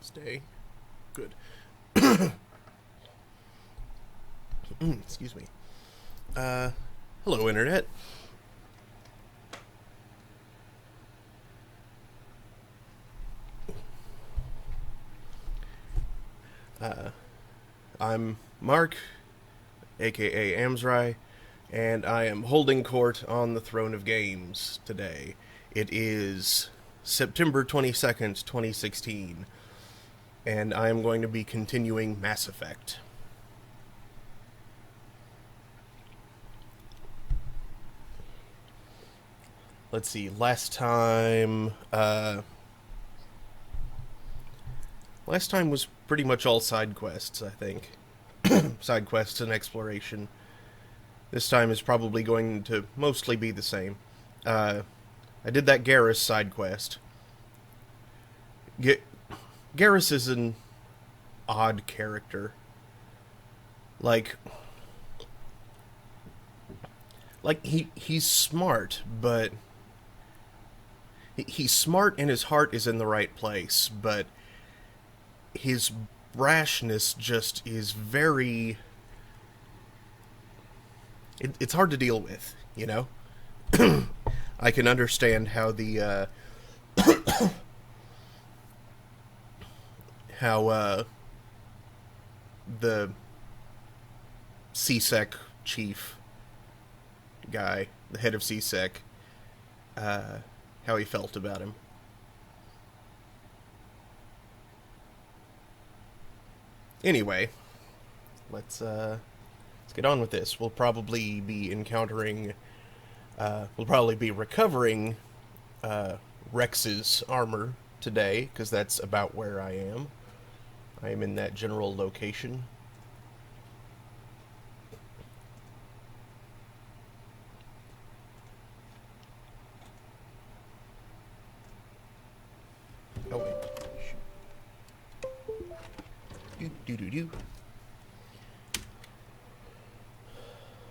Stay. Good. Excuse me. Hello, Internet. I'm Mark, aka Amsrai, and I am holding court on the throne of games today. It is September 22nd, 2016, and I am going to be continuing Mass Effect. Let's see, last time was pretty much all side quests, I think. Side quests and exploration. This time is probably going to mostly be the same. I did that Garrus side quest. Garrus is an odd character. Like he's smart, but he's smart and his heart is in the right place, but his brashness just is very... It's hard to deal with, you know? I can understand how the, the CSEC chief guy, the head of CSEC, how he felt about him. Anyway, let's get on with this. We'll probably be recovering Rex's armor today, because that's about where I am. I am in that general location. Oh, wait. Do.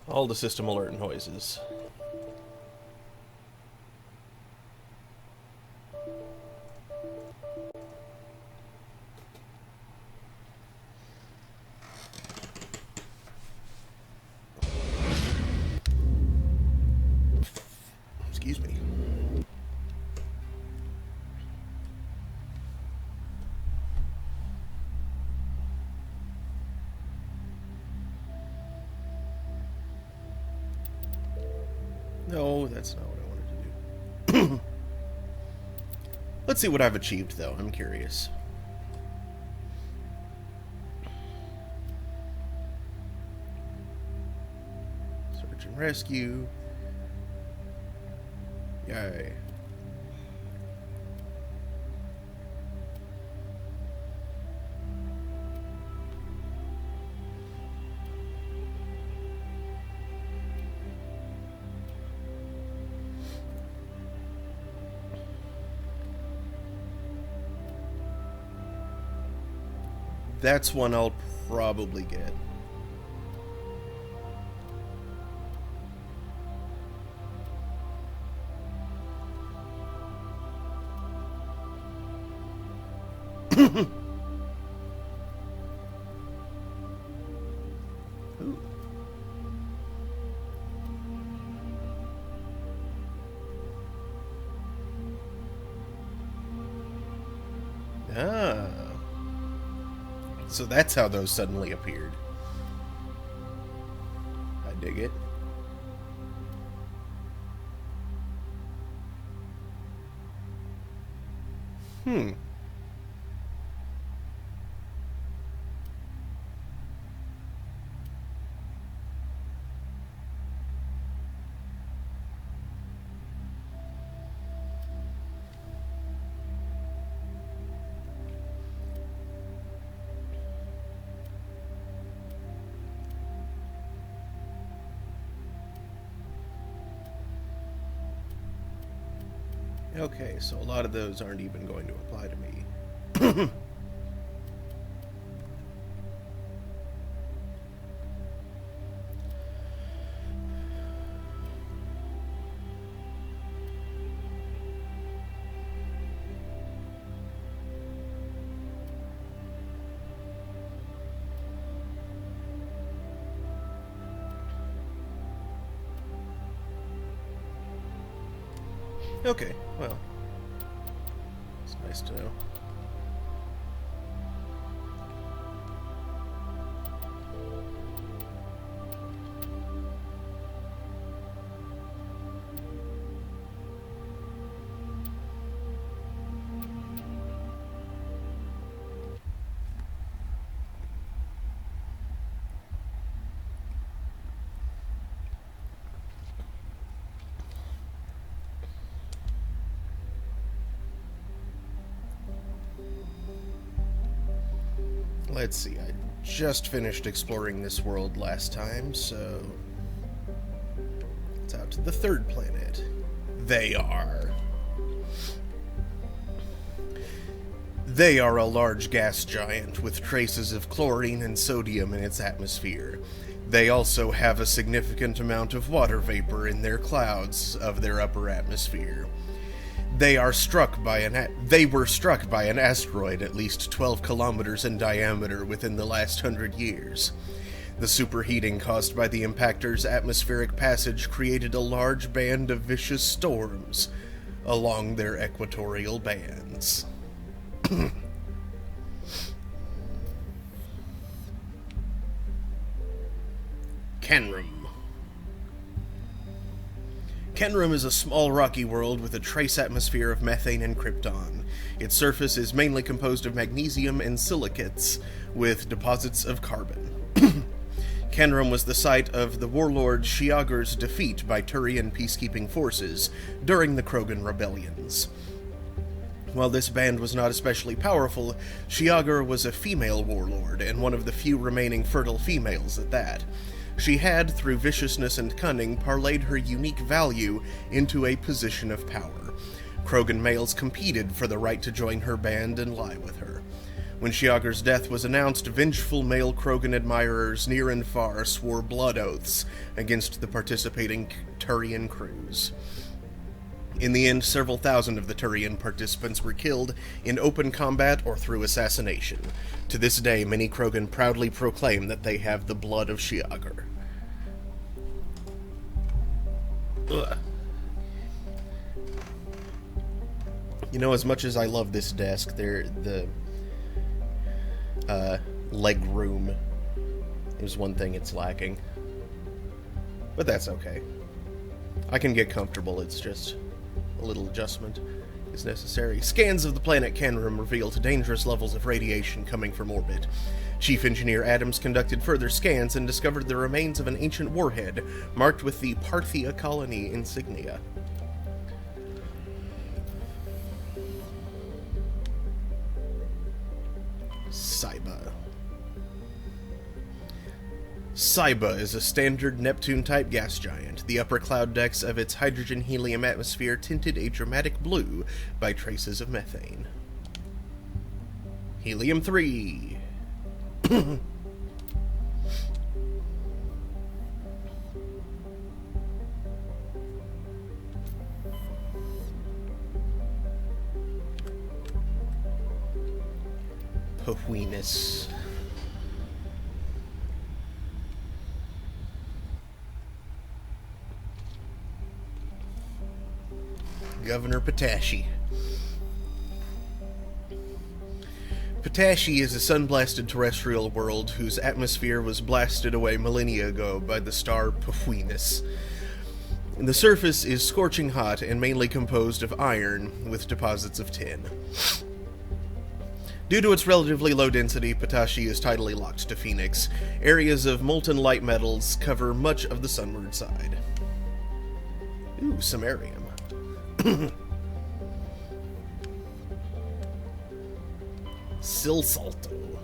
All the system alert noises. Excuse me. No, that's not what I wanted to do. Let's see what I've achieved, though. I'm curious. Search and rescue. Yay. That's one I'll probably get. Ooh. Ah. So that's how those suddenly appeared. I dig it. Okay, so a lot of those aren't even going to apply to me. Okay, well, it's nice to know. Let's see, I just finished exploring this world last time, so it's out to the third planet. They are a large gas giant with traces of chlorine and sodium in its atmosphere. They also have a significant amount of water vapor in their clouds of their upper atmosphere. They were struck by an asteroid at least 12 kilometers in diameter within the last 100 years. The superheating caused by the impactor's atmospheric passage created a large band of vicious storms along their equatorial bands. Kenrum. Kenrum is a small rocky world with a trace atmosphere of methane and krypton. Its surface is mainly composed of magnesium and silicates, with deposits of carbon. Kenrum was the site of the warlord Shiagar's defeat by Turian peacekeeping forces during the Krogan rebellions. While this band was not especially powerful, Shiagar was a female warlord, and one of the few remaining fertile females at that. She had, through viciousness and cunning, parlayed her unique value into a position of power. Krogan males competed for the right to join her band and lie with her. When Shiagar's death was announced, vengeful male Krogan admirers near and far swore blood oaths against the participating Turian crews. In the end, several thousand of the Turian participants were killed in open combat or through assassination. To this day, many Krogan proudly proclaim that they have the blood of Shiagar. Ugh. You know, as much as I love this desk, the leg room is one thing it's lacking. But that's okay. I can get comfortable, it's just a little adjustment is necessary. Scans of the planet Kenrum revealed dangerous levels of radiation coming from orbit. Chief Engineer Adams conducted further scans and discovered the remains of an ancient warhead marked with the Parthia colony insignia. Saiba is a standard Neptune-type gas giant. The upper cloud decks of its hydrogen-helium atmosphere tinted a dramatic blue by traces of methane. Helium-3. Uranus. Governor Patashi. Patashi is a sun-blasted terrestrial world whose atmosphere was blasted away millennia ago by the star Uranus. The surface is scorching hot and mainly composed of iron, with deposits of tin. Due to its relatively low density, Patashi is tidally locked to Phoenix. Areas of molten light metals cover much of the sunward side. Ooh, samarium. Silsalto.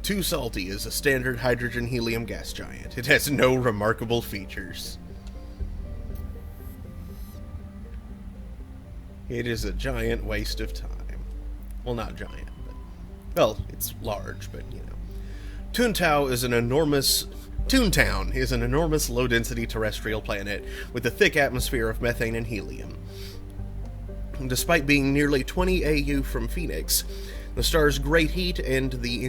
Too Salty is a standard hydrogen-helium gas giant. It has no remarkable features. It is a giant waste of time. Well, not giant, but... Well, it's large, but, you know. Toontown is an enormous low-density terrestrial planet with a thick atmosphere of methane and helium. Despite being nearly 20 AU from Phoenix, the star's great heat and the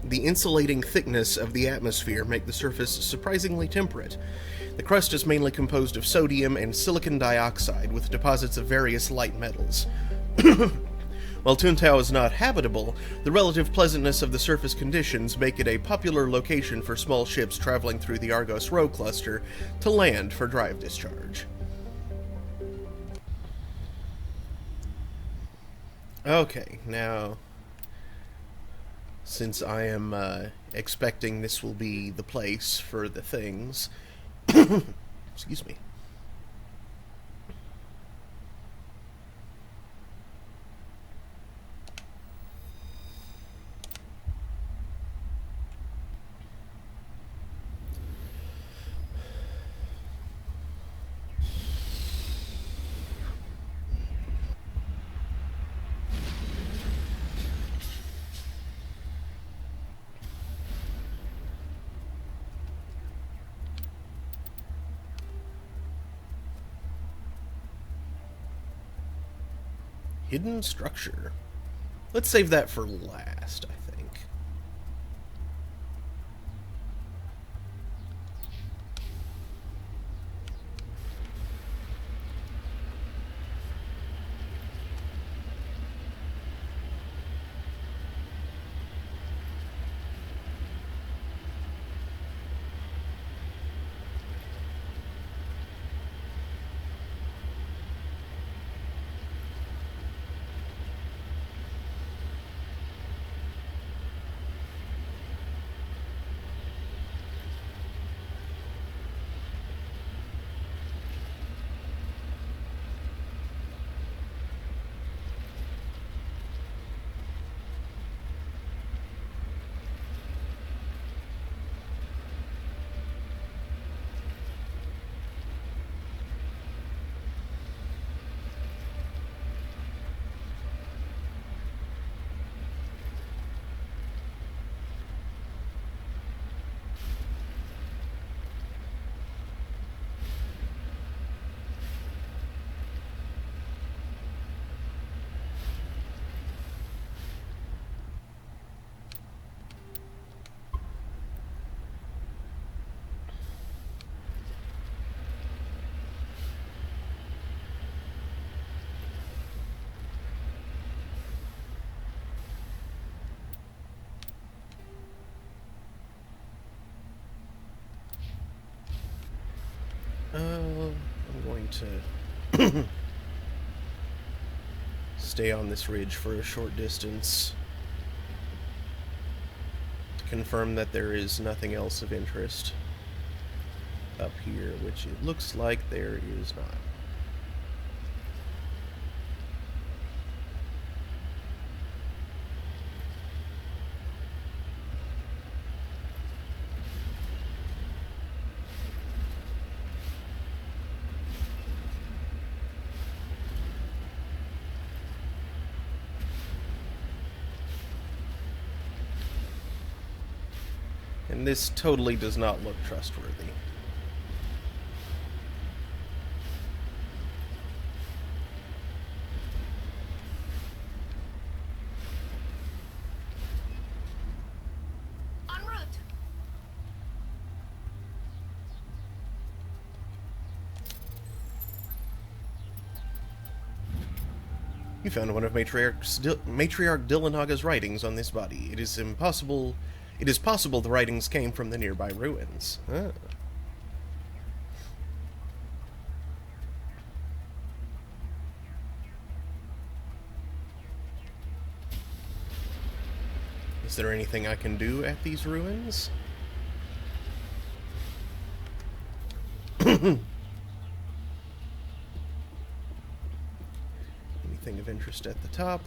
the insulating thickness of the atmosphere make the surface surprisingly temperate. The crust is mainly composed of sodium and silicon dioxide, with deposits of various light metals. While Toontown is not habitable, the relative pleasantness of the surface conditions make it a popular location for small ships traveling through the Argos Rho cluster to land for drive discharge. Okay, now, since I am expecting this will be the place for the things, excuse me. Hidden structure. Let's save that for last, I think. I'm going to stay on this ridge for a short distance to confirm that there is nothing else of interest up here, which it looks like there is not. And this totally does not look trustworthy. En route. You found one of Matriarch Dillanaga's writings on this body. It is possible the writings came from the nearby ruins. Ah. Is there anything I can do at these ruins? Anything of interest at the top?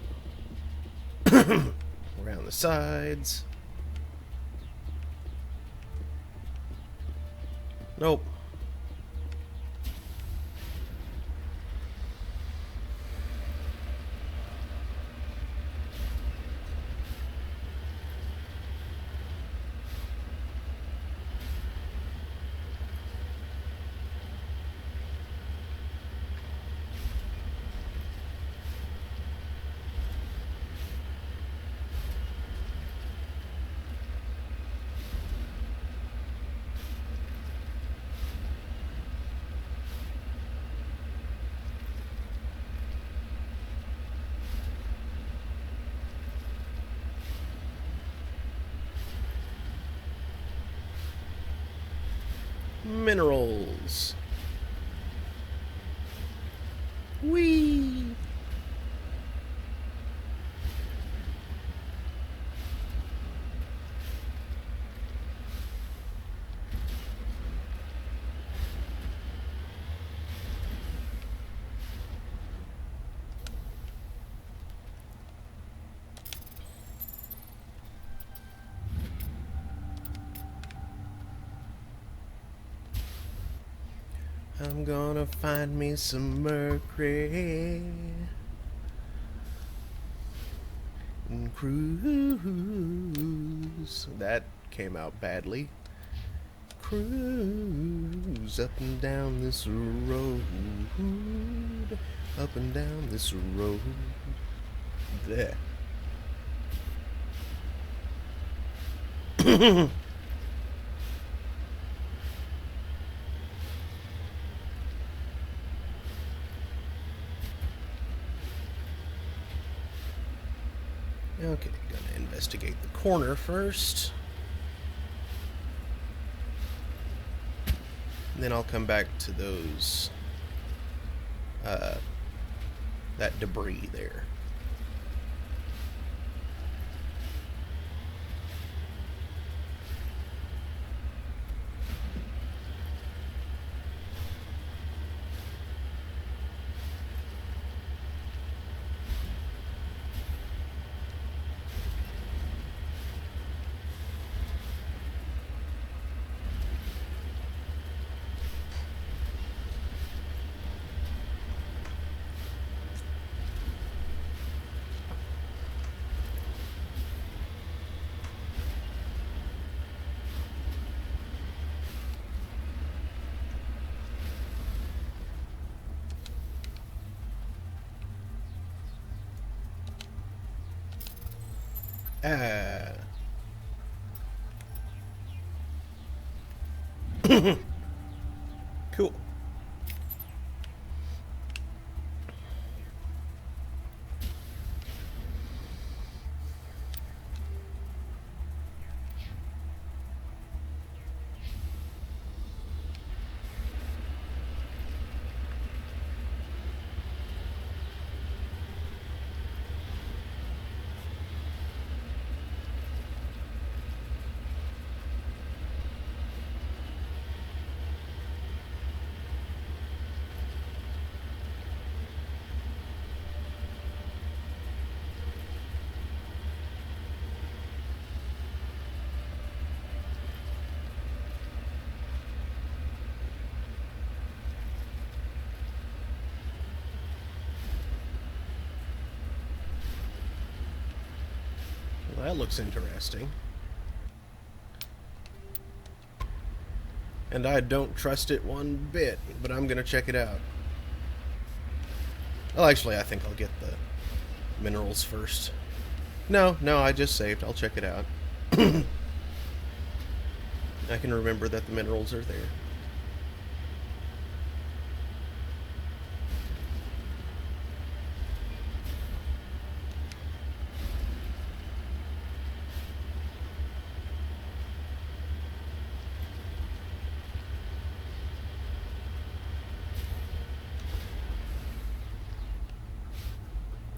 Around the sides? Nope. Minerals. Whee! I'm gonna find me some mercury and cruise. That came out badly. Cruise up and down this road, up and down this road. There. Okay, gonna investigate the corner first. And then I'll come back to those, that debris there. Cool. Well, that looks interesting. And I don't trust it one bit, but I'm gonna check it out. Well, actually, I think I'll get the minerals first. No, I just saved. I'll check it out. I can remember that the minerals are there.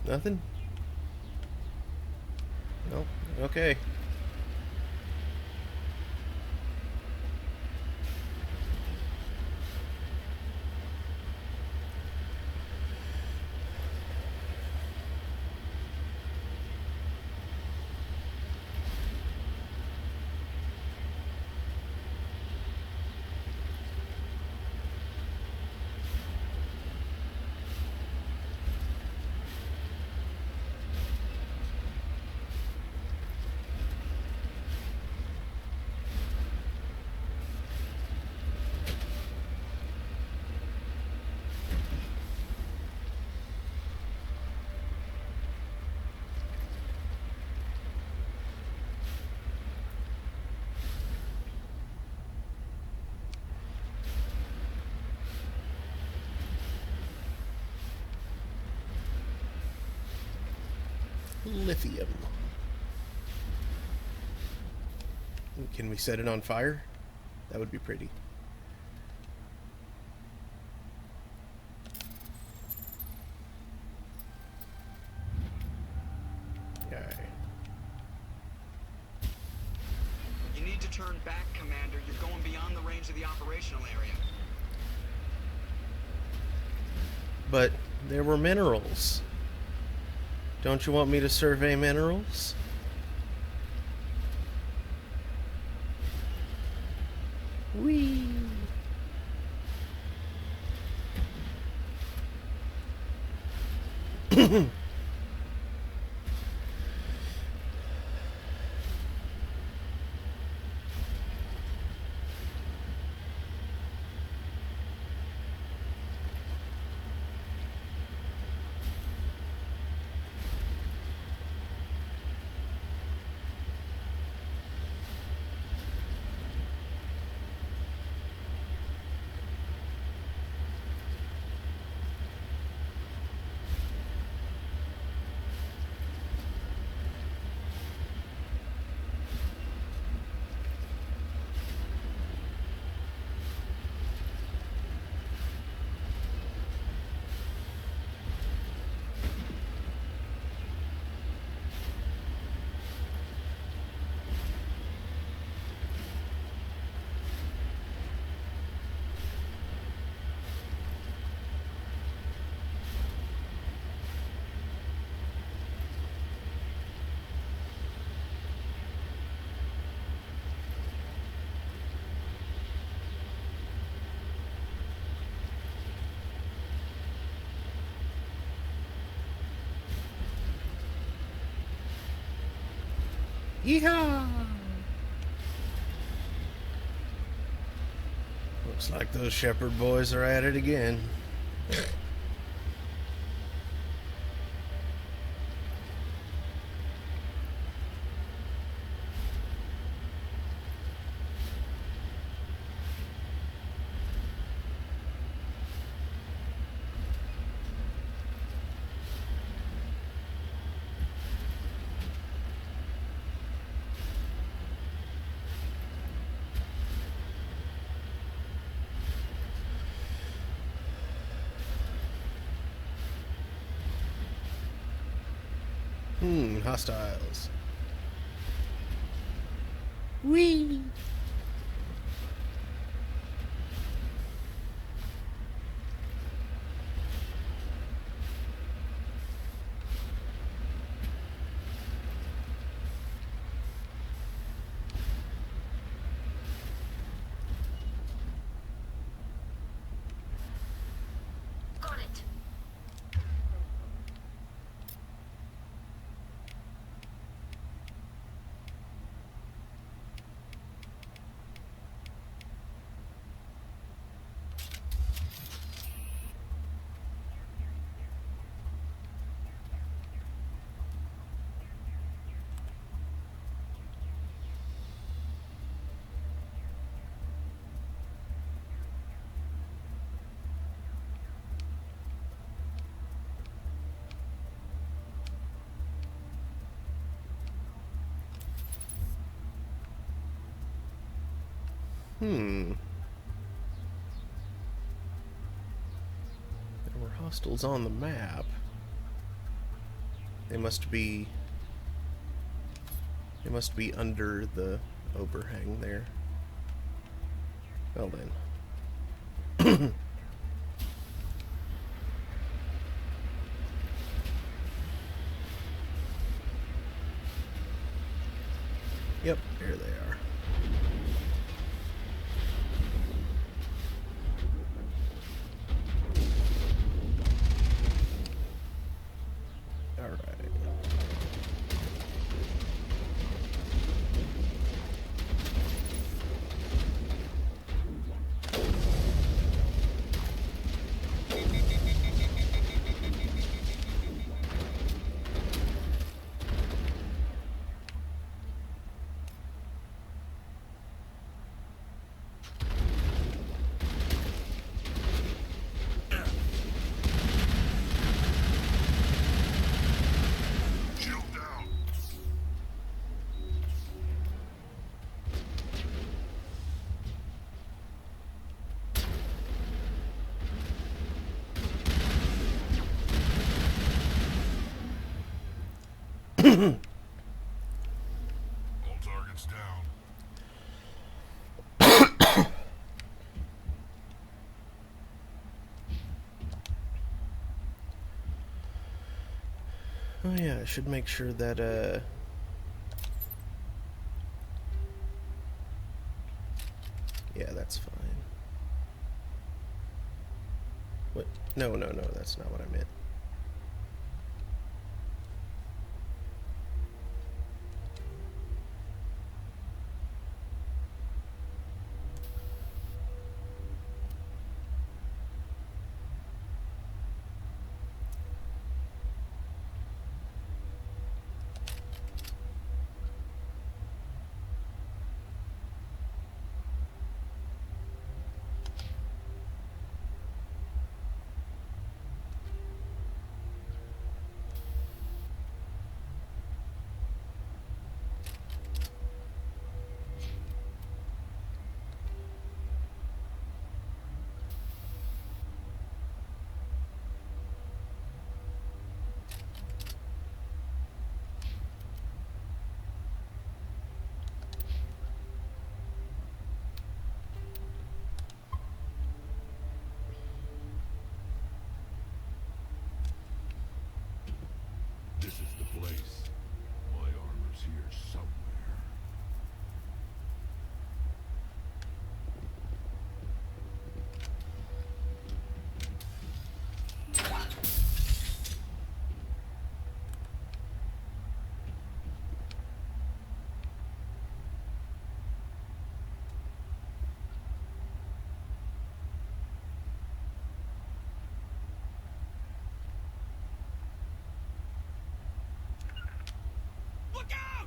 Nothing? No? Okay. Lithium. Can we set it on fire? That would be pretty. turn back, Commander. You're going beyond the range of the operational area. But there were minerals. Don't you want me to survey minerals? Whee! Yeehaw! Looks like those shepherd boys are at it again. Hostiles. Whee! Got it. There were hostiles on the map. They must be under the overhang there. Well then. Yep, there they are. All targets down. Oh yeah, I should make sure that, yeah, that's fine. What? No, that's not what I meant. This is the place. My armor's here somewhere. Look out!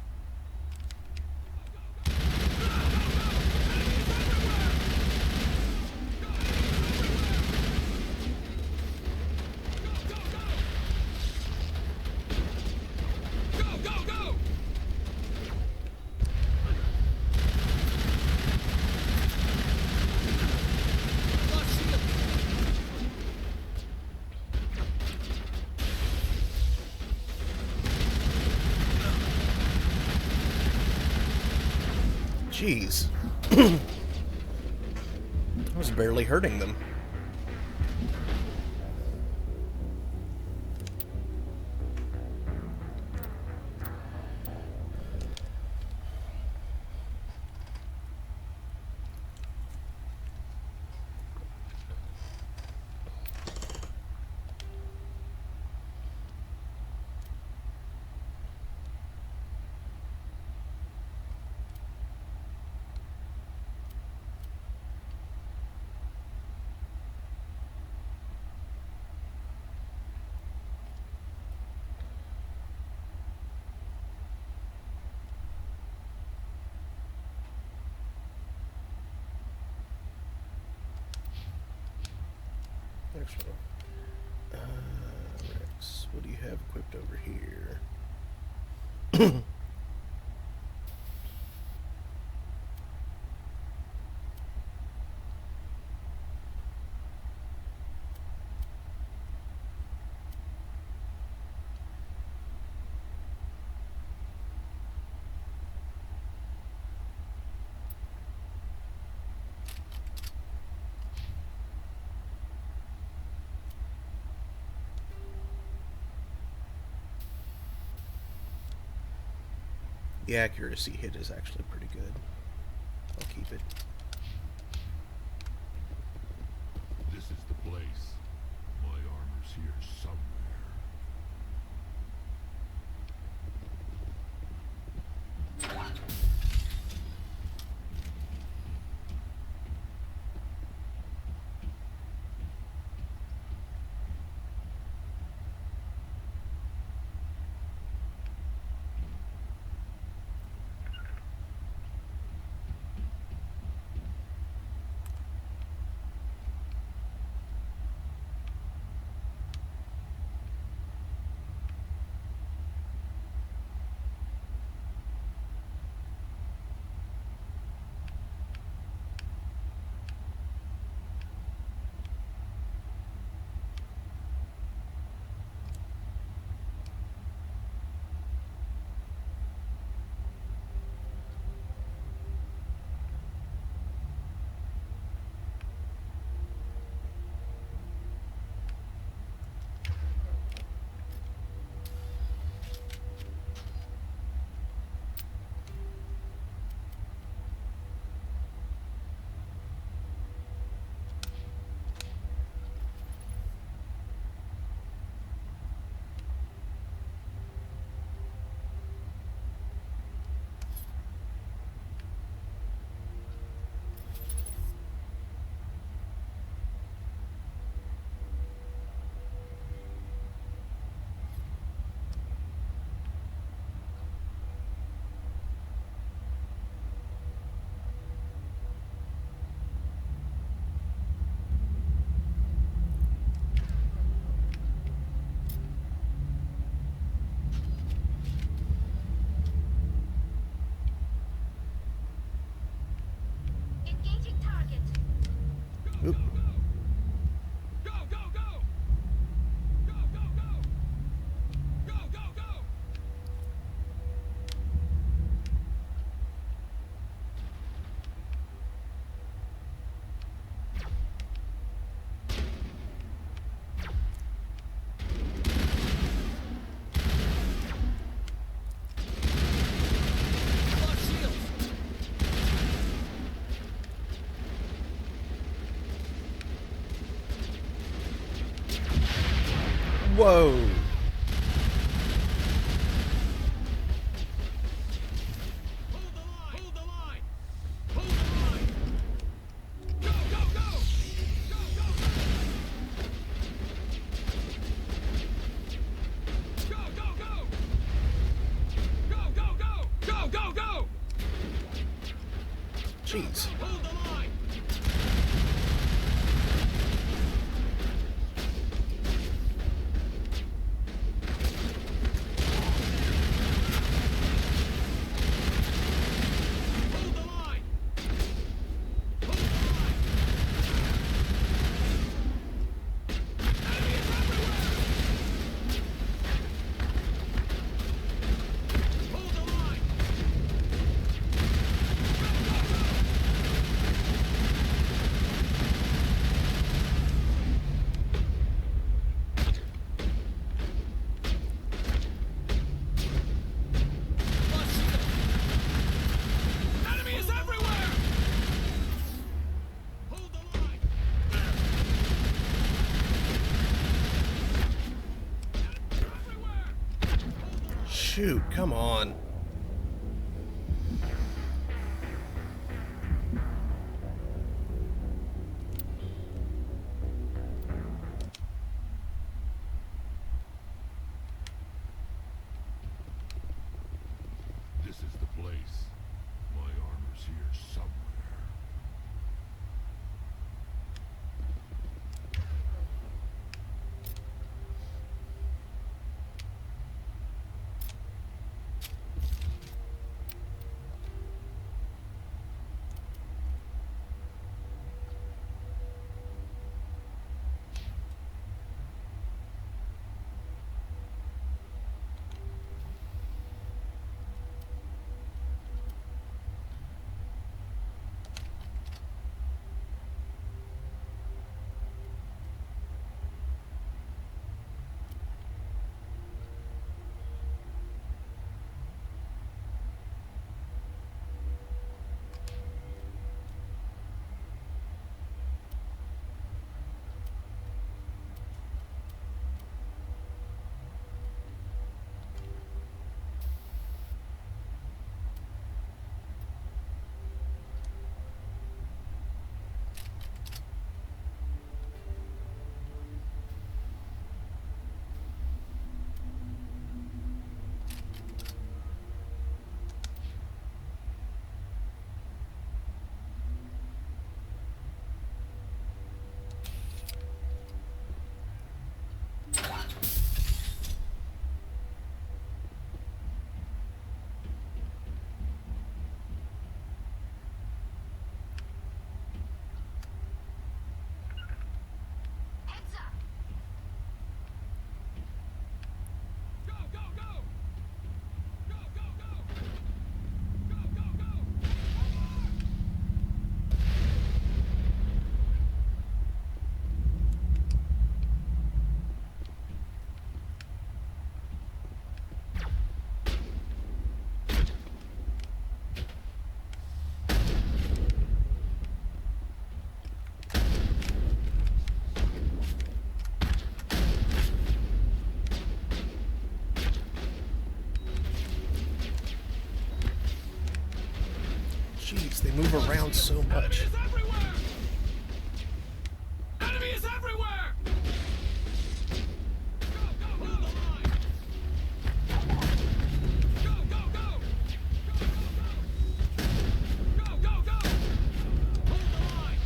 Go! Jeez. I was barely hurting them. Excellent. Rex, what do you have equipped over here? The accuracy hit is actually pretty good. I'll keep it. This is the place. My armor's here somewhere. Whoa! Hold the line! Hold the line! Go, go, go! Go, go, go! Go, go, go! Go, go, go! Go, go, go! Jeez. Hold the line! Hold the line! Hold the line! Enemy is everywhere! Hold the line! Enemy is everywhere! Hold the line! Everywhere! Shoot, come on. This is the place. My armor's here somewhere. Go, go, go! Go, go, go! Go, go, go! Jeez, they move around so much. Enemy is everywhere! Enemy is everywhere! Go, go, hold the line! Go, go, go! Go, go, go! Go, go, go! Hold the line!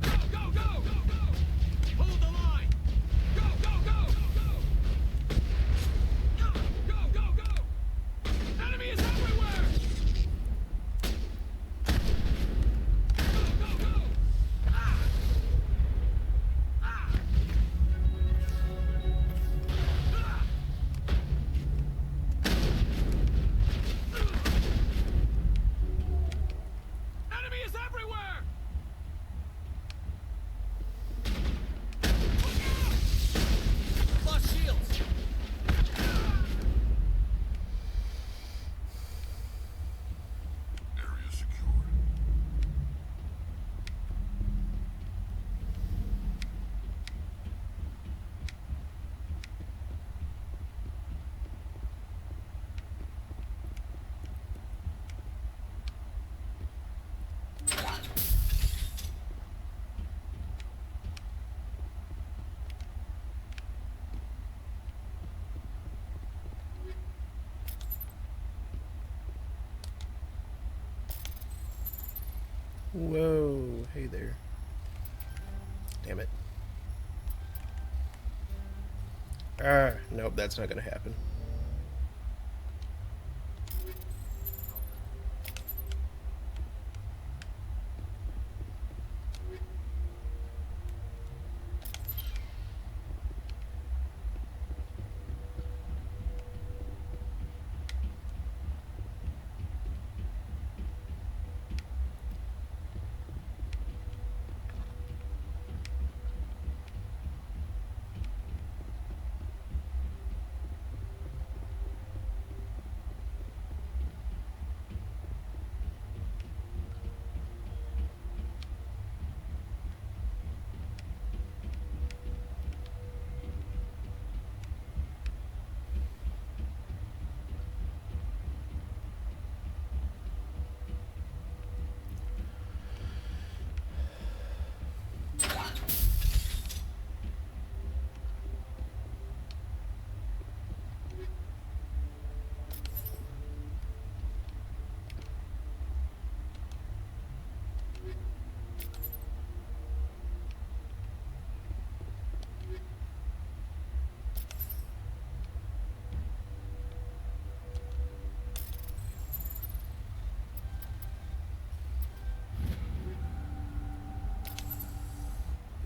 Go, go, go! Hold the line! Go, go, go! Go, go, go! Enemy is everywhere! Whoa, hey there. Damn it. Nope, that's not gonna happen.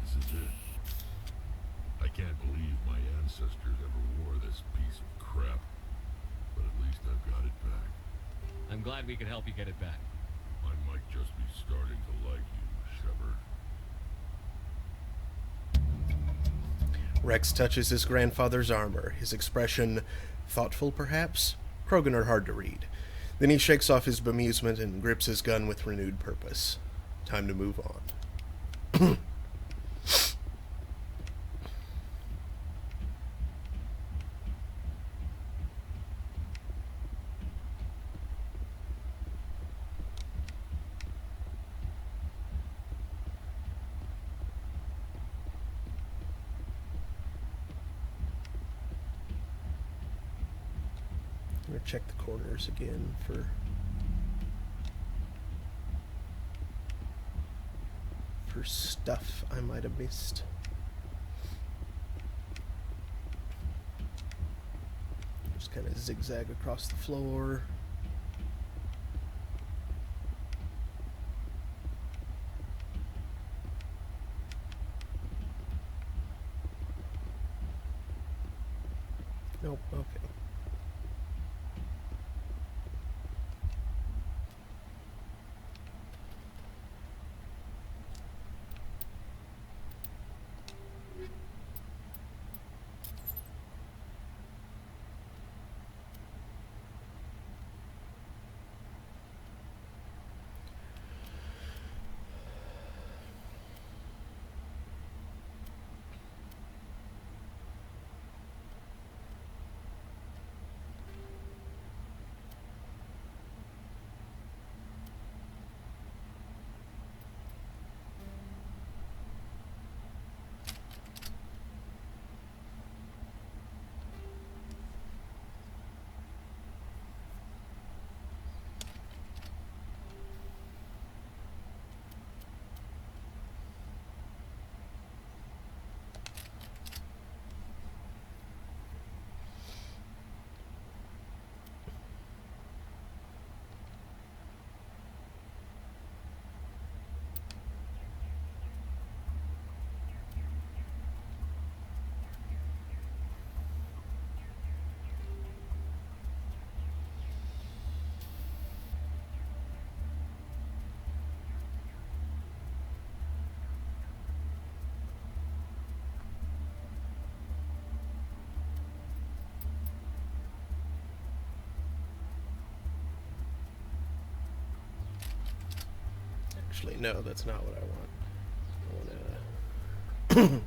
This is it. I can't believe my ancestors ever wore this piece of crap. But at least I've got it back. I'm glad we could help you get it back. I might just be starting to like you, Shepard. Rex touches his grandfather's armor, his expression thoughtful, perhaps? Krogan are hard to read. Then he shakes off his bemusement and grips his gun with renewed purpose. Time to move on. I'm gonna check the corners again for stuff I might have missed. Just kind of zigzag across the floor. Nope, okay. Actually, no, that's not what I want. I want to...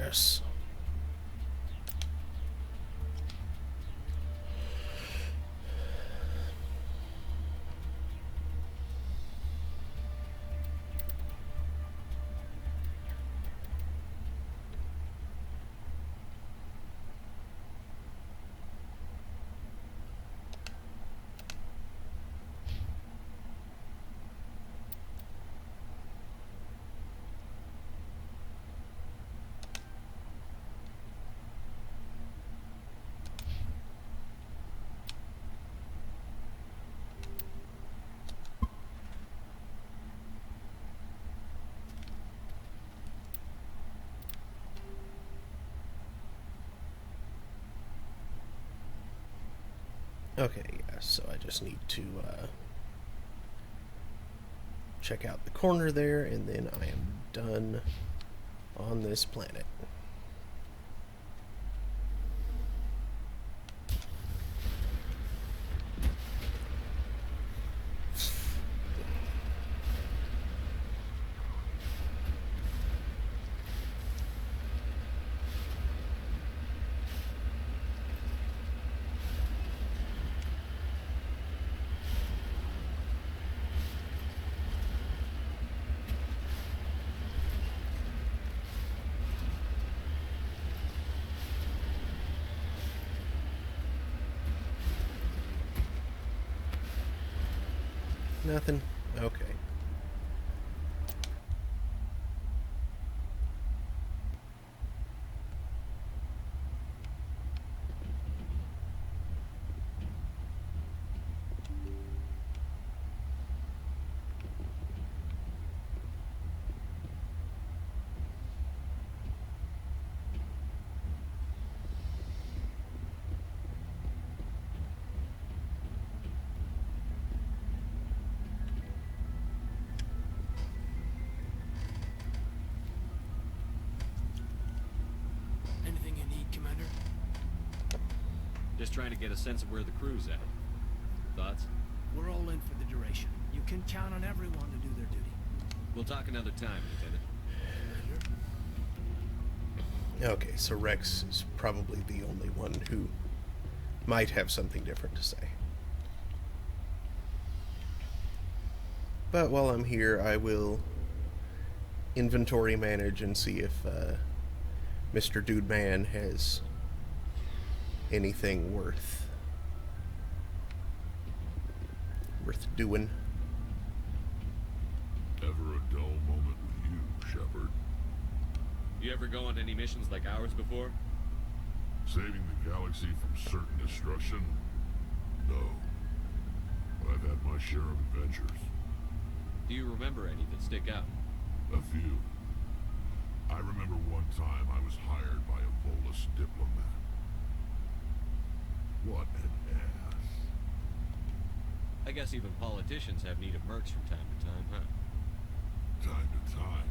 Yes. Okay, yeah, so I just need to check out the corner there, and then I am done on this planet. Nothing? Okay. Anything you need, Commander? Just trying to get a sense of where the crew's at. Thoughts? We're all in for the duration. You can count on everyone to do their duty. We'll talk another time, Lieutenant. Commander? Okay, so Rex is probably the only one who might have something different to say. But while I'm here, I will inventory manage and see if Mr. Dude Man has anything worth doing. Ever a dull moment with you, Shepard? You ever go on any missions like ours before? Saving the galaxy from certain destruction? No. But I've had my share of adventures. Do you remember any that stick out? A few. I remember one time I was hired by a Volus diplomat. What an ass. I guess even politicians have need of mercs from time to time, huh? Time to time.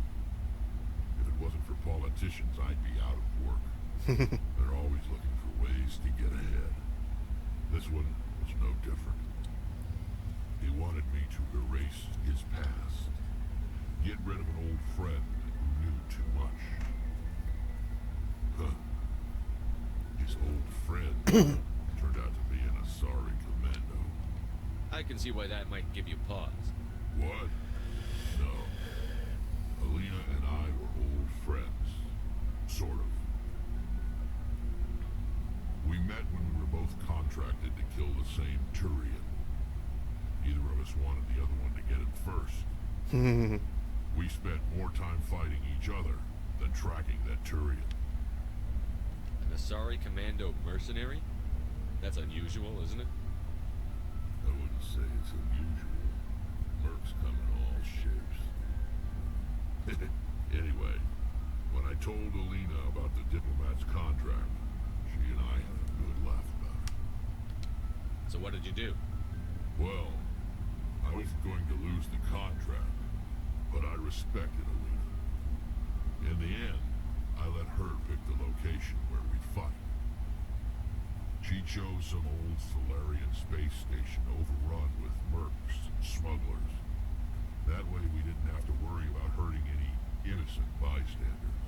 If it wasn't for politicians, I'd be out of work. They're always looking for ways to get ahead. This one was no different. He wanted me to erase his past. Get rid of an old friend who knew too much. Huh. His old friend turned out to be an Asari commando. I can see why that might give you pause. What? No. Alina and I were old friends. Sort of. We met when we were both contracted to kill the same Turian. Neither of us wanted the other one to get it first. We spent more time fighting each other than tracking that Turian. An Asari commando mercenary? That's unusual, isn't it? I wouldn't say it's unusual. Mercs come in all shapes. Anyway, when I told Alina about the diplomat's contract, she and I had a good laugh about it. So what did you do? Well, I was going to lose the contract, but I respected Alina. In the end, I let her pick the location where we'd fight. She chose some old Solarian space station overrun with mercs and smugglers. That way we didn't have to worry about hurting any innocent bystanders.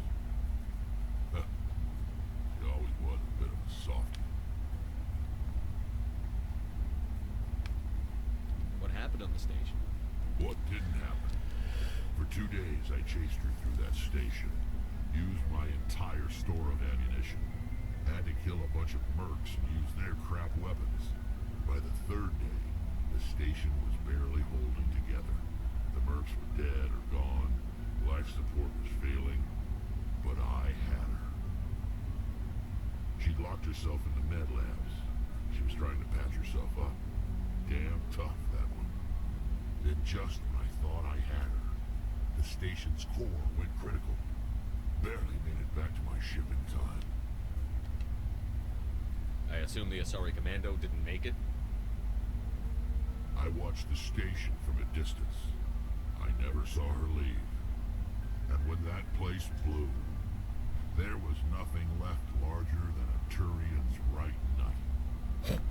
happened on the station? What didn't happen? For 2 days, I chased her through that station. Used my entire store of ammunition. Had to kill a bunch of mercs and use their crap weapons. By the 3rd day, the station was barely holding together. The mercs were dead or gone. Life support was failing. But I had her. She'd locked herself in the med labs. She was trying to patch herself up. Damn tough, that one. Then just when I thought I had her, the station's core went critical. Barely made it back to my ship in time. I assume the Asari Commando didn't make it? I watched the station from a distance. I never saw her leave. And when that place blew, there was nothing left larger than a Turian's right nut.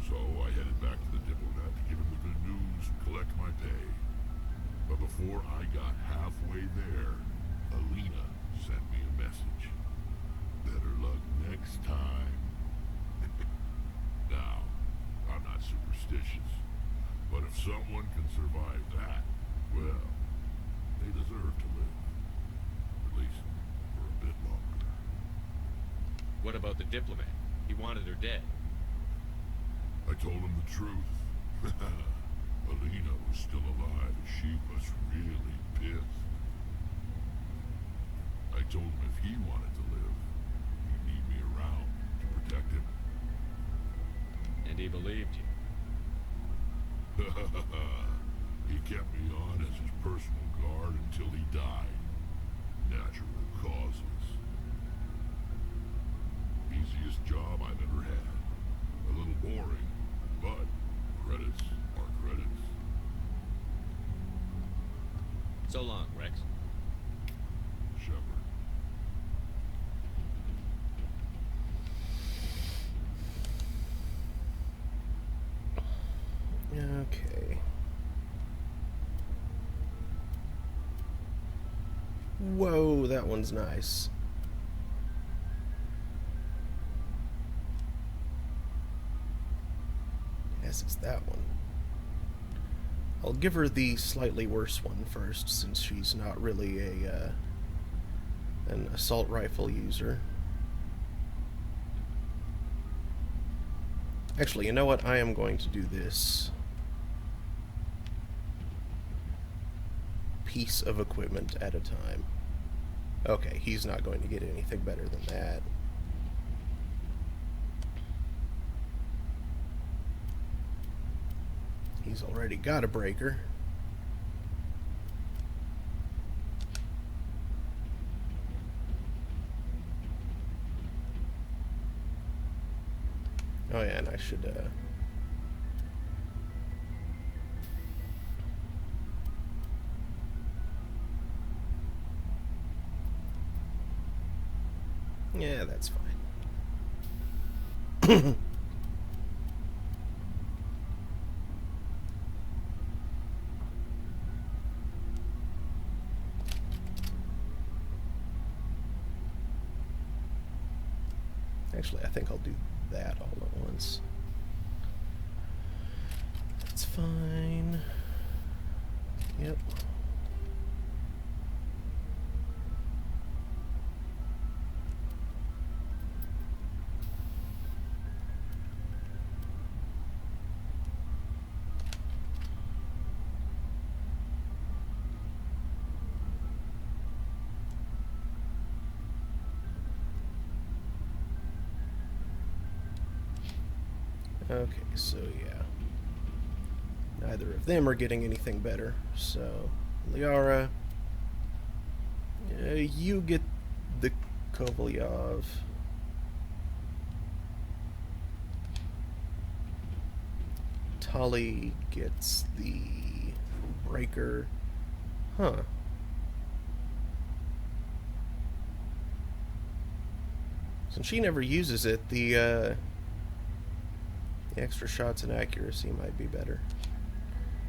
So I headed back to the diplomat to give him the good news and collect my pay. But before I got halfway there, Alina sent me a message. Better luck next time. Now, I'm not superstitious, but if someone can survive that, well, they deserve to live. At least for a bit longer. What about the diplomat? He wanted her dead. I told him the truth. Alina was still alive and she was really pissed. I told him if he wanted to live, he'd need me around to protect him. And he believed you. He kept me on as his personal guard until he died. Natural causes. Easiest job I've ever had. A little boring, but credits are credits. So long, Rex. Shepard. Okay. Whoa, that one's nice. Yes, it's that one. I'll give her the slightly worse one first, since she's not really an assault rifle user. Actually, you know what? I am going to do this piece of equipment at a time. Okay, he's not going to get anything better than that. He's already got a breaker. Oh yeah, and I should, yeah, that's fine. Actually, I think I'll do that all at once. That's fine. Yep. Okay, so yeah. Neither of them are getting anything better. So, Liara, you get the Kovalyov. Tali gets the breaker. Huh. Since she never uses it, the extra shots and accuracy might be better.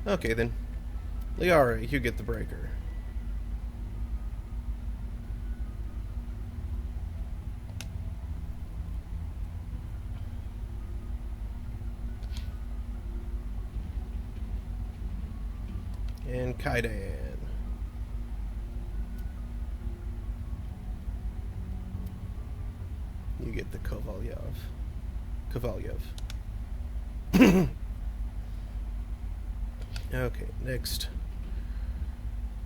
Okay then. Liara, you get the breaker. And Kaidan. You get the Kovalyev. Okay, next.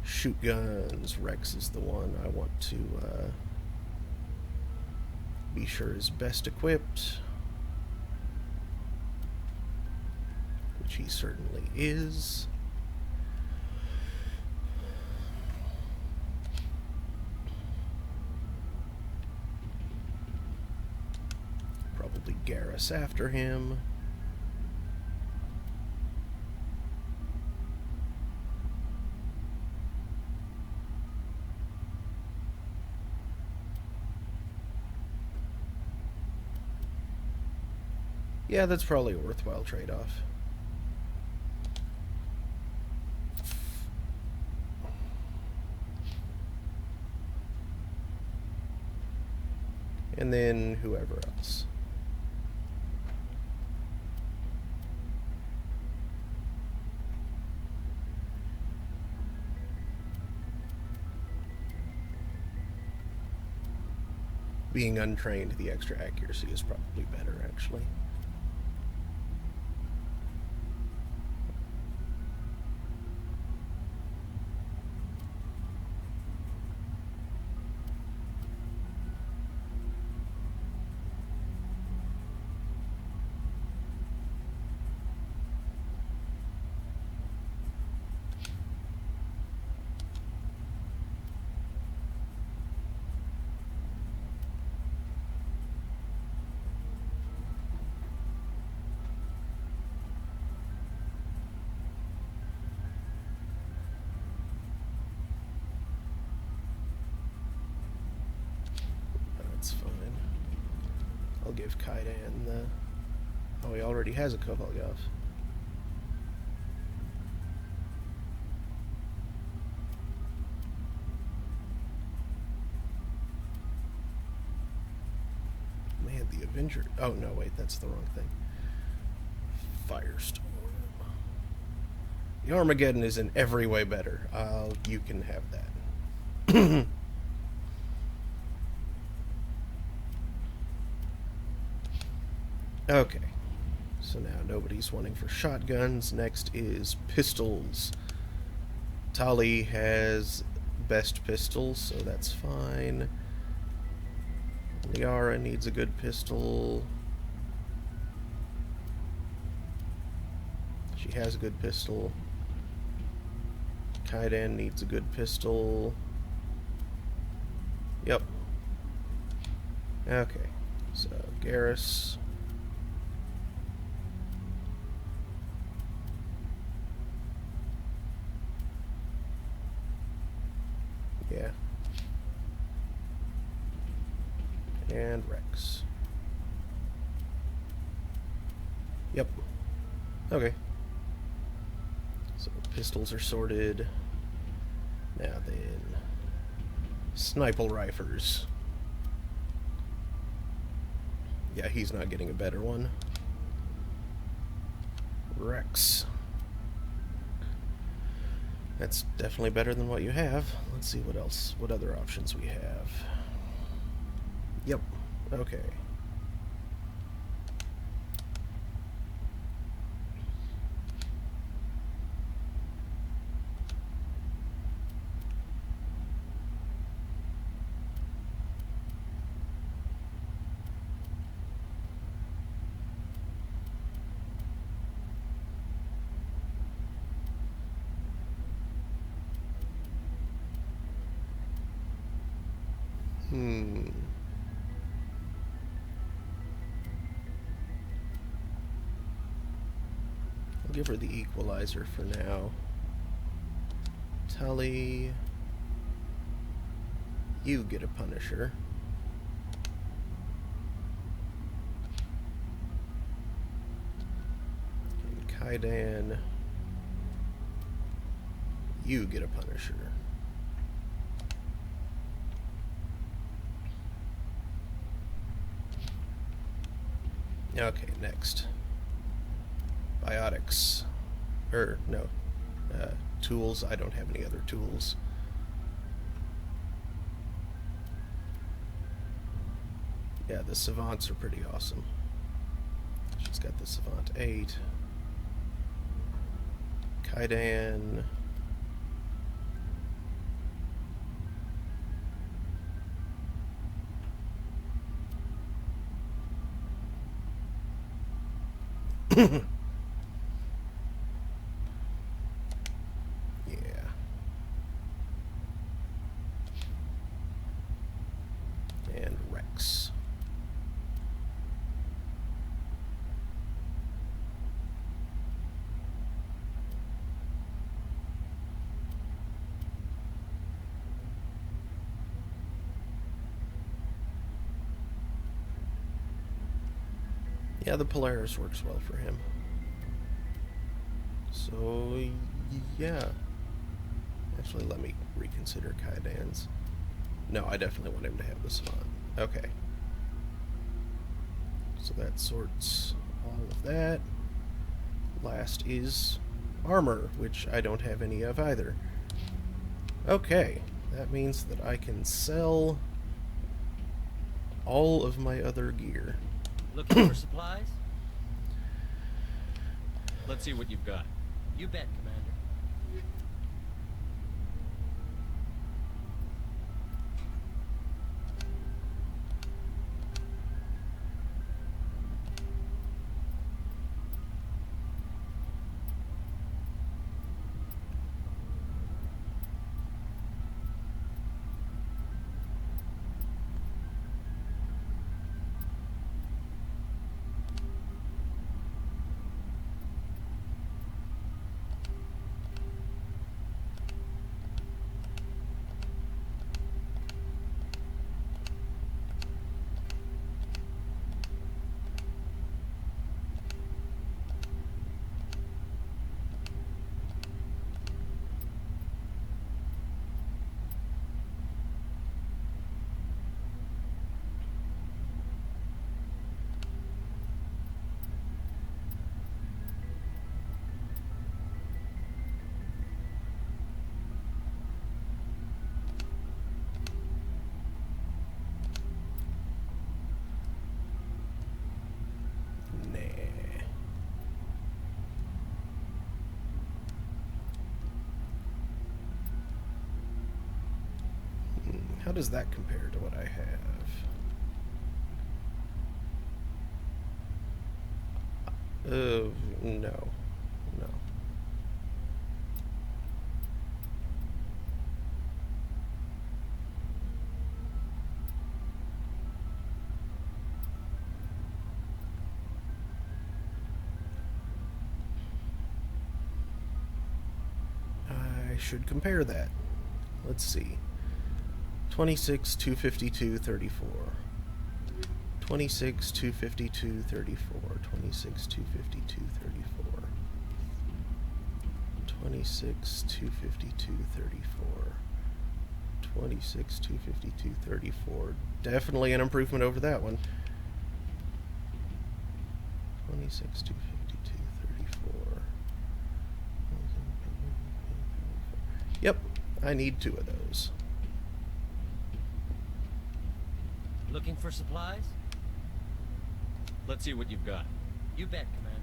Shoot guns. Rex is the one I want to be sure is best equipped. Which he certainly is. Probably Garrus after him. Yeah, that's probably a worthwhile trade-off. And then whoever else. Being untrained, the extra accuracy is probably better, actually. That's fine. I'll give Kaidan the... Oh, he already has a Kovalyev. Man, the Avenger... Oh, no, wait, that's the wrong thing. Firestorm. The Armageddon is in every way better. You can have that. Okay, so now nobody's wanting for shotguns. Next is pistols. Tali has best pistols, so that's fine. Liara needs a good pistol. She has a good pistol. Kaidan needs a good pistol. Yep. Okay, so Garrus. Yeah. And Rex. Yep. Okay. So pistols are sorted. Now then, sniper rifles. Yeah, he's not getting a better one. Rex. That's definitely better than what you have. Let's see what else, what other options we have. Yep. Okay. I'll give her the equalizer for now. Tully, you get a Punisher. And Kaidan, you get a Punisher. Okay, next. Biotics. No. tools. I don't have any other tools. Yeah, the Savants are pretty awesome. She's got the Savant 8. Kaidan. Yeah. And Rex. Yeah, the Polaris works well for him. So, yeah. Actually, let me reconsider Kaidan's. No, I definitely want him to have the Savant. Okay. So that sorts all of that. Last is armor, which I don't have any of either. Okay. That means that I can sell all of my other gear. Looking for supplies? Let's see what you've got. You bet, Commander. How does that compare to what I have? No. No. I should compare that. Let's see. 26, 252, 34. 26, 252, 34. 26, 252, 34. 26, 252, 34. 26, 252, 34. Definitely an improvement over that one. 26, 252, 34. Yep, I need 2 of those. Looking for supplies? Let's see what you've got. You bet, Commander.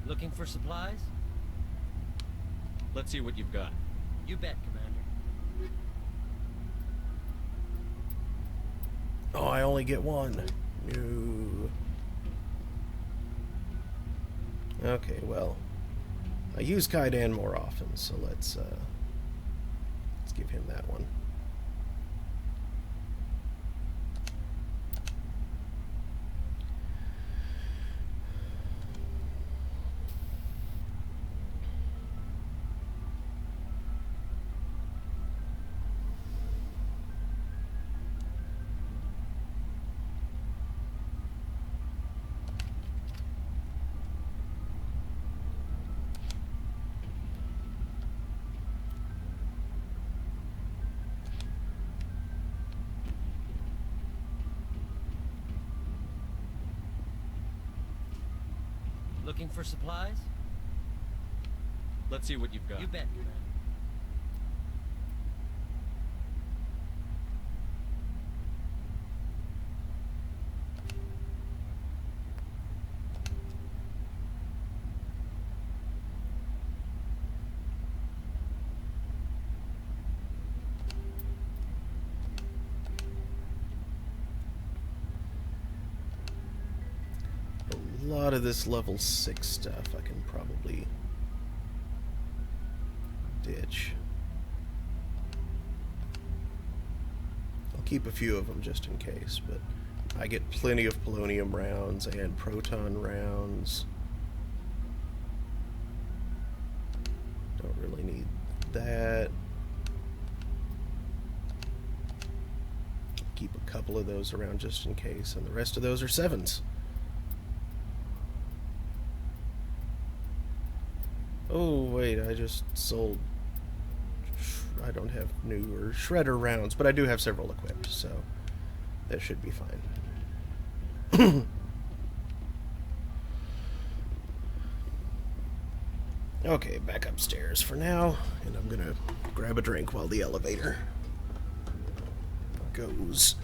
Looking for supplies? Let's see what you've got. You bet, Commander. Oh, I only get 1. No. Okay, well, I use Kaidan more often, so let's give him that one. Looking for supplies? Let's see what you've got. You bet, man. A lot of this level 6 stuff I can probably ditch. I'll keep a few of them just in case, but I get plenty of polonium rounds and proton rounds. Don't really need that. Keep a couple of those around just in case, and the rest of those are 7s. Oh, wait, I just sold... I don't have new or shredder rounds, but I do have several equipped, so that should be fine. Okay, back upstairs for now, and I'm gonna grab a drink while the elevator goes.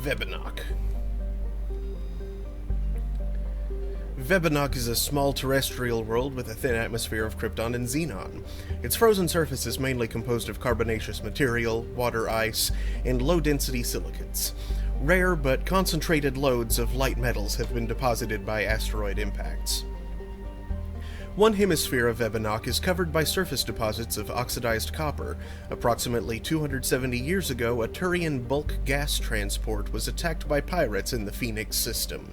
Vebinok. Vebinok is a small terrestrial world with a thin atmosphere of krypton and xenon. Its frozen surface is mainly composed of carbonaceous material, water ice, and low-density silicates. Rare but concentrated loads of light metals have been deposited by asteroid impacts. One hemisphere of Vebinok is covered by surface deposits of oxidized copper. Approximately 270 years ago, a Turian bulk gas transport was attacked by pirates in the Phoenix system.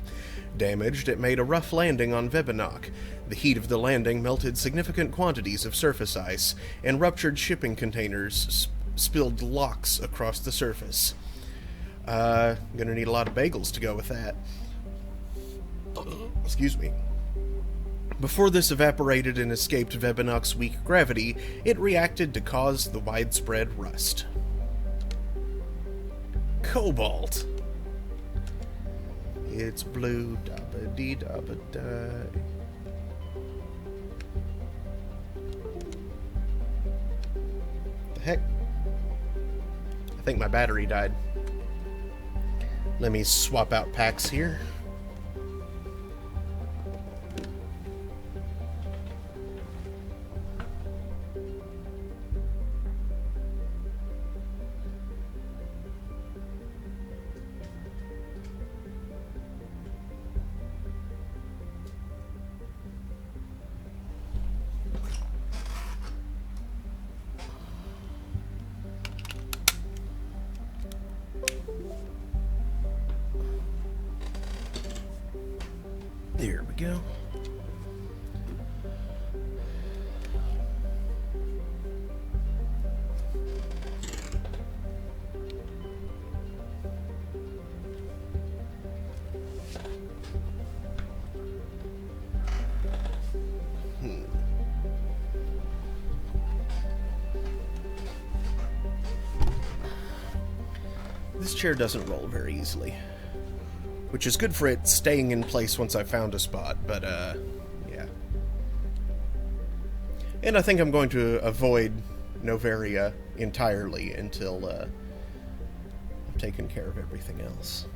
Damaged, it made a rough landing on Vebinok. The heat of the landing melted significant quantities of surface ice, and ruptured shipping containers spilled locks across the surface. Gonna need a lot of bagels to go with that. Excuse me. Before this evaporated and escaped Vebinok's weak gravity, it reacted to cause the widespread rust. Cobalt. It's blue, dabba-dee-dabba-die. The heck? I think my battery died. Let me swap out packs here. There we go. This chair doesn't roll very easily, which is good for it staying in place once I found a spot, but, yeah. And I think I'm going to avoid Novaria entirely until I've taken care of everything else.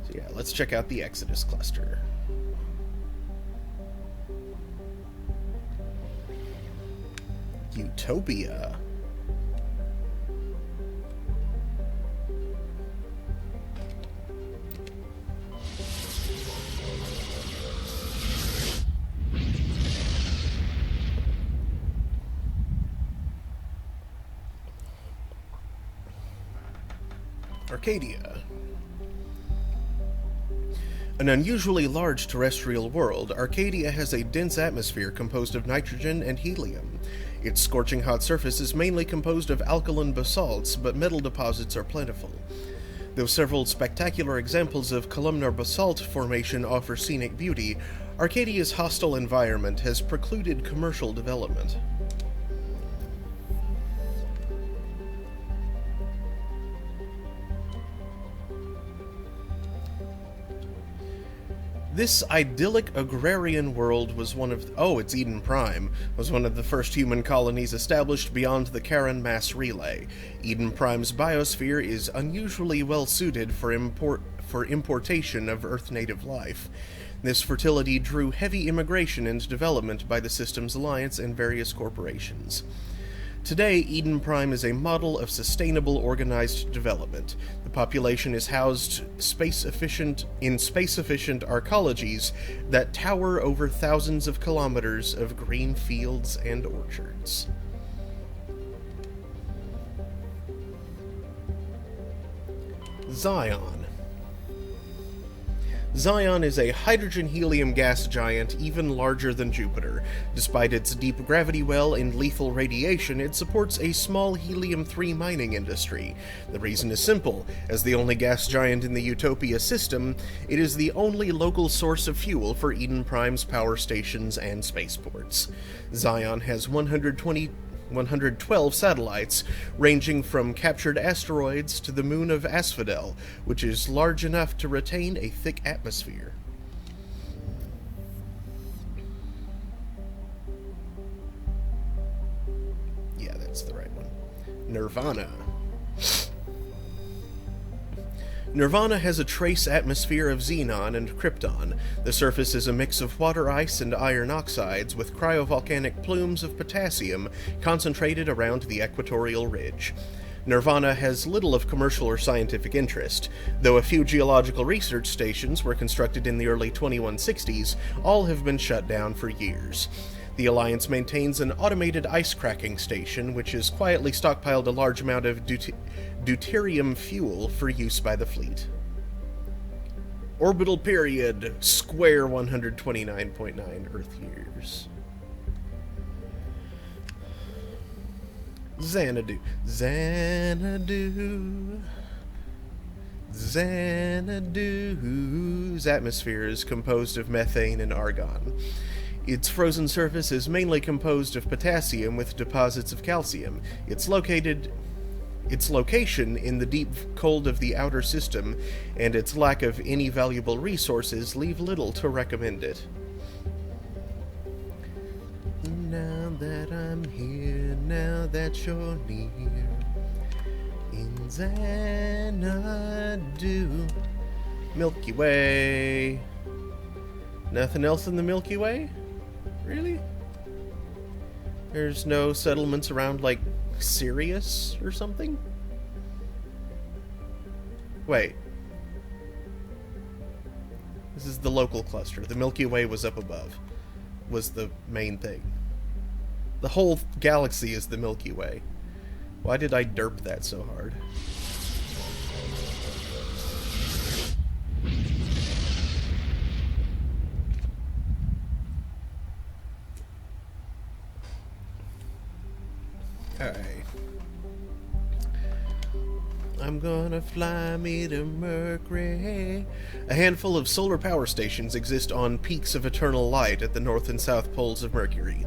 So yeah, let's check out the Exodus cluster. Utopia. Arcadia. An unusually large terrestrial world, Arcadia has a dense atmosphere composed of nitrogen and helium. Its scorching hot surface is mainly composed of alkaline basalts, but metal deposits are plentiful. Though several spectacular examples of columnar basalt formation offer scenic beauty, Arcadia's hostile environment has precluded commercial development. This idyllic agrarian world was one of... it's Eden Prime, was one of the first human colonies established beyond the Charon mass relay. Eden Prime's biosphere is unusually well suited for importation of Earth-native life. This fertility drew heavy immigration and development by the system's alliance and various corporations. Today, Eden Prime is a model of sustainable organized development. The population is housed in space-efficient arcologies that tower over thousands of kilometers of green fields and orchards. Zion. Zion is a hydrogen-helium gas giant even larger than Jupiter. Despite its deep gravity well and lethal radiation, it supports a small helium-3 mining industry. The reason is simple. As the only gas giant in the Utopia system, it is the only local source of fuel for Eden Prime's power stations and spaceports. Zion has 112 satellites, ranging from captured asteroids to the moon of Asphodel, which is large enough to retain a thick atmosphere. Yeah, that's the right one. Nirvana. Nirvana has a trace atmosphere of xenon and krypton. The surface is a mix of water ice and iron oxides with cryovolcanic plumes of potassium concentrated around the equatorial ridge. Nirvana has little of commercial or scientific interest. Though a few geological research stations were constructed in the early 2160s, all have been shut down for years. The Alliance maintains an automated ice-cracking station, which has quietly stockpiled a large amount of deuterium fuel for use by the fleet. Orbital period, square 129.9 Earth years. Xanadu. Xanadu's atmosphere is composed of methane and argon. Its frozen surface is mainly composed of potassium with deposits of calcium. Its location in the deep cold of the outer system and its lack of any valuable resources leave little to recommend it. Now that I'm here, now that you're near, in Xanadu, Milky Way. Nothing else in the Milky Way? Really? There's no settlements around, like, Sirius or something? Wait. This is the local cluster. The Milky Way was up above. Was the main thing. The whole galaxy is the Milky Way. Why did I derp that so hard? Alright. I'm gonna fly me to Mercury. A handful of solar power stations exist on peaks of eternal light at the north and south poles of Mercury.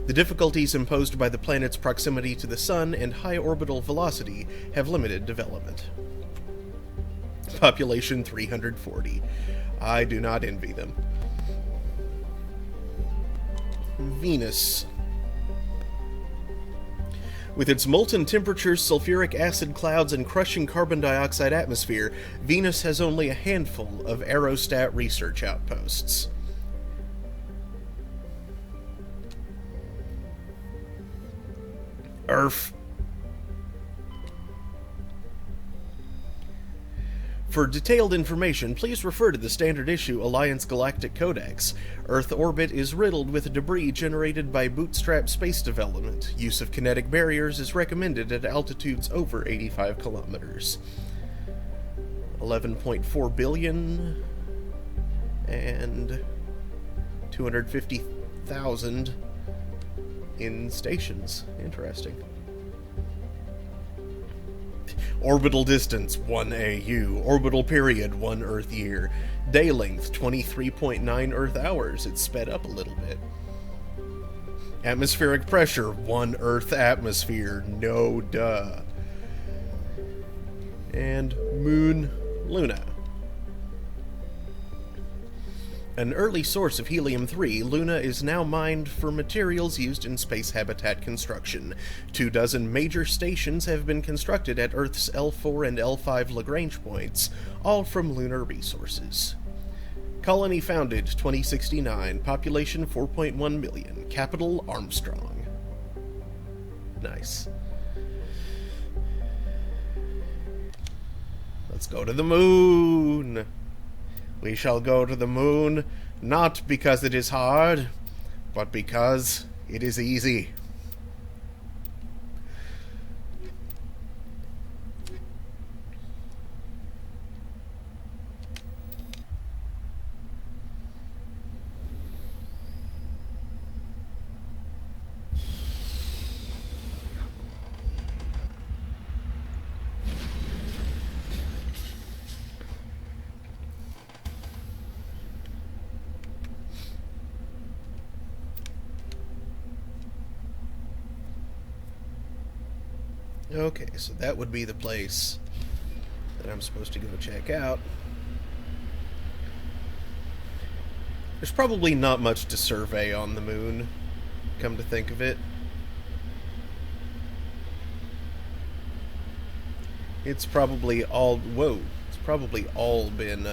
The difficulties imposed by the planet's proximity to the Sun and high orbital velocity have limited development. population 340. I do not envy them. Venus. With its molten temperatures, sulfuric acid clouds, and crushing carbon dioxide atmosphere, Venus has only a handful of aerostat research outposts. Earth. For detailed information, please refer to the standard issue Alliance Galactic Codex. Earth orbit is riddled with debris generated by bootstrap space development. Use of kinetic barriers is recommended at altitudes over 85 kilometers. 11.4 billion and 250,000 in stations. Interesting. Orbital distance, 1 AU. Orbital period, 1 Earth year. Day length, 23.9 Earth hours. It's sped up a little bit. Atmospheric pressure, 1 Earth atmosphere. No duh. And moon, Luna. An early source of helium-3, Luna is now mined for materials used in space habitat construction. 24 major stations have been constructed at Earth's L4 and L5 Lagrange points, all from lunar resources. Colony founded 2069, population 4.1 million, capital Armstrong. Nice. Let's go to the moon! We shall go to the moon, not because it is hard, but because it is easy. Okay, so that would be the place that I'm supposed to go check out. There's probably not much to survey on the moon, come to think of it. It's probably all... Whoa. It's probably all been,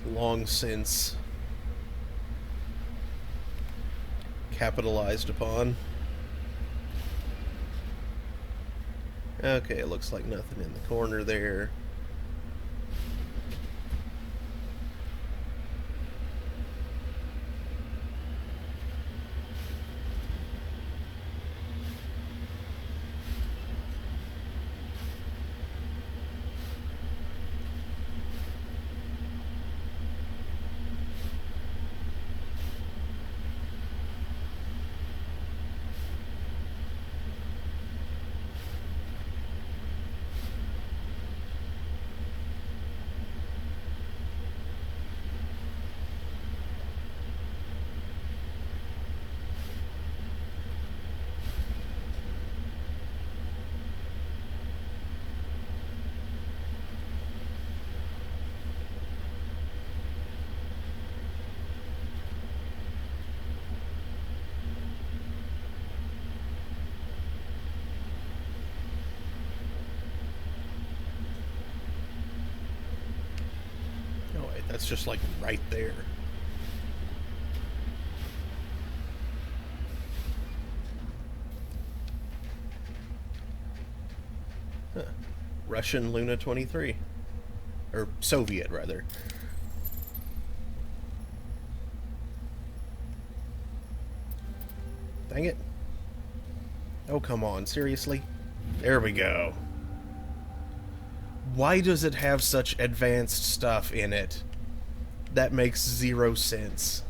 long since capitalized upon. Okay, it looks like nothing in the corner there. That's just like right there. Huh. Russian Luna 23. Or Soviet, rather. Dang it. Oh, come on. Seriously? There we go. Why does it have such advanced stuff in it? That makes zero sense.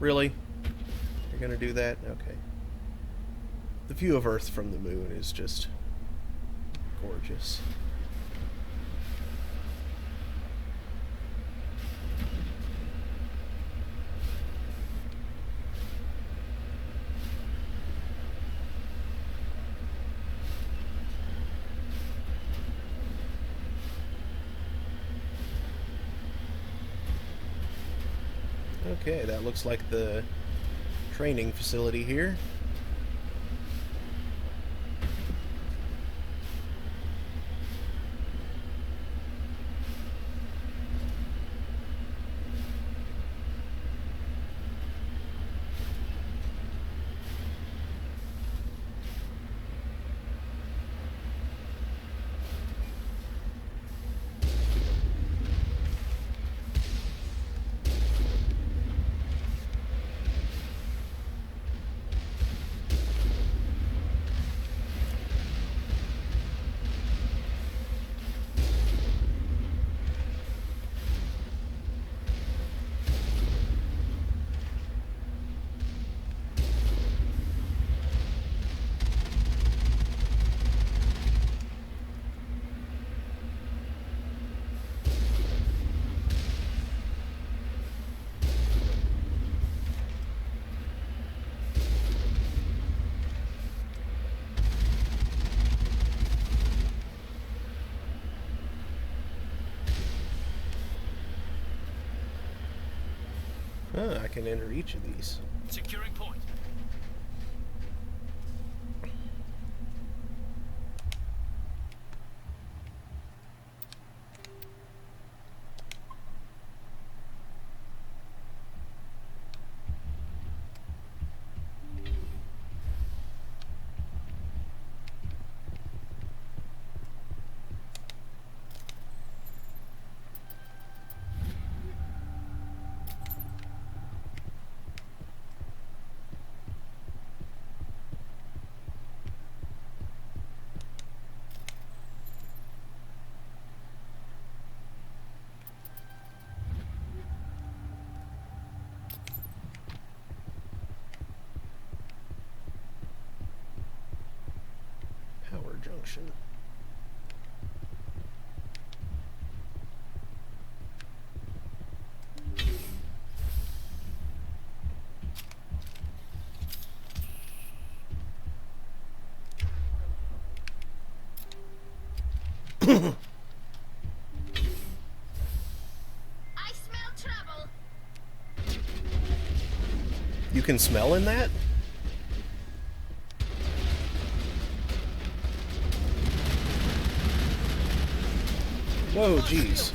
Really? You're gonna do that? Okay. The view of Earth from the moon is just gorgeous. Okay, that looks like the training facility here. I can enter each of these. Securing point. Power junction. I smell trouble. You can smell in that? Whoa, jeez.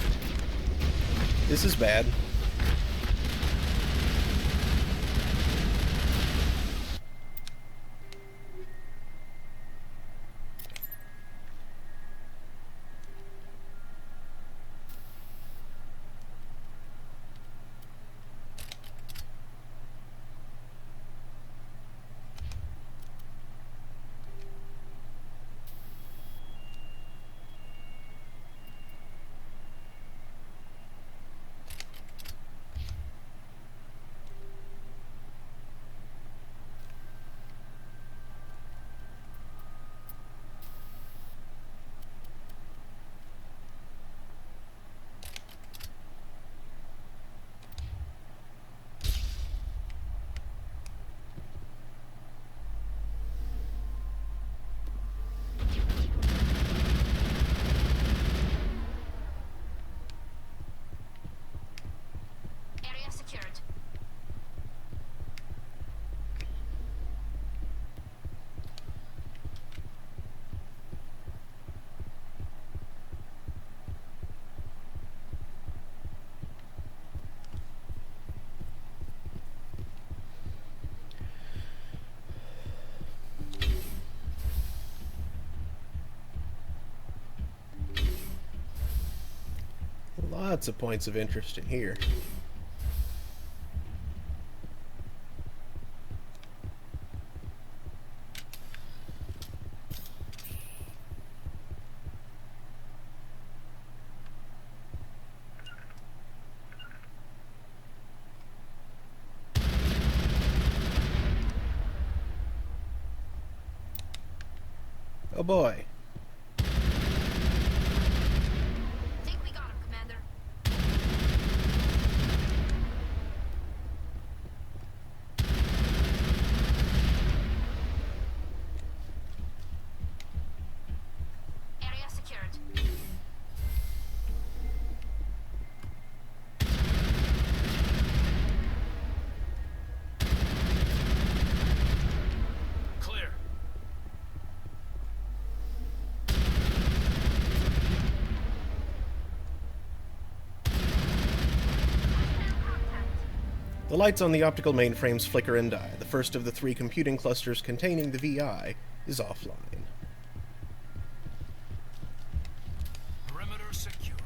This is bad. Area secured. Lots of points of interest in here. Oh boy. Think we got him, Commander. Area secured. Clear. The lights on the optical mainframes flicker and die. The first of the 3 computing clusters containing the VI is offline. Perimeter secured.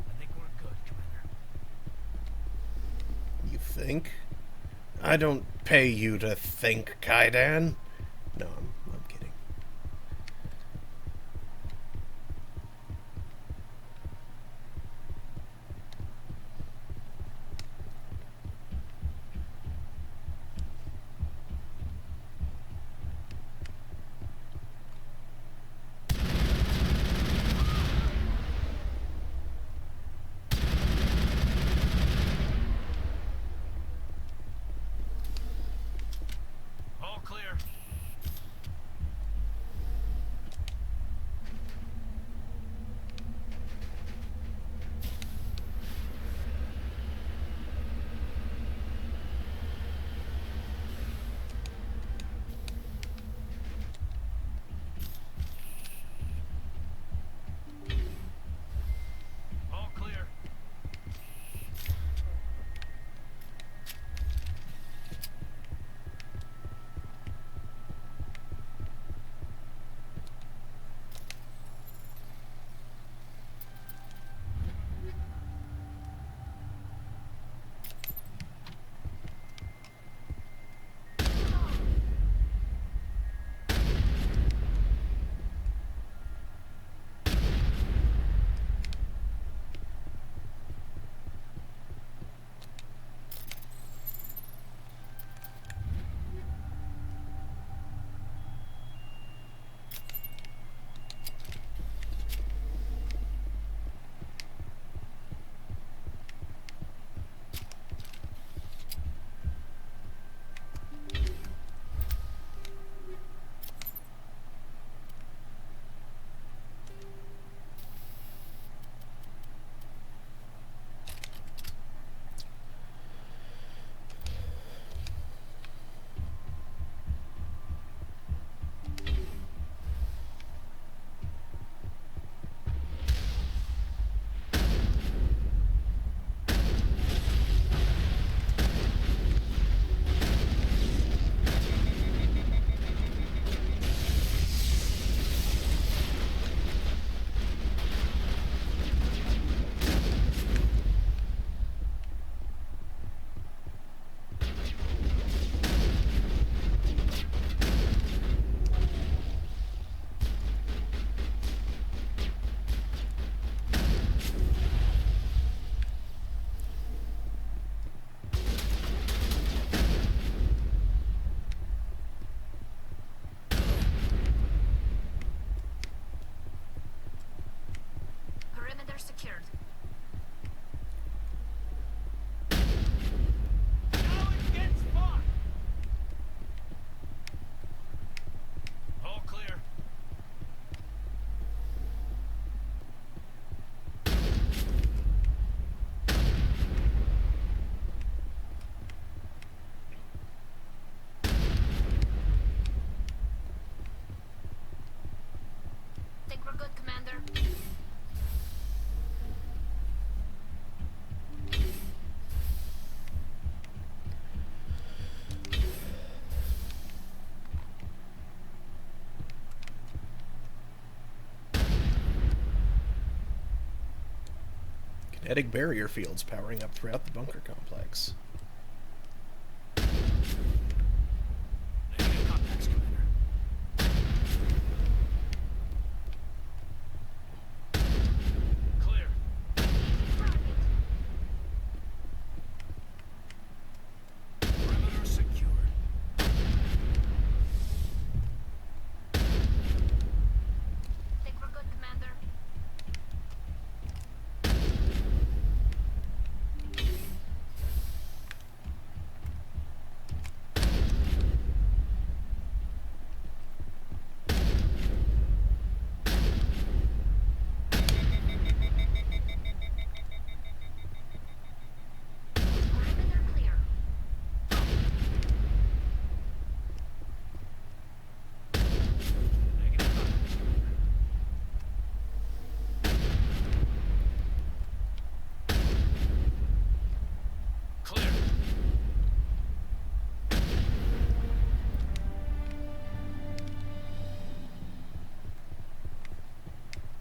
I think we're good, Commander. You think? I don't pay you to think, Kaidan. No, I'm kidding. All clear. Kinetic barrier fields powering up throughout the bunker complex. Negative contacts, Commander. Clear. Perimeter secured. Think we're good, Commander? Perimeter clear. Negative contacts, Commander. Clear.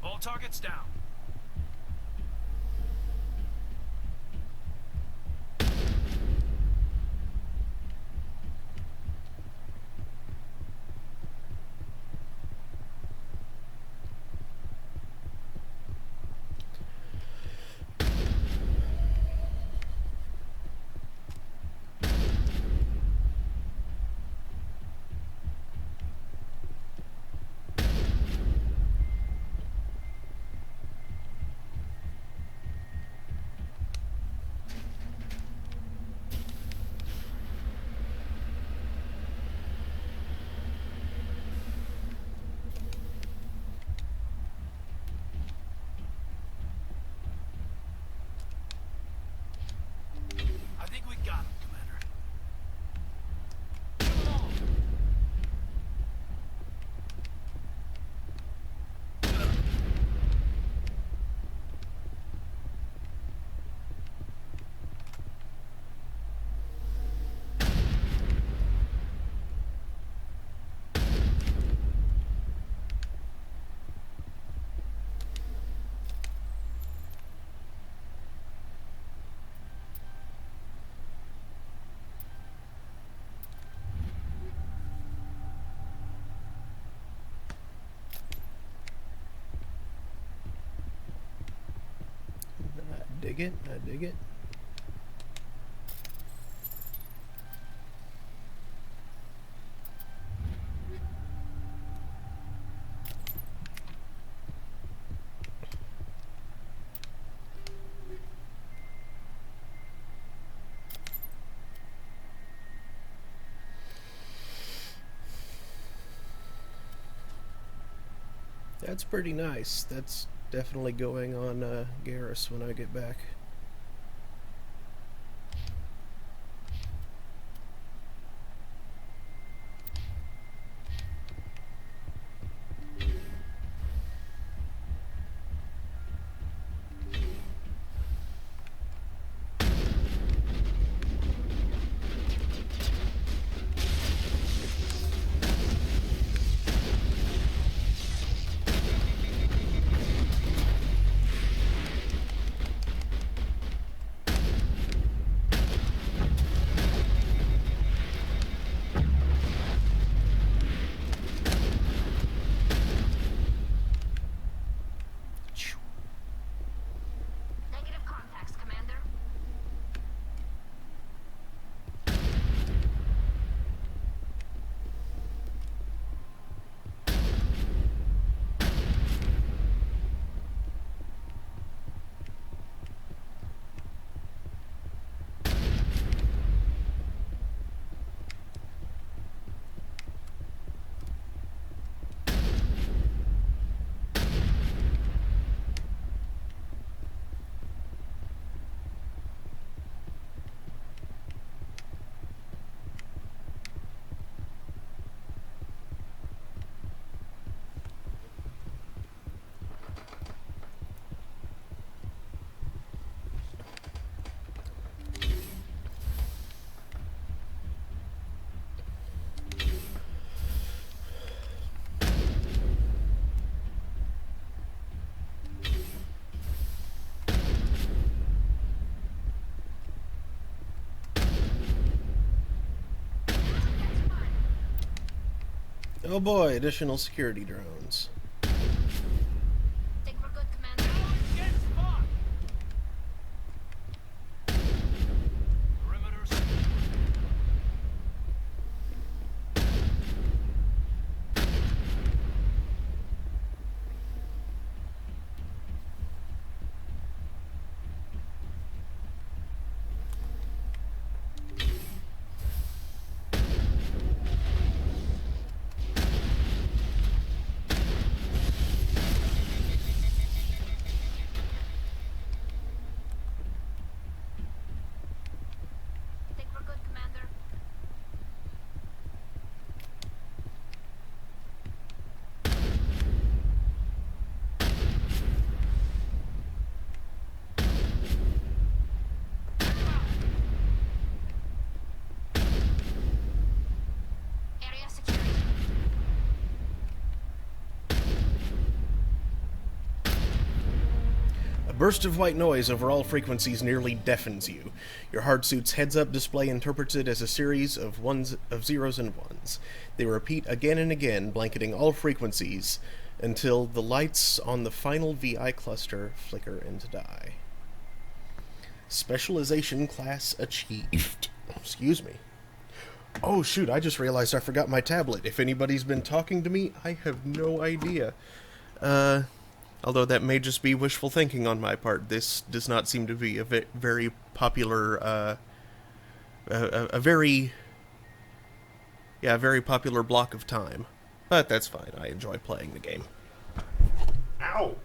All targets down. I think we got him, Commander. Kill them all. I dig it. I dig it. That's pretty nice. That's definitely going on Garrus when I get back. Oh boy, additional security drones. Think we're good, Commander? Get spot! Perimeter secure. Think we're good, Commander? Area secured. A burst of white noise over all frequencies nearly deafens you. Your hard suit's heads-up display interprets it as a series of zeros and ones. They repeat again and again, blanketing all frequencies, until the lights on the final VI cluster flicker and die. Specialization class achieved. Excuse me. Oh shoot, I just realized I forgot my tablet. If anybody's been talking to me, I have no idea. Although that may just be wishful thinking on my part. This does not seem to be a very popular, a very popular block of time. But that's fine. I enjoy playing the game. Ow!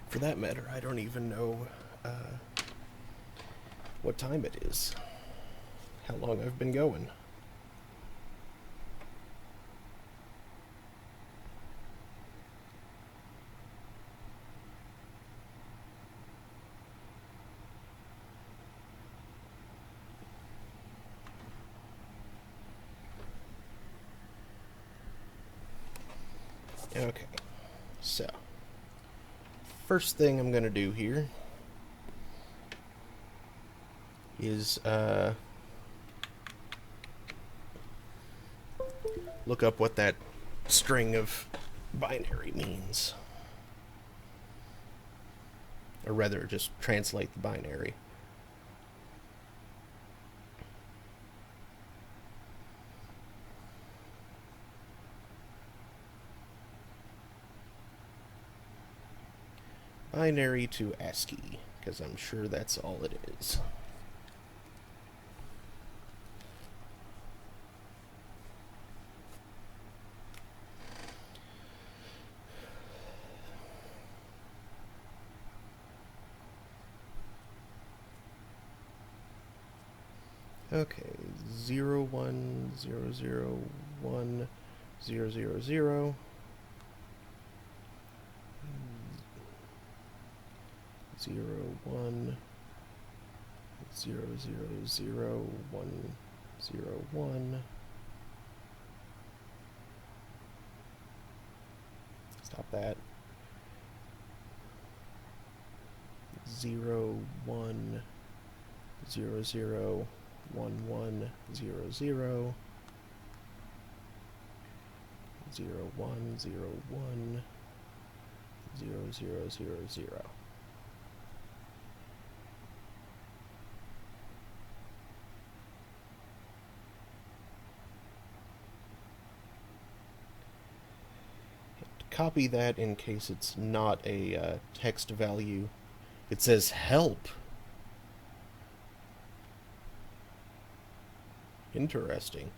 For that matter, I don't even know what time it is. How long I've been going. Okay, so first thing I'm gonna do here is look up what that string of binary means, or rather just translate the binary. Binary to ASCII, because I'm sure that's all it is. Okay, 01001000. 01000101. Stop that. 01001001. 1100 0101 0000. Copy that in case it's not a text value. It says help. Interesting.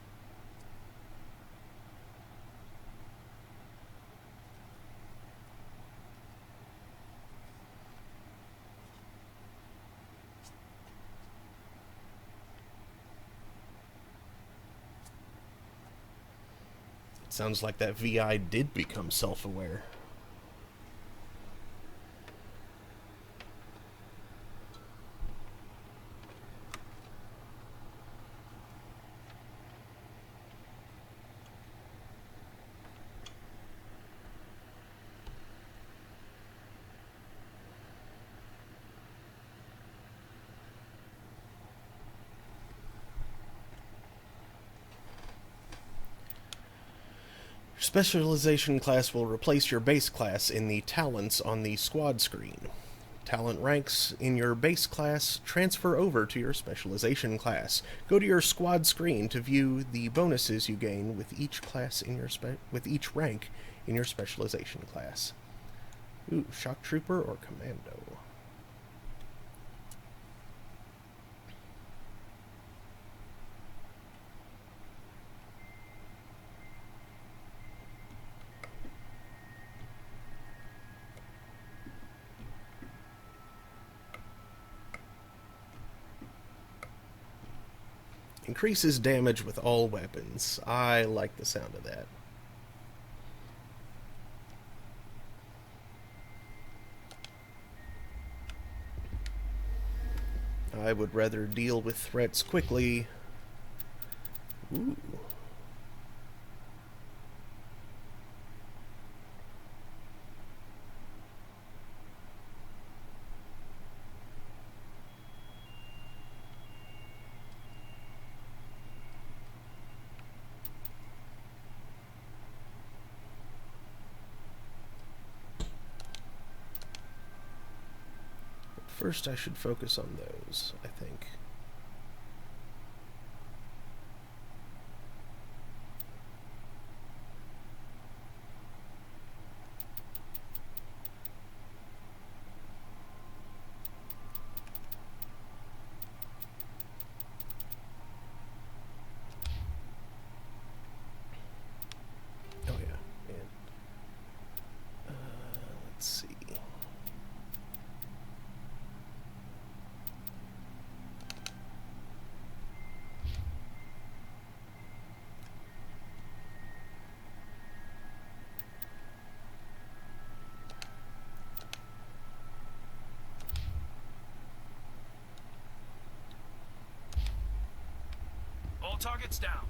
Sounds like that VI did become self-aware. Specialization class will replace your base class in the talents on the squad screen. Talent ranks in your base class transfer over to your specialization class. Go to your squad screen to view the bonuses you gain with each class in your with each rank in your specialization class. Ooh, shock trooper or commando. Increases damage with all weapons. I like the sound of that. I would rather deal with threats quickly. Ooh. First, I should focus on those, I think. Oh, yeah. And, let's see. All targets down.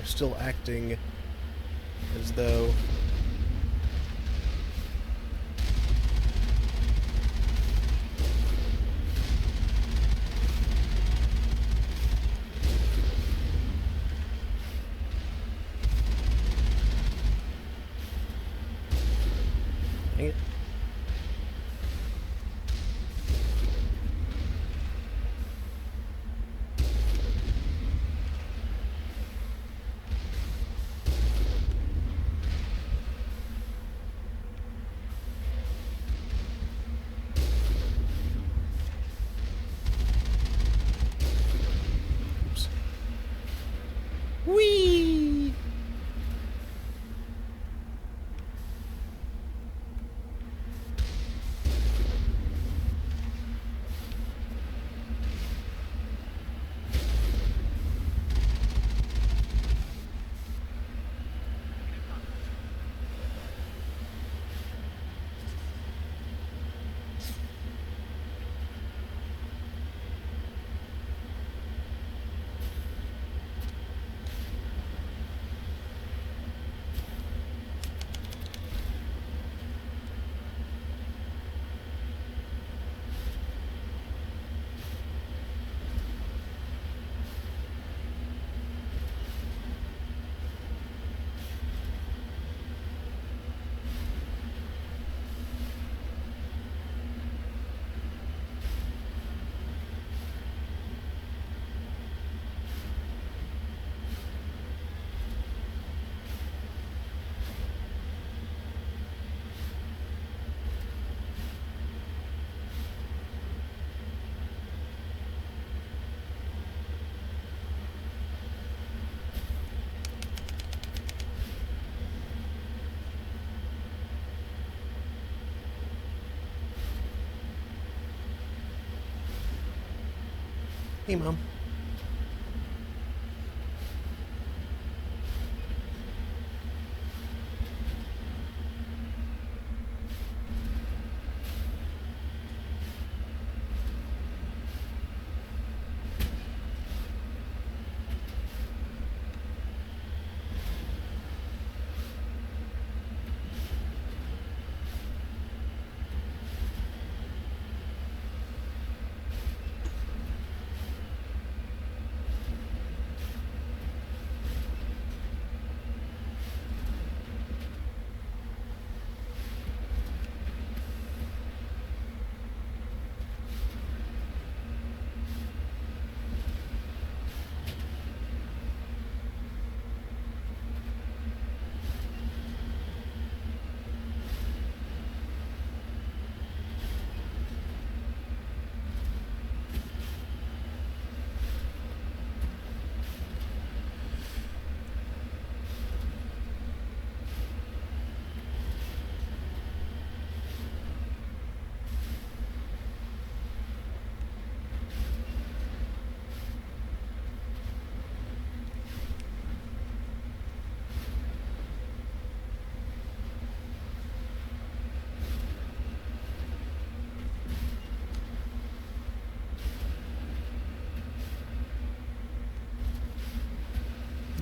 still acting as though... Dang it. Oops. Whee! Hey, Mom.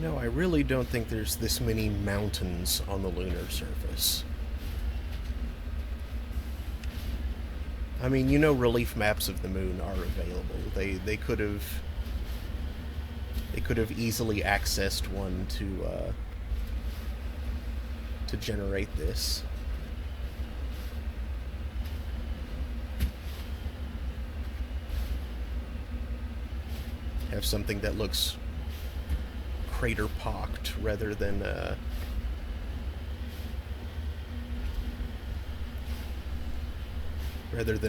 No, I really don't think there's this many mountains on the lunar surface. I mean, you know, relief maps of the moon are available. They could have easily accessed one to generate this. Have something that looks crater-pocked rather than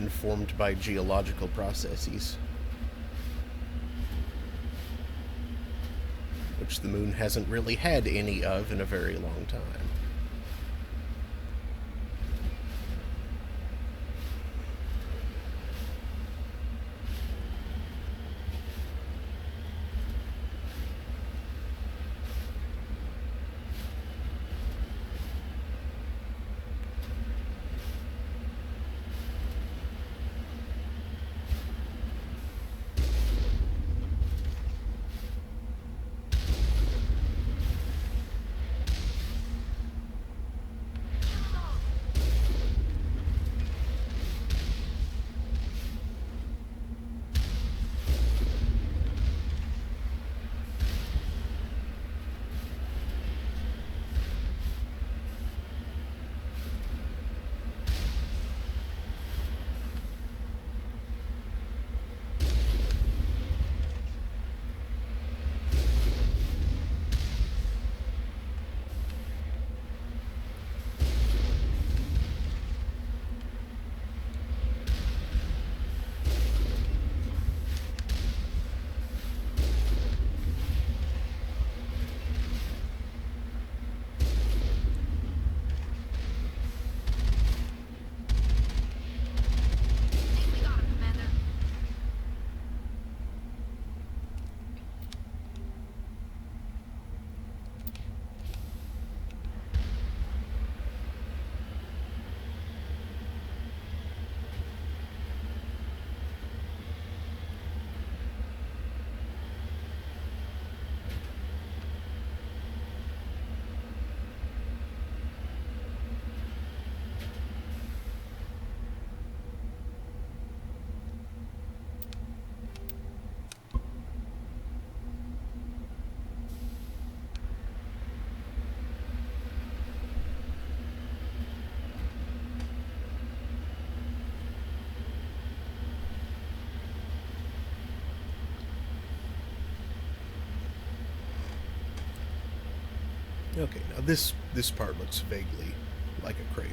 formed by geological processes, which the moon hasn't really had any of in a very long time. Okay, now this part looks vaguely like a crater.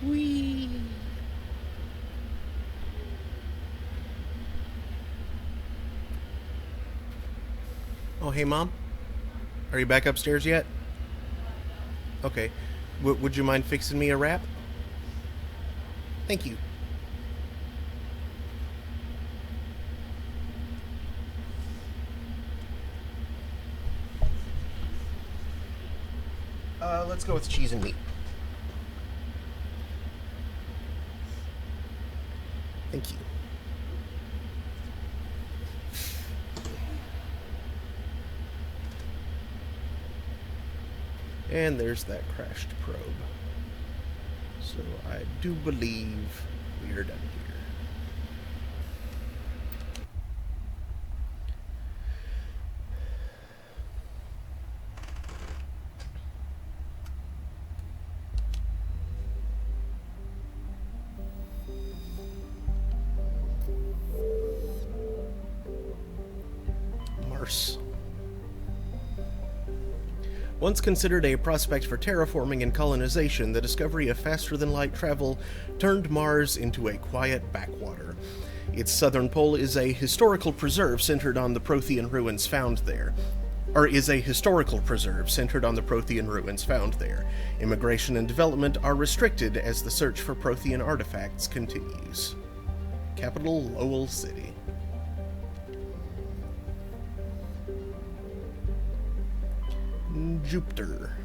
Whee! Oh, hey, Mom? Are you back upstairs yet? Okay. Would you mind fixing me a wrap? Thank you. Let's go with cheese and meat. Thank you. And there's that crashed probe. So I do believe we are done here. Mars. Once considered a prospect for terraforming and colonization, the discovery of faster-than-light travel turned Mars into a quiet backwater. Its southern pole is a historical preserve centered on the Prothean ruins found there. Immigration and development are restricted as the search for Prothean artifacts continues. Capital, Lowell City. Jupiter.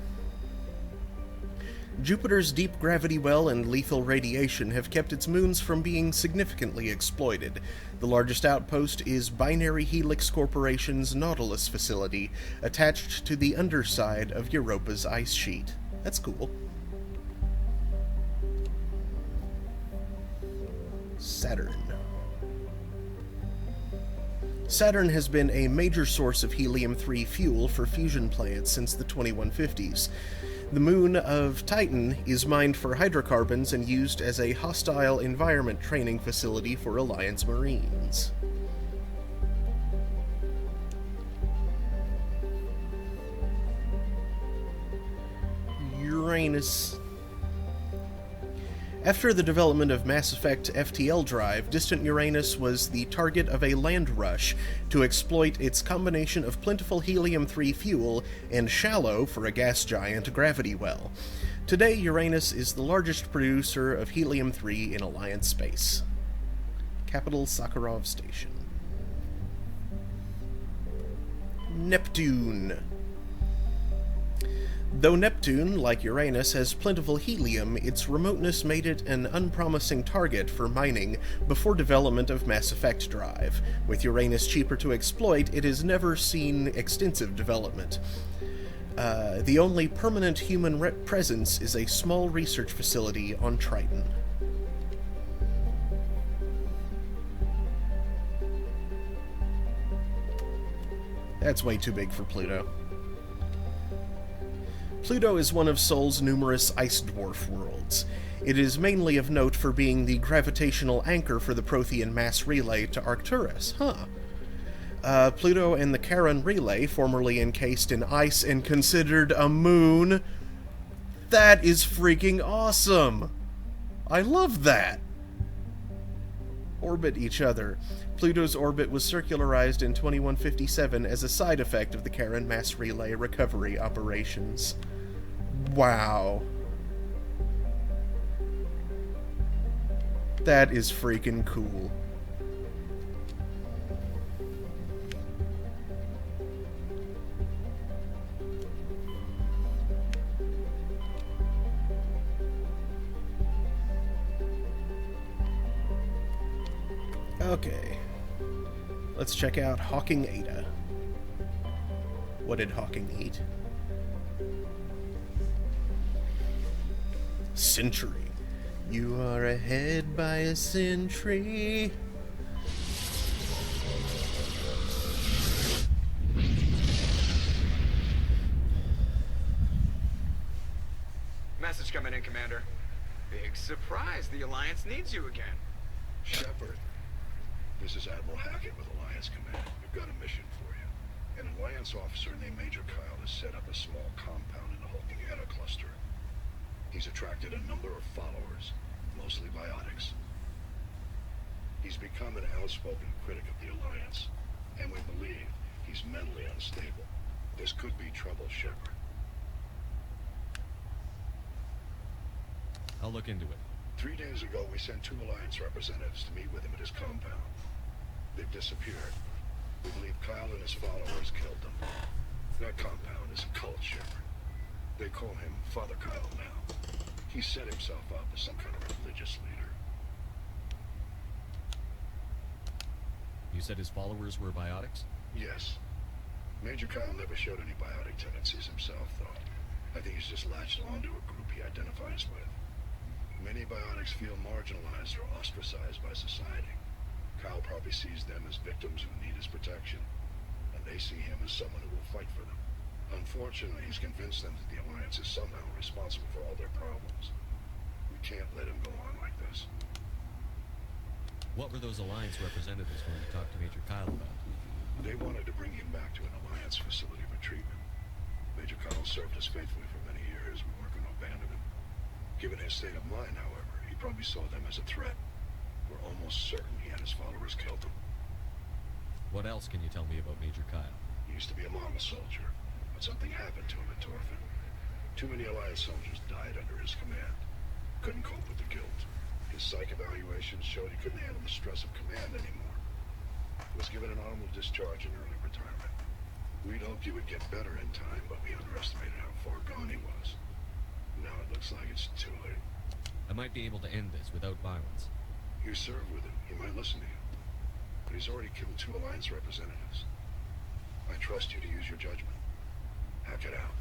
Jupiter's deep gravity well and lethal radiation have kept its moons from being significantly exploited. The largest outpost is Binary Helix Corporation's Nautilus facility, attached to the underside of Europa's ice sheet. That's cool. Saturn. Saturn has been a major source of helium-3 fuel for fusion plants since the 2150s. The moon of Titan is mined for hydrocarbons and used as a hostile environment training facility for Alliance Marines. Uranus. After the development of Mass Effect FTL Drive, distant Uranus was the target of a land rush to exploit its combination of plentiful helium-3 fuel and shallow, for a gas giant, gravity well. Today, Uranus is the largest producer of helium-3 in Alliance space. Capital, Sakharov Station. Neptune. Though Neptune, like Uranus, has plentiful helium, its remoteness made it an unpromising target for mining before development of Mass Effect Drive. With Uranus cheaper to exploit, it has never seen extensive development. The only permanent human presence is a small research facility on Triton. That's way too big for Pluto. Pluto is one of Sol's numerous ice dwarf worlds. It is mainly of note for being the gravitational anchor for the Prothean mass relay to Arcturus. Pluto and the Charon relay, formerly encased in ice and considered a moon. That is freaking awesome! I love that! Orbit each other. Pluto's orbit was circularized in 2157 as a side effect of the Charon mass relay recovery operations. Wow. That is freaking cool. Okay. Let's check out Hawking Ada. What did Hawking eat? Century. You are ahead by a century. Message coming in, Commander. Big surprise. The Alliance needs you again. Shepard, this is Admiral Hackett with Alliance Command. We've got a mission for you. An Alliance officer named Major Kyle has set up a small compound in the Hawking Ada cluster. He's attracted a number of followers, mostly biotics. He's become an outspoken critic of the Alliance, and we believe he's mentally unstable. This could be trouble, Shepard. I'll look into it. 3 days ago, we sent 2 Alliance representatives to meet with him at his compound. They've disappeared. We believe Kyle and his followers killed them. That compound is a cult, Shepard. They call him Father Kyle now. He set himself up as some kind of religious leader. You said his followers were biotics? Yes. Major Kyle never showed any biotic tendencies himself, though. I think he's just latched onto a group he identifies with. Many biotics feel marginalized or ostracized by society. Kyle probably sees them as victims who need his protection, and they see him as someone who will fight for them. Unfortunately, he's convinced them that the Alliance is somehow responsible for all their problems. We can't let him go on like this. What were those Alliance representatives going to talk to Major Kyle about? They wanted to bring him back to an Alliance facility for treatment. Major Kyle served us faithfully for many years. We weren't going to abandon him. Given his state of mind, however, he probably saw them as a threat. We're almost certain he and his followers killed them. What else can you tell me about Major Kyle? He used to be a model soldier, but something happened to him at Torfin. Too many Alliance soldiers died under his command. Couldn't cope with the guilt. His psych evaluations showed he couldn't handle the stress of command anymore. He was given an honorable discharge in early retirement. We'd hoped he would get better in time, but we underestimated how far gone he was. Now it looks like it's too late. I might be able to end this without violence. You serve with him. He might listen to you. But he's already killed 2 Alliance representatives. I trust you to use your judgment. Hack it out.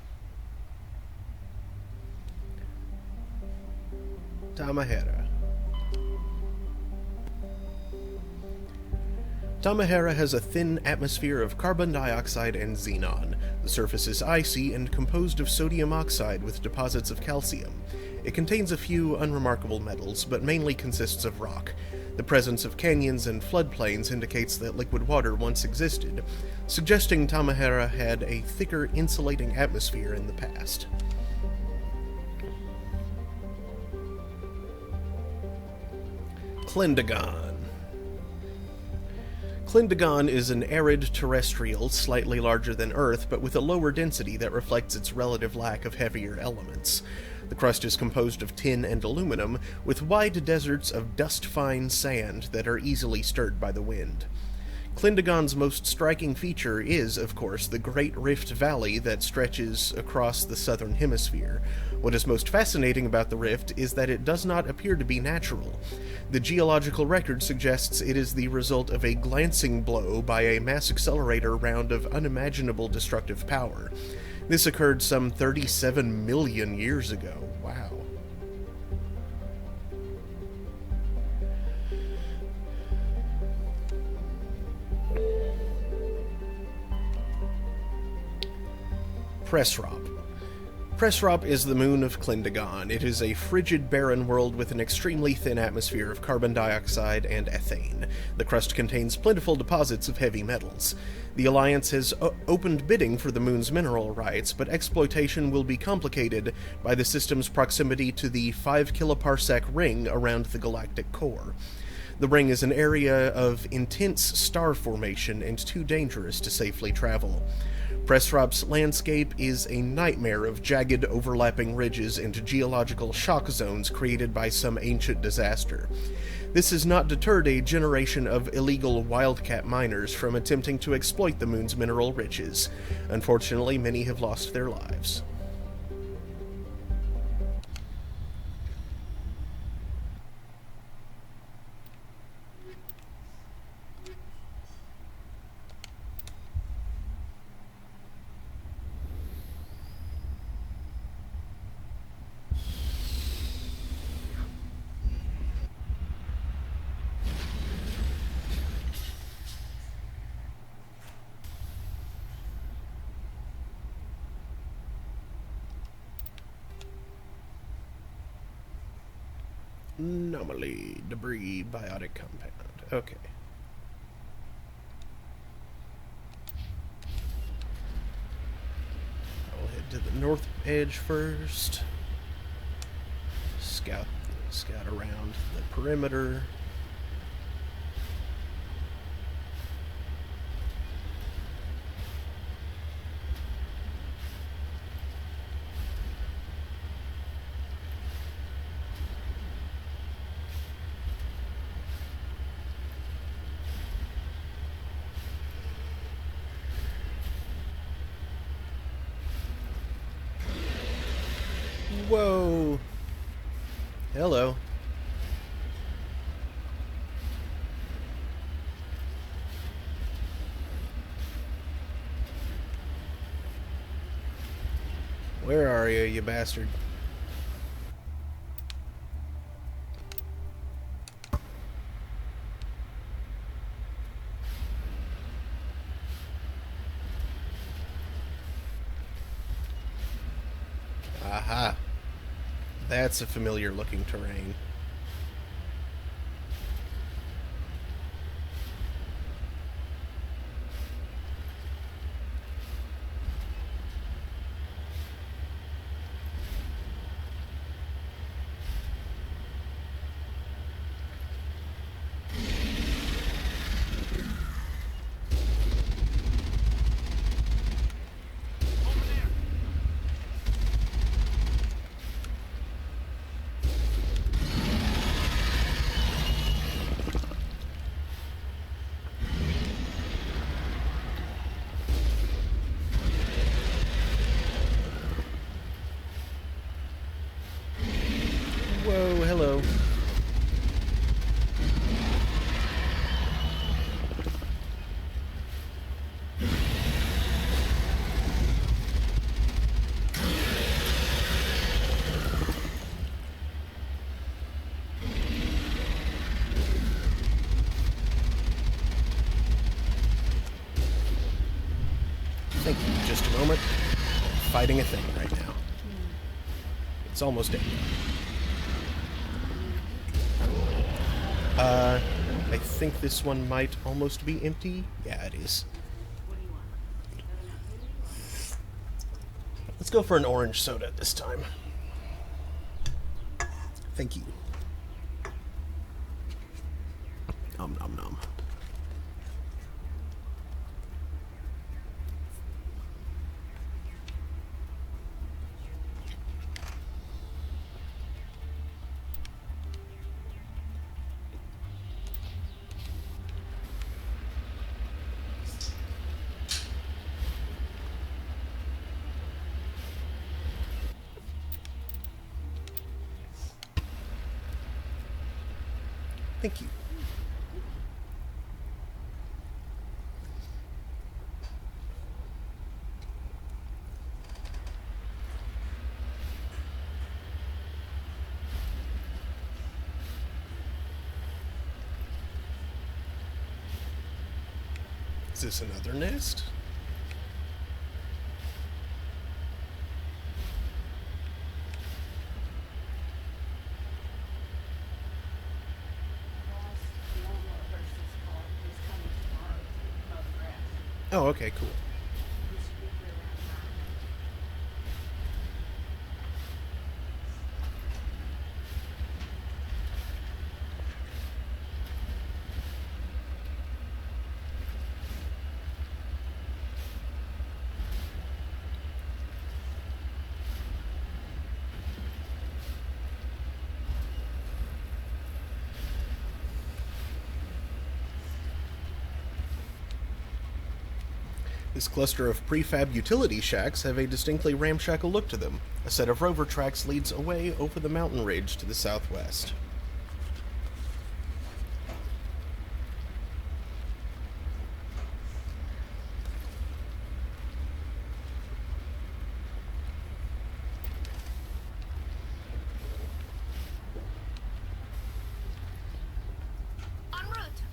Tamahera. Tamahera has a thin atmosphere of carbon dioxide and xenon. The surface is icy and composed of sodium oxide with deposits of calcium. It contains a few unremarkable metals, but mainly consists of rock. The presence of canyons and floodplains indicates that liquid water once existed, suggesting Tamahera had a thicker insulating atmosphere in the past. Clindagon. Clindagon is an arid terrestrial, slightly larger than Earth, but with a lower density that reflects its relative lack of heavier elements. The crust is composed of tin and aluminum, with wide deserts of dust-fine sand that are easily stirred by the wind. Clindagon's most striking feature is, of course, the Great Rift Valley that stretches across the southern hemisphere. What is most fascinating about the rift is that it does not appear to be natural. The geological record suggests it is the result of a glancing blow by a mass accelerator round of unimaginable destructive power. This occurred some 37 million years ago. Wow. Pressrop. Pressrop is the moon of Clindagon. It is a frigid, barren world with an extremely thin atmosphere of carbon dioxide and ethane. The crust contains plentiful deposits of heavy metals. The Alliance has opened bidding for the moon's mineral rights, but exploitation will be complicated by the system's proximity to the 5 kiloparsec ring around the galactic core. The ring is an area of intense star formation and too dangerous to safely travel. Pressrop's landscape is a nightmare of jagged, overlapping ridges and geological shock zones created by some ancient disaster. This has not deterred a generation of illegal wildcat miners from attempting to exploit the moon's mineral riches. Unfortunately, many have lost their lives. Anomaly. Debris. Biotic compound. Okay. I'll head to the north edge first. Scout around the perimeter. Whoa. Hello. Where are you, you bastard? Aha. That's a familiar looking terrain. Whoa, hello. Thank you. Just a moment. I'm fighting a thing right now. It's almost dead. I think this one might almost be empty. Yeah, it is. Let's go for an orange soda this time. Thank you. Nom nom nom. Thank you. Is this another nest? Oh, okay, cool. This cluster of prefab utility shacks have a distinctly ramshackle look to them. A set of rover tracks leads away over the mountain ridge to the southwest. En route.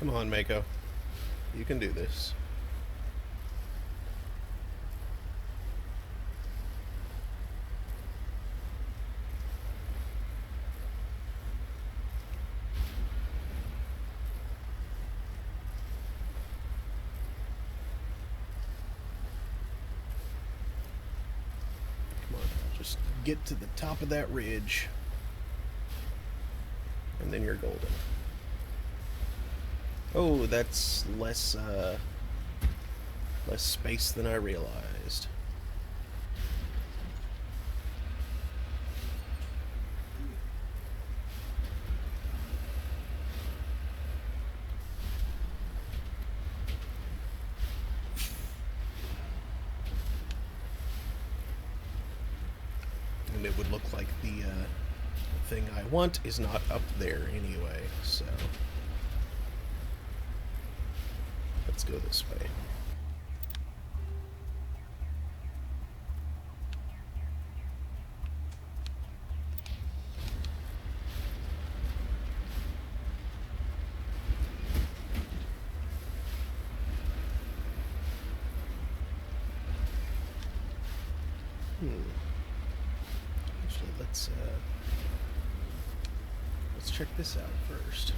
Come on, Mako. You can do this. Come on, just get to the top of that ridge. And then you're golden. Oh, that's less space than I realized. And it would look like the thing I want is not up there anyway, so let's go this way. Actually, let's check this out first.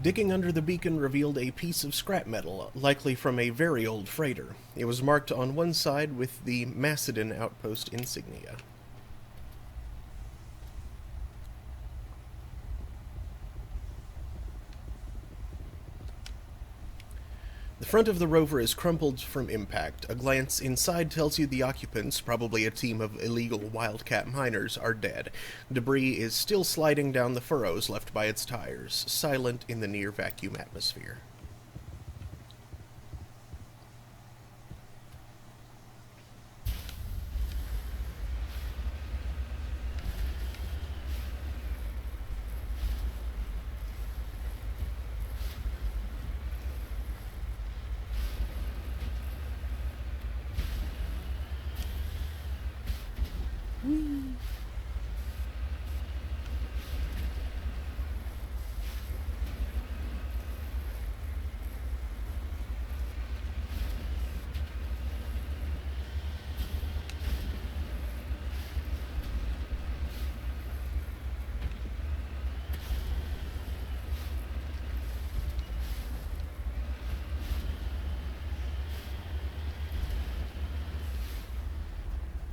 Digging under the beacon revealed a piece of scrap metal, likely from a very old freighter. It was marked on one side with the Macedon outpost insignia. The front of the rover is crumpled from impact. A glance inside tells you the occupants, probably a team of illegal wildcat miners, are dead. Debris is still sliding down the furrows left by its tires, silent in the near-vacuum atmosphere.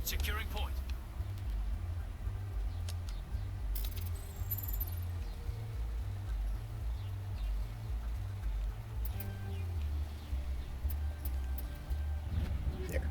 Securing point. There.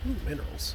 Ooh, minerals.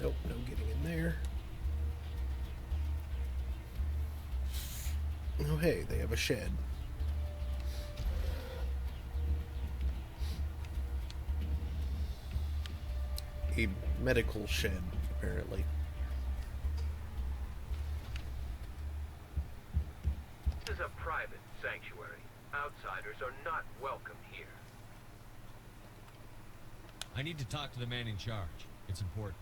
Nope, no getting in there. Oh hey, they have a shed. A medical shed, apparently. This is a private sanctuary. Outsiders are not welcome here. I need to talk to the man in charge. It's important.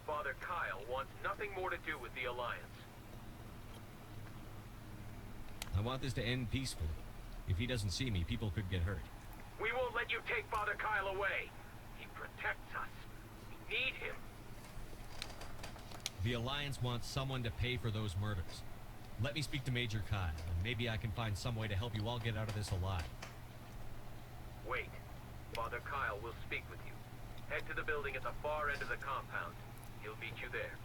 Father Kyle wants nothing more to do with the Alliance. I want this to end peacefully. If he doesn't see me, people could get hurt. We won't let you take Father Kyle away. He protects us. We need him. The Alliance wants someone to pay for those murders. Let me speak to Major Kyle, and maybe I can find some way to help you all get out of this alive. Wait. Father Kyle will speak with you. Head to the building at the far end of the compound. He'll meet you there.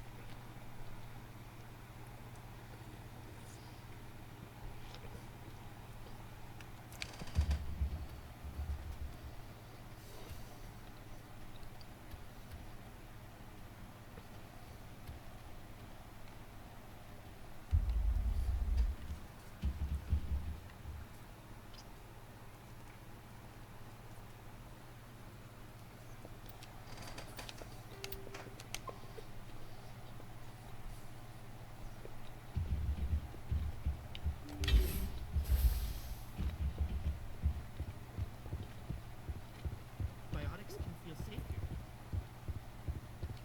Biotics can feel safe here.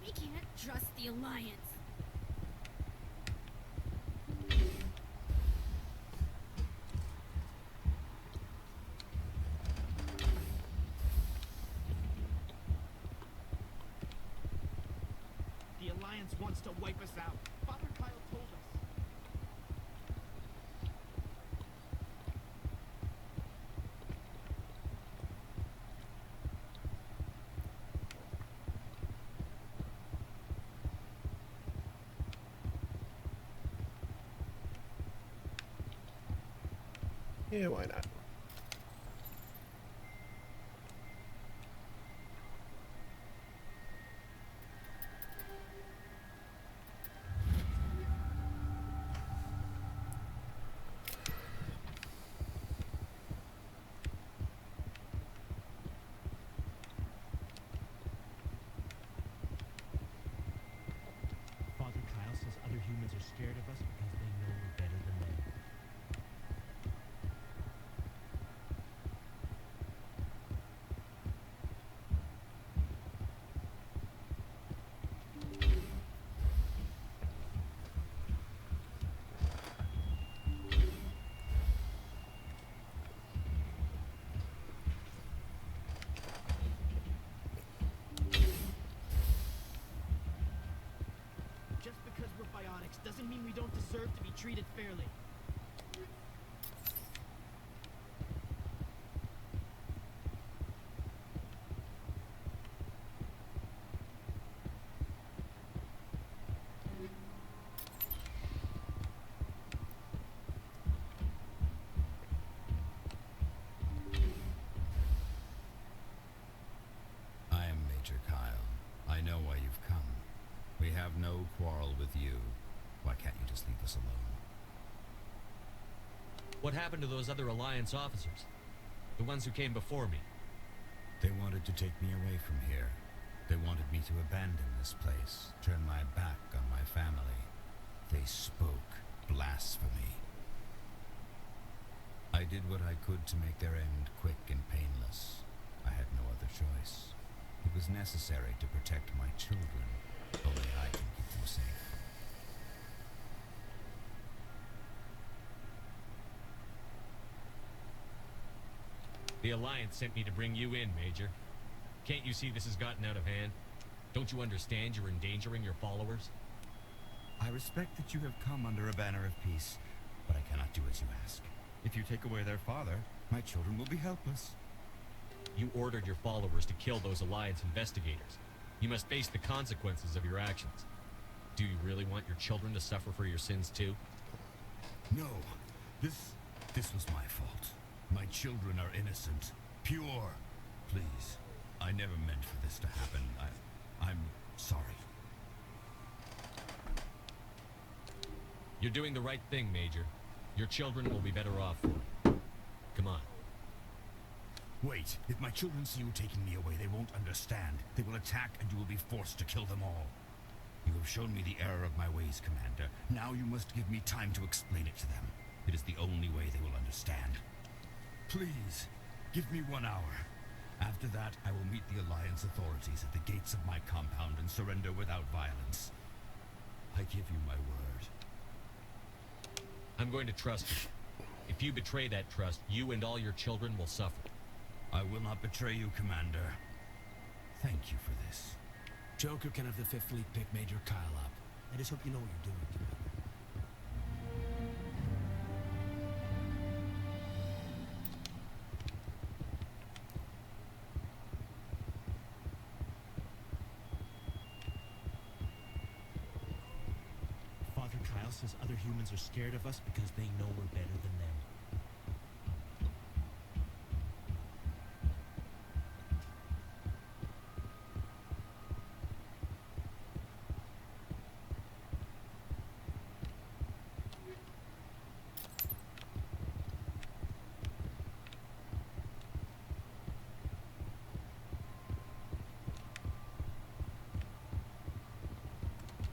We can't trust the Alliance. The Alliance wants to wipe us out. Father Kyle told us. Yeah, why not? Father Kyle says other humans are scared of us because they know we're better than them. Just because we're biotics doesn't mean we don't deserve to be treated fairly. I am Major Kyle. I know why you've come. We have no quarrel with you. Why can't you just leave us alone? What happened to those other Alliance officers? The ones who came before me? They wanted to take me away from here. They wanted me to abandon this place, turn my back on my family. They spoke blasphemy. I did what I could to make their end quick and painless. I had no other choice. It was necessary to protect my children. Only I can keep them safe. The Alliance sent me to bring you in, Major. Can't you see this has gotten out of hand? Don't you understand you're endangering your followers? I respect that you have come under a banner of peace, but I cannot do as you ask. If you take away their father, my children will be helpless. You ordered your followers to kill those Alliance investigators. You must face the consequences of your actions. Do you really want your children to suffer for your sins too? No, this was my fault. My children are innocent, pure. Please, I never meant for this to happen. I'm sorry. You're doing the right thing, Major. Your children will be better off for it. Come on. Wait, if my children see you taking me away, they won't understand. They will attack and you will be forced to kill them all. You have shown me the error of my ways, Commander. Now you must give me time to explain it to them. It is the only way they will understand. Please, give me 1 hour. After that, I will meet the Alliance authorities at the gates of my compound and surrender without violence. I give you my word. I'm going to trust you. If you betray that trust, you and all your children will suffer. I will not betray you, Commander. Thank you for this. Joker can have the 5th Fleet pick Major Kyle up. I just hope you know what you're doing, Commander. Father Kyle says other humans are scared of us because they know we're better than them.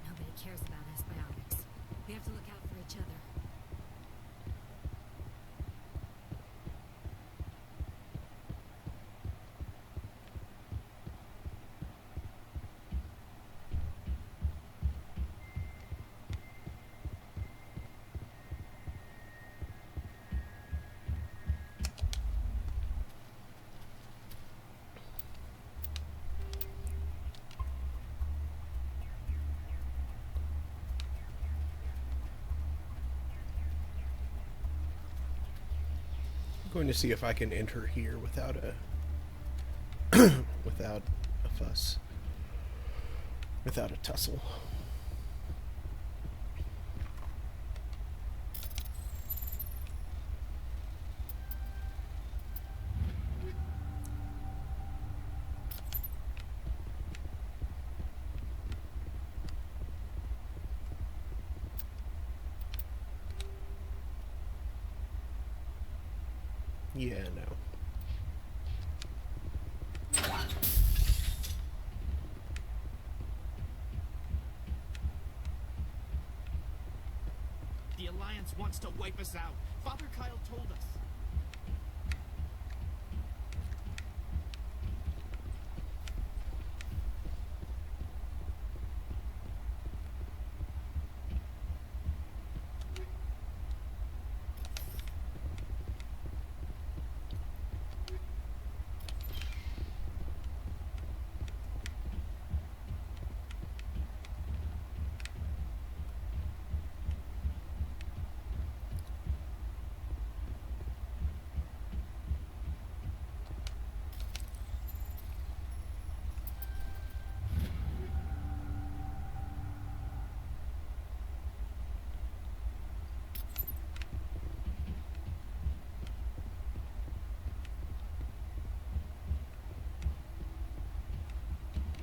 Nobody cares about us biotics. We have to look out for each other. I'm going to see if I can enter here without a without a fuss, without a tussle. Yeah, no. The Alliance wants to wipe us out. Father Kyle told us.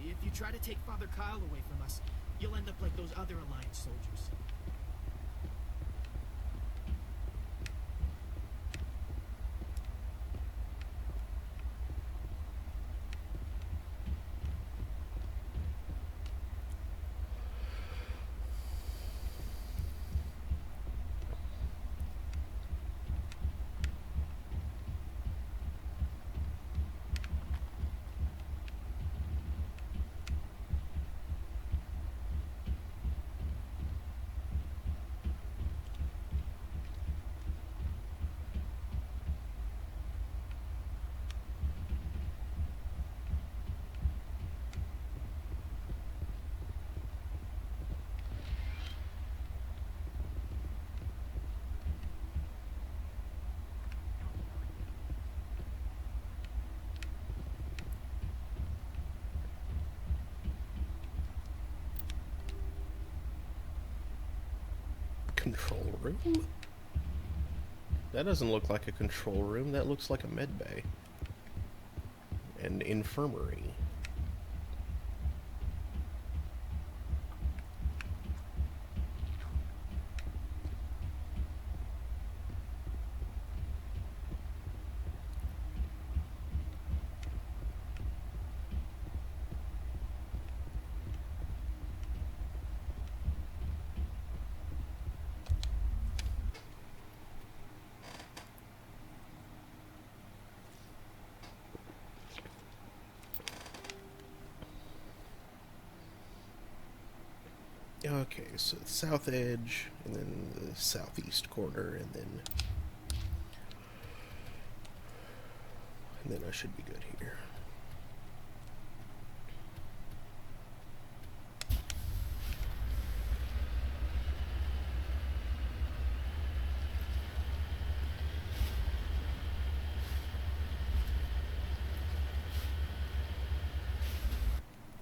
If you try to take Father Kyle away from us, you'll end up like those other Alliance soldiers. Control room? That doesn't look like a control room. That looks like a med bay. An infirmary. Okay, so the south edge, and then the southeast corner, and then I should be good here.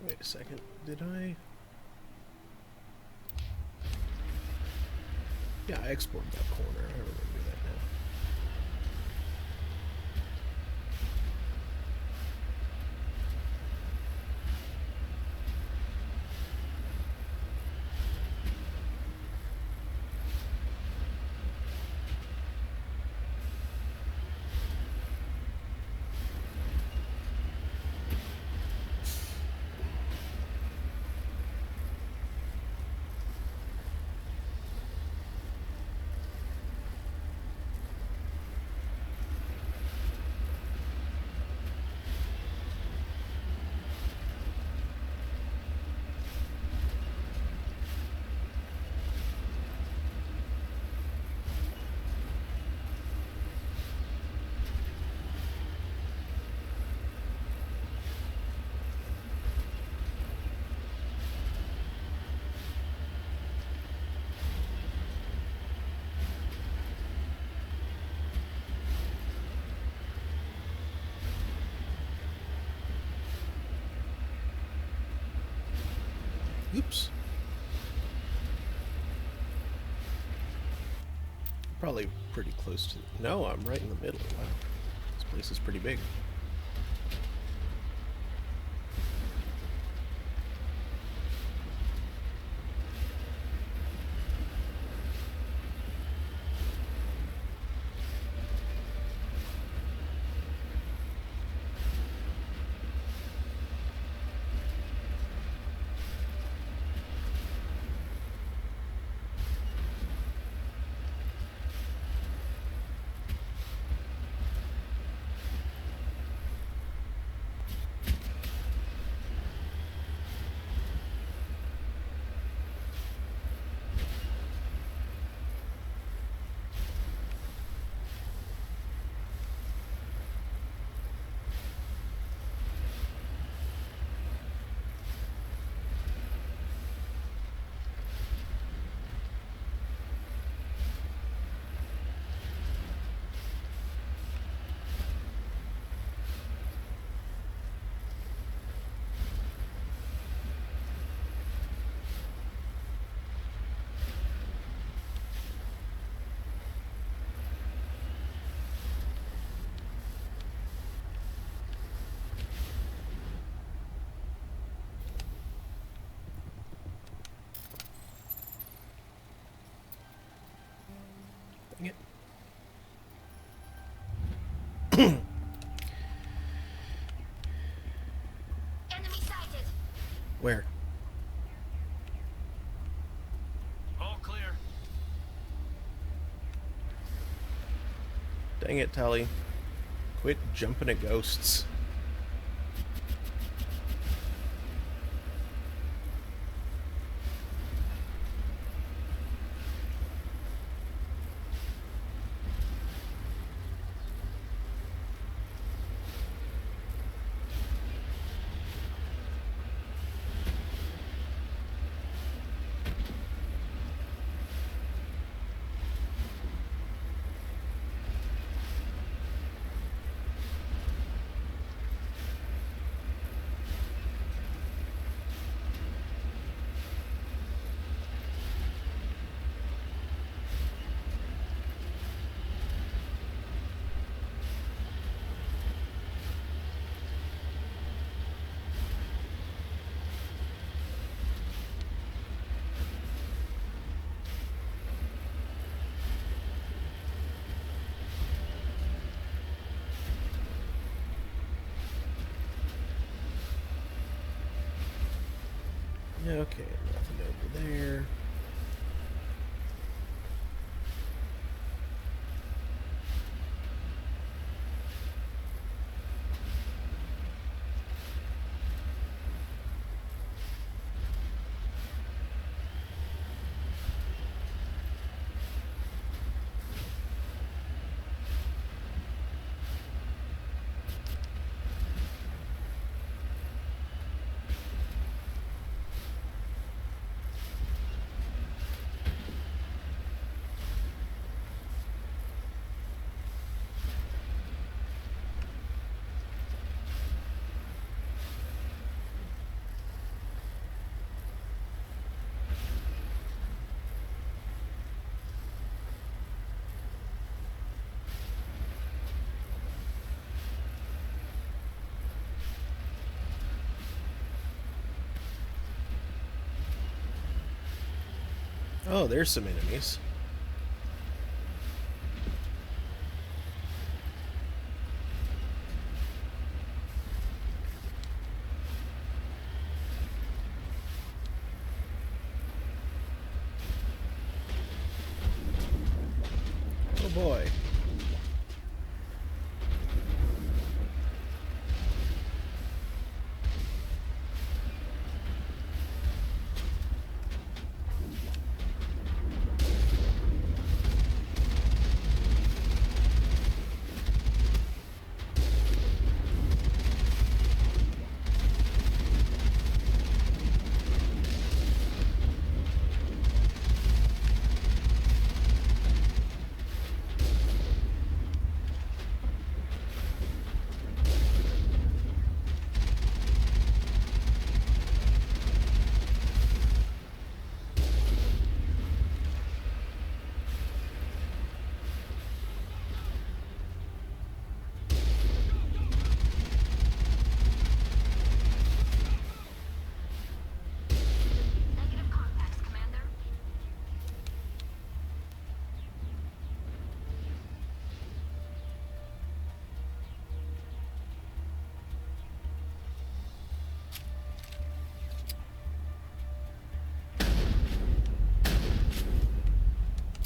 Wait a second, did I? Yeah, I exported that corner. I remember that now. Oops. Probably pretty close to... No, I'm right in the middle. Wow. This place is pretty big. Dang it. Enemy sighted. Where? All clear. Dang it, Tally. Quit jumping at ghosts. Okay, nothing over there. Oh, there's some enemies. Oh boy. Negative contacts, Commander.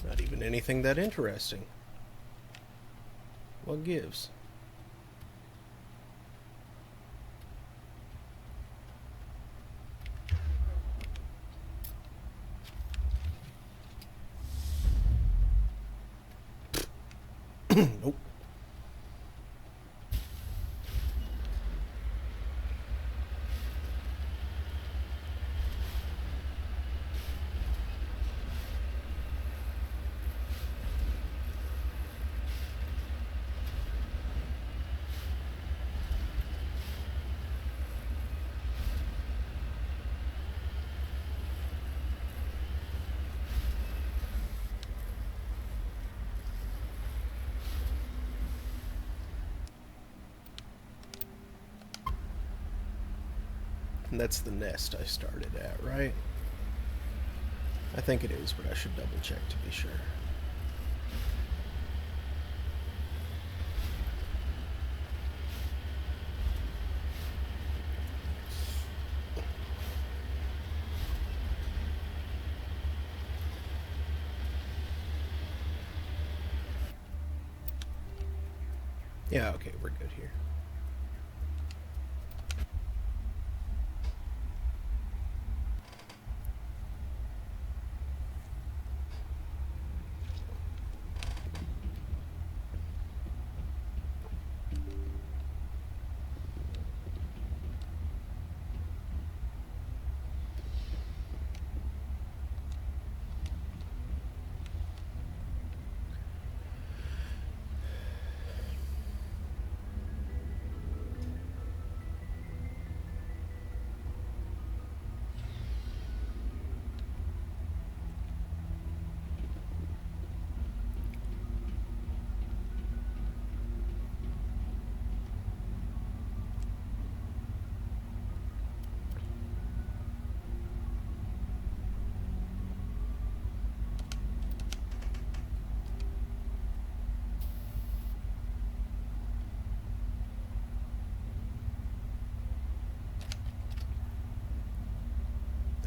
Not even anything that interesting. What gives? Nope. And that's the nest I started at, right? I think it is, but I should double check to be sure. Yeah, okay, we're good here.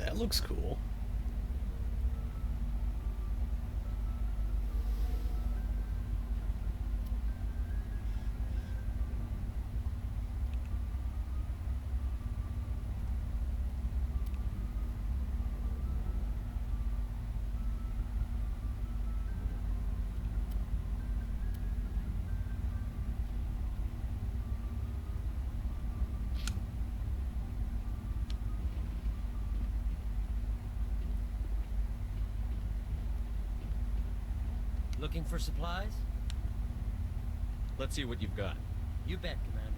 That looks cool. Looking for supplies? Let's see what you've got. You bet, Commander.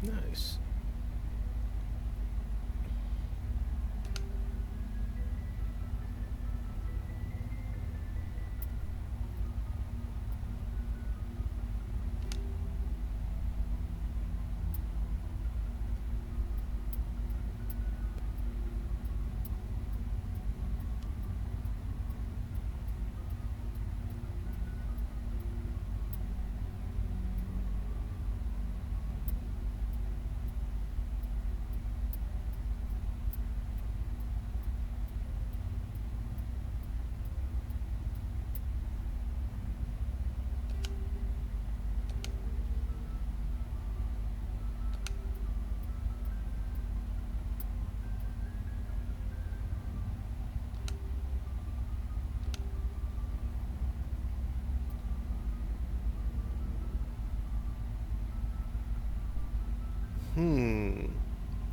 Nice.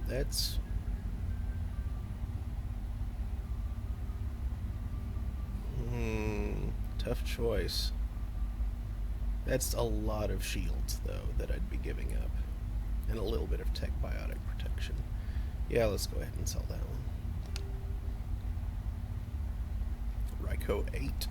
That's... tough choice. That's a lot of shields, though, that I'd be giving up. And a little bit of tech biotic protection. Yeah, let's go ahead and sell that one. Ryko 8.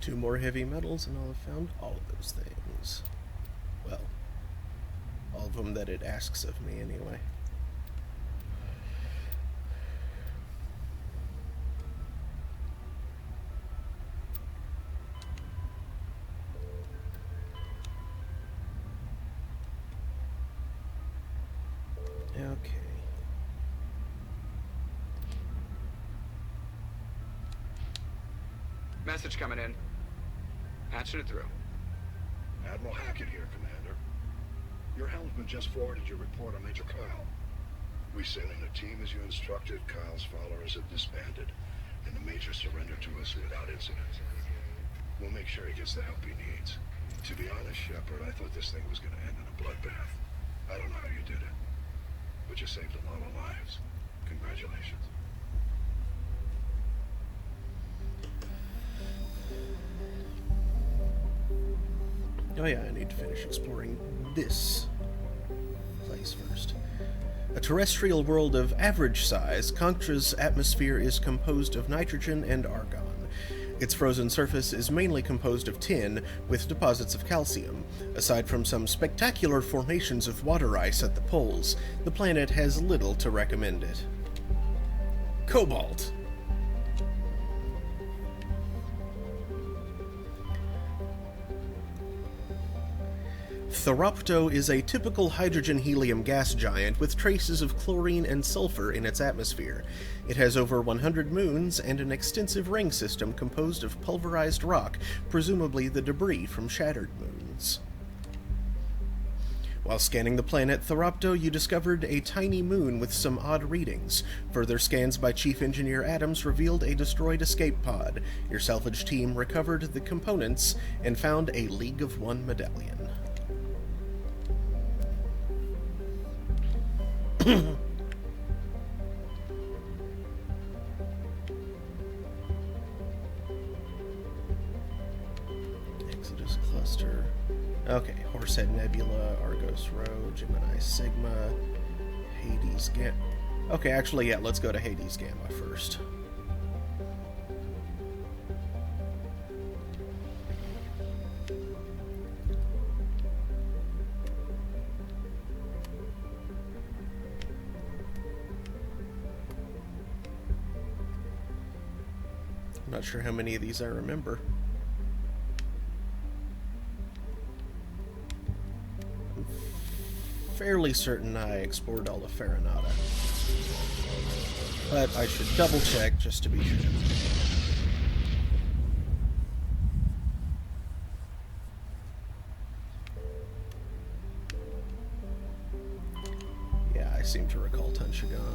2 more heavy metals, and I'll have found all of those things. Well, all of them that it asks of me, anyway. Okay. Message coming in. Patching it through. Admiral Hackett here, Commander. Your helmsman just forwarded your report on Major Kyle. We sent in a team as you instructed. Kyle's followers have disbanded, and the Major surrendered to us without incident. We'll make sure he gets the help he needs. To be honest, Shepard, I thought this thing was going to end in a bloodbath. I don't know how you did it, but you saved a lot of lives. Congratulations. Oh yeah, I need to finish exploring this place first. A terrestrial world of average size, Contra's atmosphere is composed of nitrogen and argon. Its frozen surface is mainly composed of tin, with deposits of calcium. Aside from some spectacular formations of water ice at the poles, the planet has little to recommend it. Cobalt! Thropto is a typical hydrogen-helium gas giant with traces of chlorine and sulfur in its atmosphere. It has over 100 moons and an extensive ring system composed of pulverized rock, presumably the debris from shattered moons. While scanning the planet Thropto, you discovered a tiny moon with some odd readings. Further scans by Chief Engineer Adams revealed a destroyed escape pod. Your salvage team recovered the components and found a League of One medallion. Exodus Cluster. Okay, Horsehead Nebula, Argos Row, Gemini Sigma, Hades Gamma. Okay, actually, yeah, let's go to Hades Gamma first. I'm not sure how many of these I remember. I'm fairly certain I explored all of Farinata, but I should double check just to be sure. Yeah, I seem to recall Tenshigan.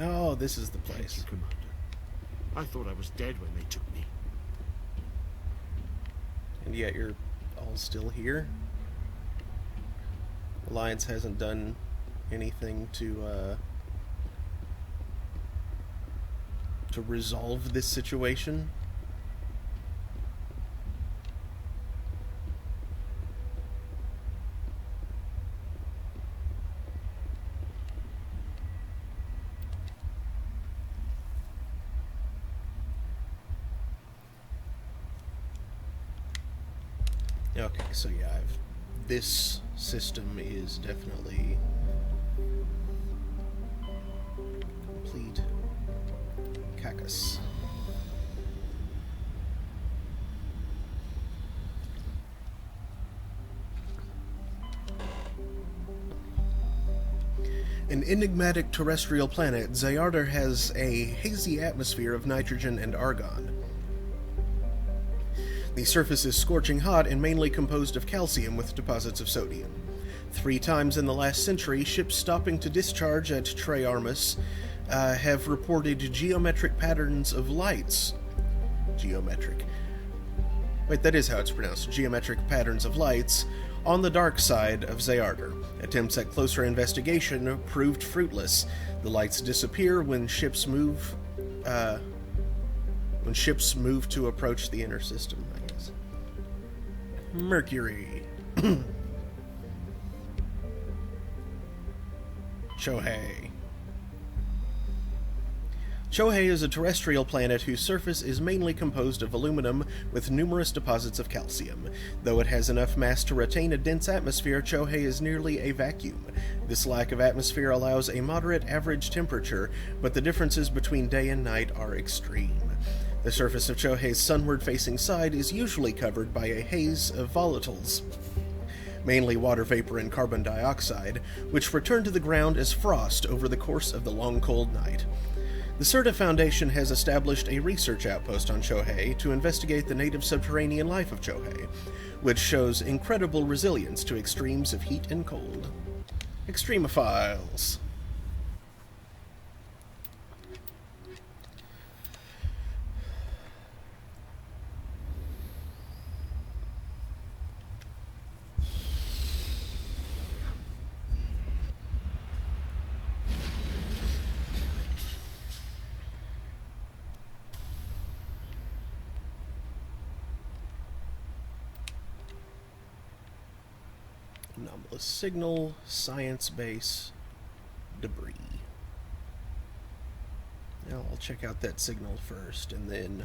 Oh, this is the place. Thank you, Commander. I thought I was dead when they took me. And yet you're all still here? Alliance hasn't done anything to resolve this situation? Okay, so yeah, this system is definitely complete. Cacus. An enigmatic terrestrial planet, Zayarder has a hazy atmosphere of nitrogen and argon. The surface is scorching hot and mainly composed of calcium with deposits of sodium. 3 times in the last century, ships stopping to discharge at Treyarmus have reported geometric patterns of lights. Geometric. Wait, that is how it's pronounced. Geometric patterns of lights on the dark side of Zayarder. Attempts at closer investigation proved fruitless. The lights disappear when ships move to approach the inner system, I guess. Mercury. Chohei. Chohei is a terrestrial planet whose surface is mainly composed of aluminum with numerous deposits of calcium. Though it has enough mass to retain a dense atmosphere, Chohei is nearly a vacuum. This lack of atmosphere allows a moderate average temperature, but the differences between day and night are extreme. The surface of Chohei's sunward-facing side is usually covered by a haze of volatiles, mainly water vapor and carbon dioxide, which return to the ground as frost over the course of the long cold night. The CERTA Foundation has established a research outpost on Chohei to investigate the native subterranean life of Chohei, which shows incredible resilience to extremes of heat and cold. Extremophiles. Anomalous signal, science base, debris. Now I'll check out that signal first, and then...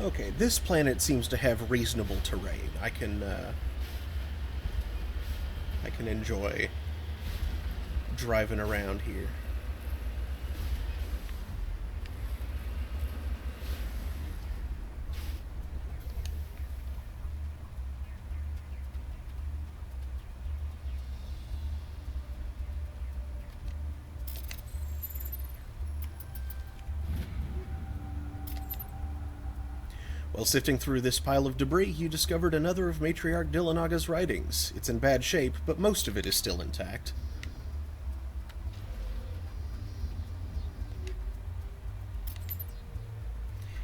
Okay, this planet seems to have reasonable terrain. I can enjoy driving around here. While sifting through this pile of debris, you discovered another of Matriarch Dillanaga's writings. It's in bad shape, but most of it is still intact.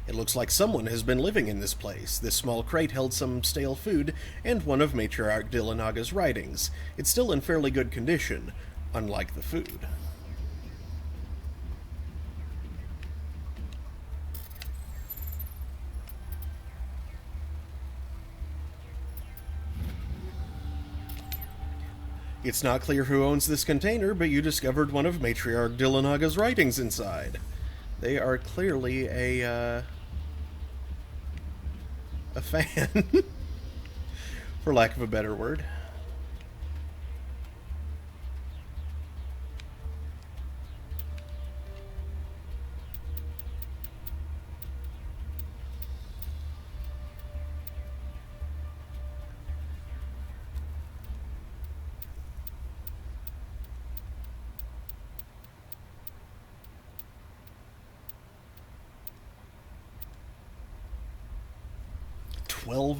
It looks like someone has been living in this place. This small crate held some stale food and one of Matriarch Dillanaga's writings. It's still in fairly good condition, unlike the food. It's not clear who owns this container, but you discovered one of Matriarch Dillanaga's writings inside. They are clearly a fan, for lack of a better word.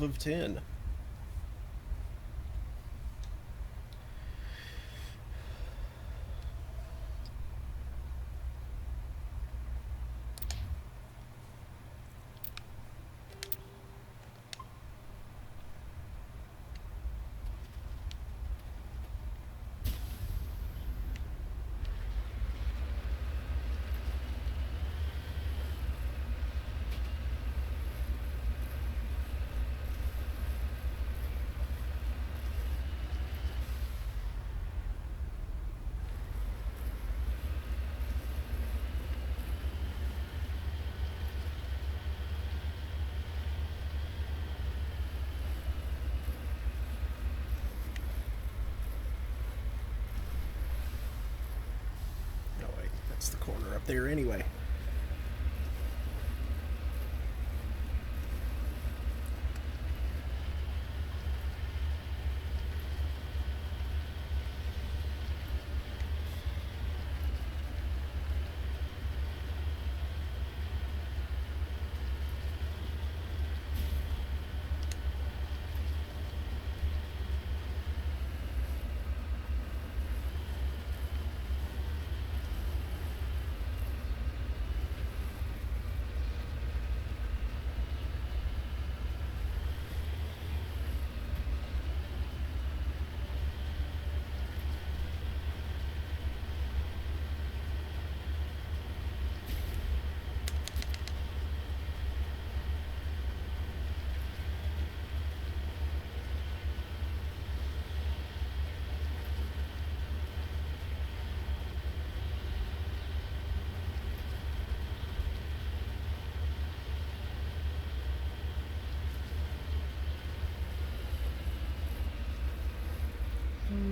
Of 10. the corner up there anyway.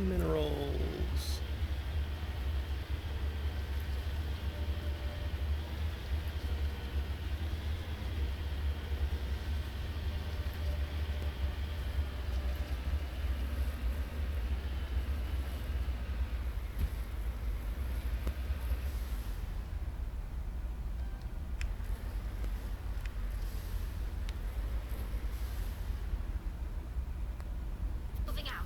Minerals. Moving out.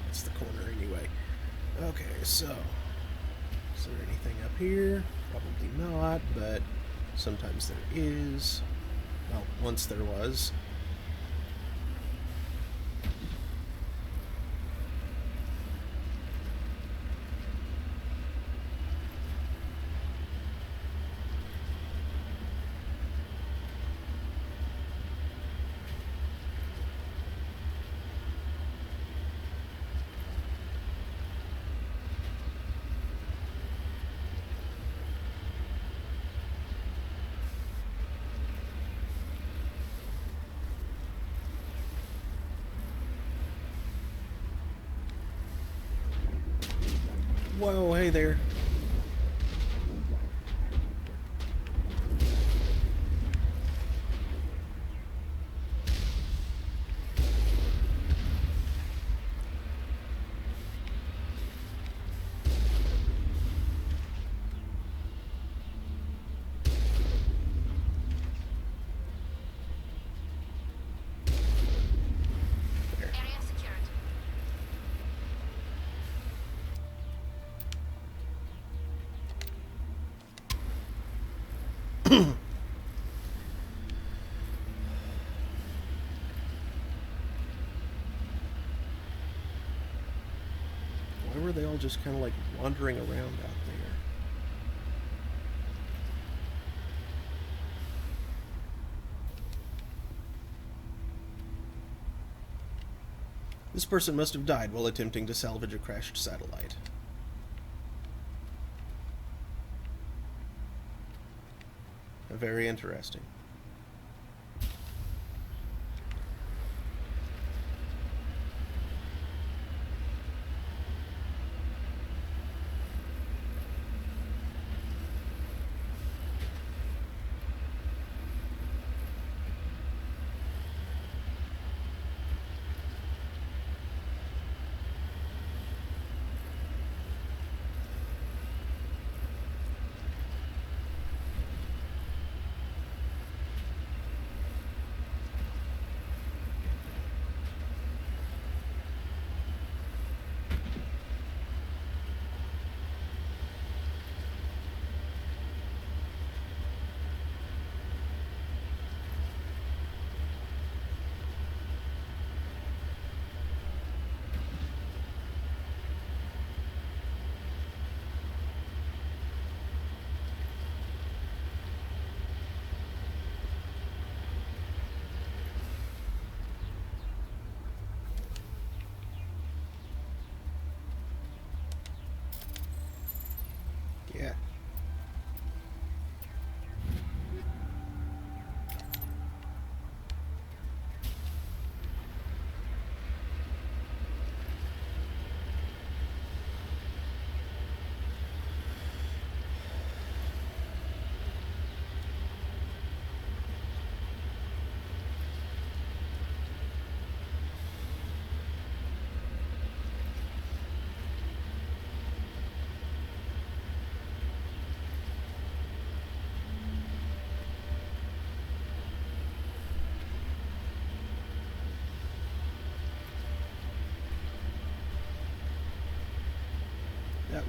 That's the corner anyway. Okay, so is there anything up here? Probably not, but sometimes there is. Well, once there was. Whoa, hey there. Area secured. Why were they all just kind of like wandering around out there? This person must have died while attempting to salvage a crashed satellite. Very interesting.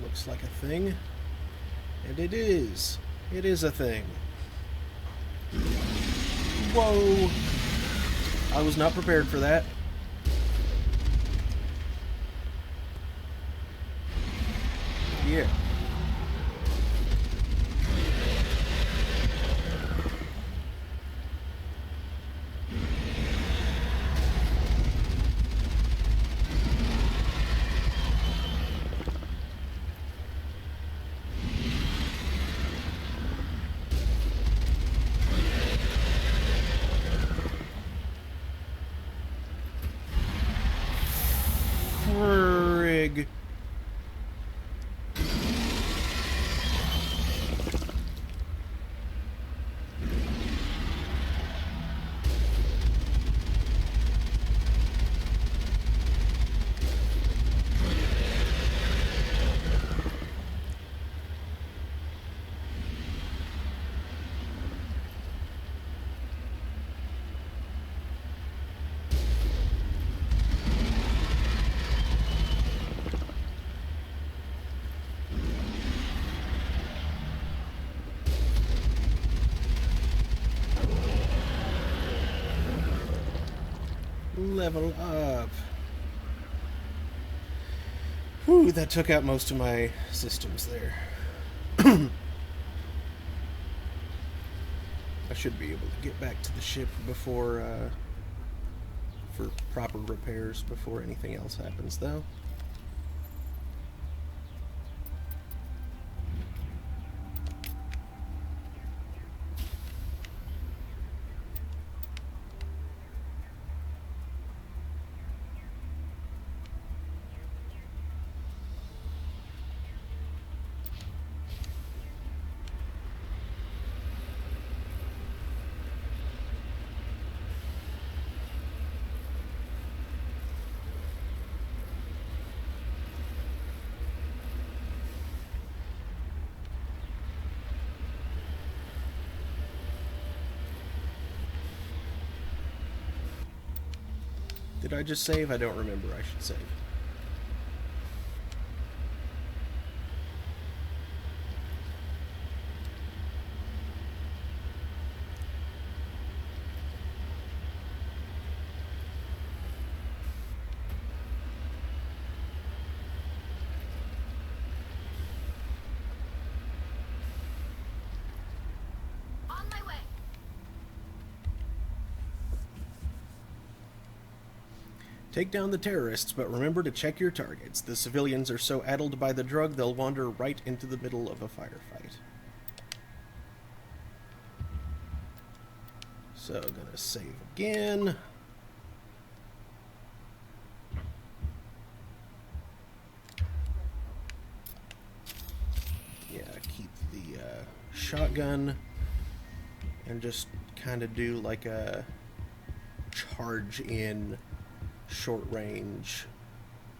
looks like a thing. And it is. It is a thing. Whoa! I was not prepared for that. Yeah. Frig. Level up. Whew, that took out most of my systems there. I should be able to get back to the ship before, for proper repairs before anything else happens, though. Did I just save? I don't remember. I should save. On my way. Take down the terrorists, but remember to check your targets. The civilians are so addled by the drug, they'll wander right into the middle of a firefight. So, gonna save again. Yeah, keep the shotgun and just kind of do like a charge in short range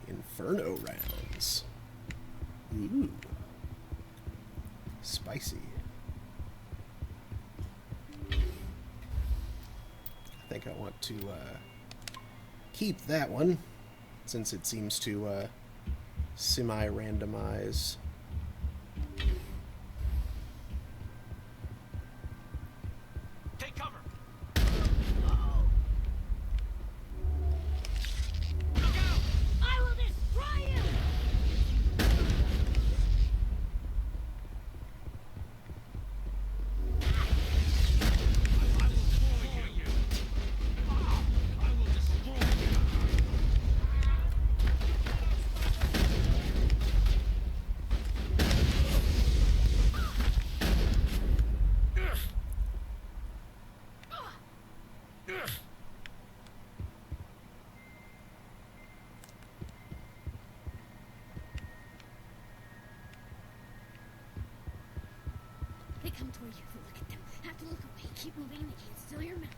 inferno rounds. Ooh. Spicy. I think I want to keep that one since it seems to semi-randomize. Take cover. I will destroy you! They come toward you. Look at them. Have to look away. Keep moving. They can't steal your mouth.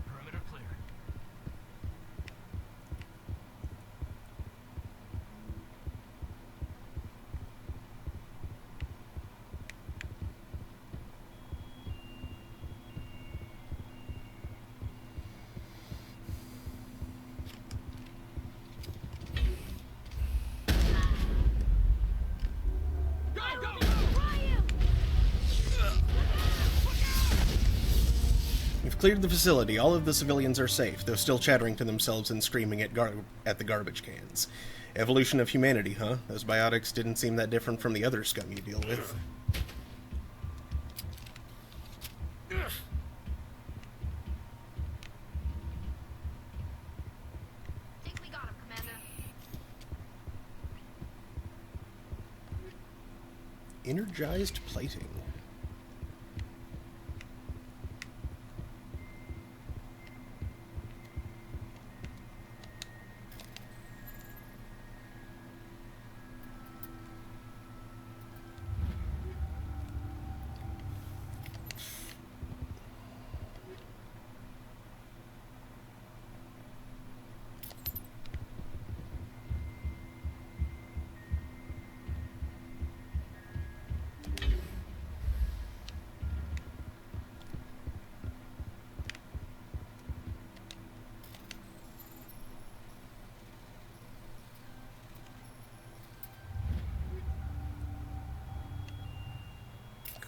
Perimeter clear. cleared the facility. All of the civilians are safe, though still chattering to themselves and screaming at the garbage cans. Evolution of humanity, huh? Those biotics didn't seem that different from the other scum you deal with. Think we got him, Commander. Energized plating.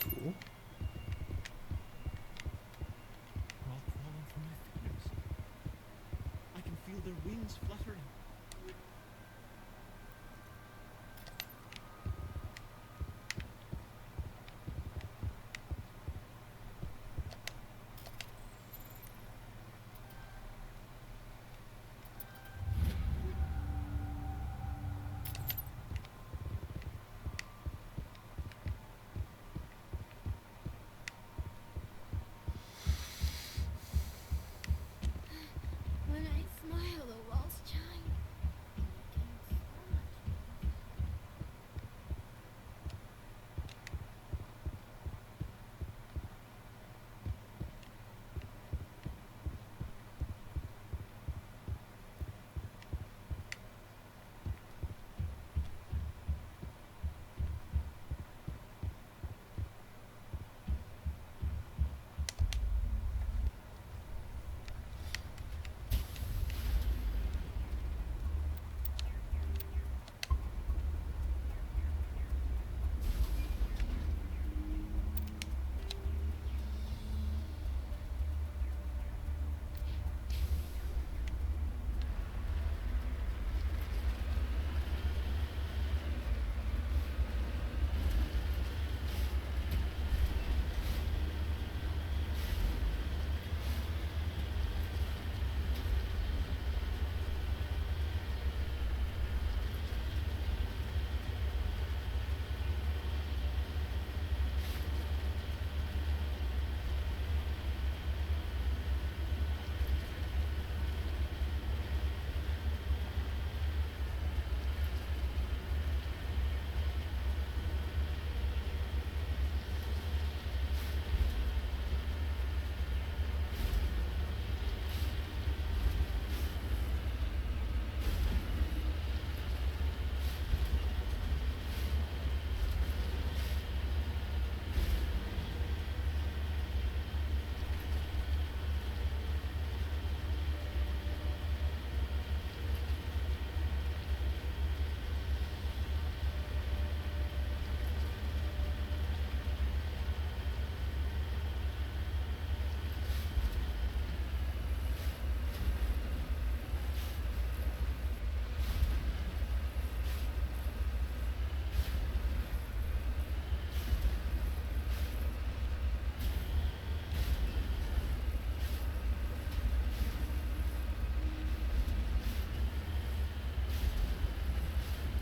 Cool. They're all crawling from my fingers. I can feel their wings fluttering. When I smile, the walls chime.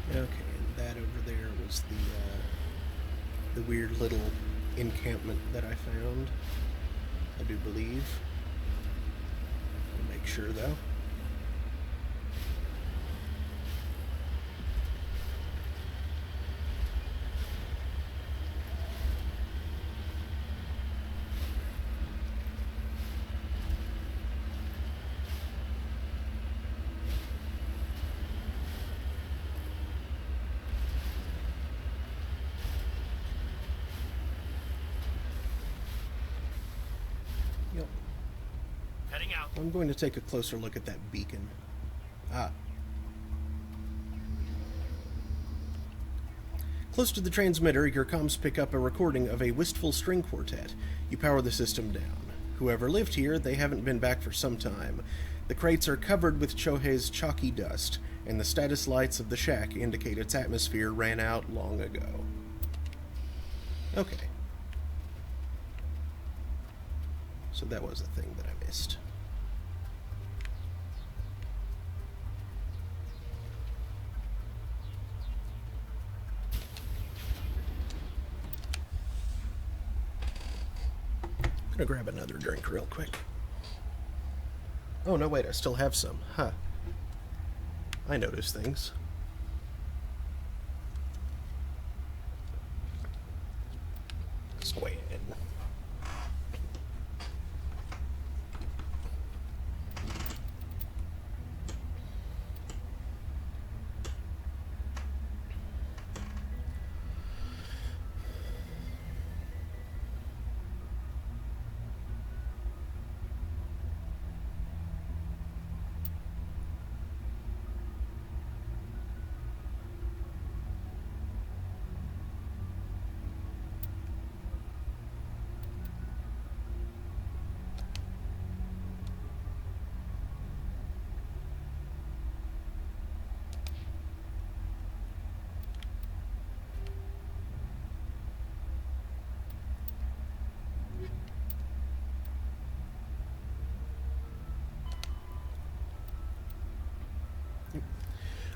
Okay, and that over there was the weird little encampment that I found, I do believe. I'll make sure, though. Yep. Heading out. I'm going to take a closer look at that beacon. Ah. Close to the transmitter, your comms pick up a recording of a wistful string quartet. You power the system down. Whoever lived here, they haven't been back for some time. The crates are covered with Chohei's chalky dust, and the status lights of the shack indicate its atmosphere ran out long ago. Okay. So that was a thing that I missed. I'm gonna grab another drink real quick. Oh, no, wait, I still have some. Huh. I notice things. Let's go ahead.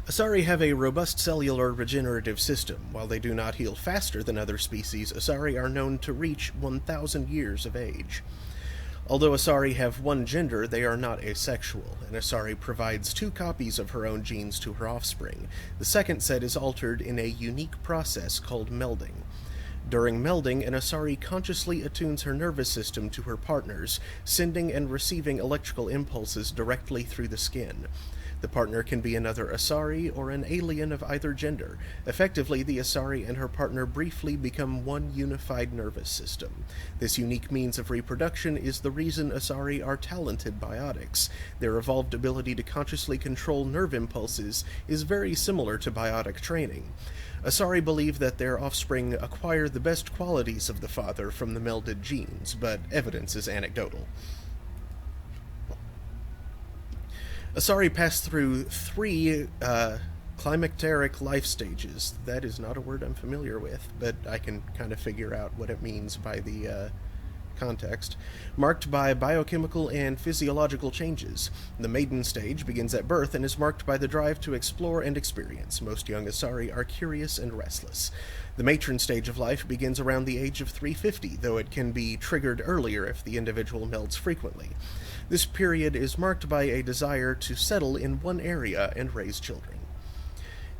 Asari have a robust cellular regenerative system. While they do not heal faster than other species, Asari are known to reach 1,000 years of age. Although Asari have one gender, they are not asexual, and Asari provides 2 copies of her own genes to her offspring. The second set is altered in a unique process called melding. During melding, an Asari consciously attunes her nervous system to her partner's, sending and receiving electrical impulses directly through the skin. The partner can be another Asari or an alien of either gender. Effectively, the Asari and her partner briefly become one unified nervous system. This unique means of reproduction is the reason Asari are talented biotics. Their evolved ability to consciously control nerve impulses is very similar to biotic training. Asari believe that their offspring acquire the best qualities of the father from the melded genes, but evidence is anecdotal. Asari pass through 3 climacteric life stages. That is not a word I'm familiar with, but I can kind of figure out what it means by the context, marked by biochemical and physiological changes. The maiden stage begins at birth and is marked by the drive to explore and experience. Most young Asari are curious and restless. The matron stage of life begins around the age of 350, though it can be triggered earlier if the individual melds frequently. This period is marked by a desire to settle in one area and raise children.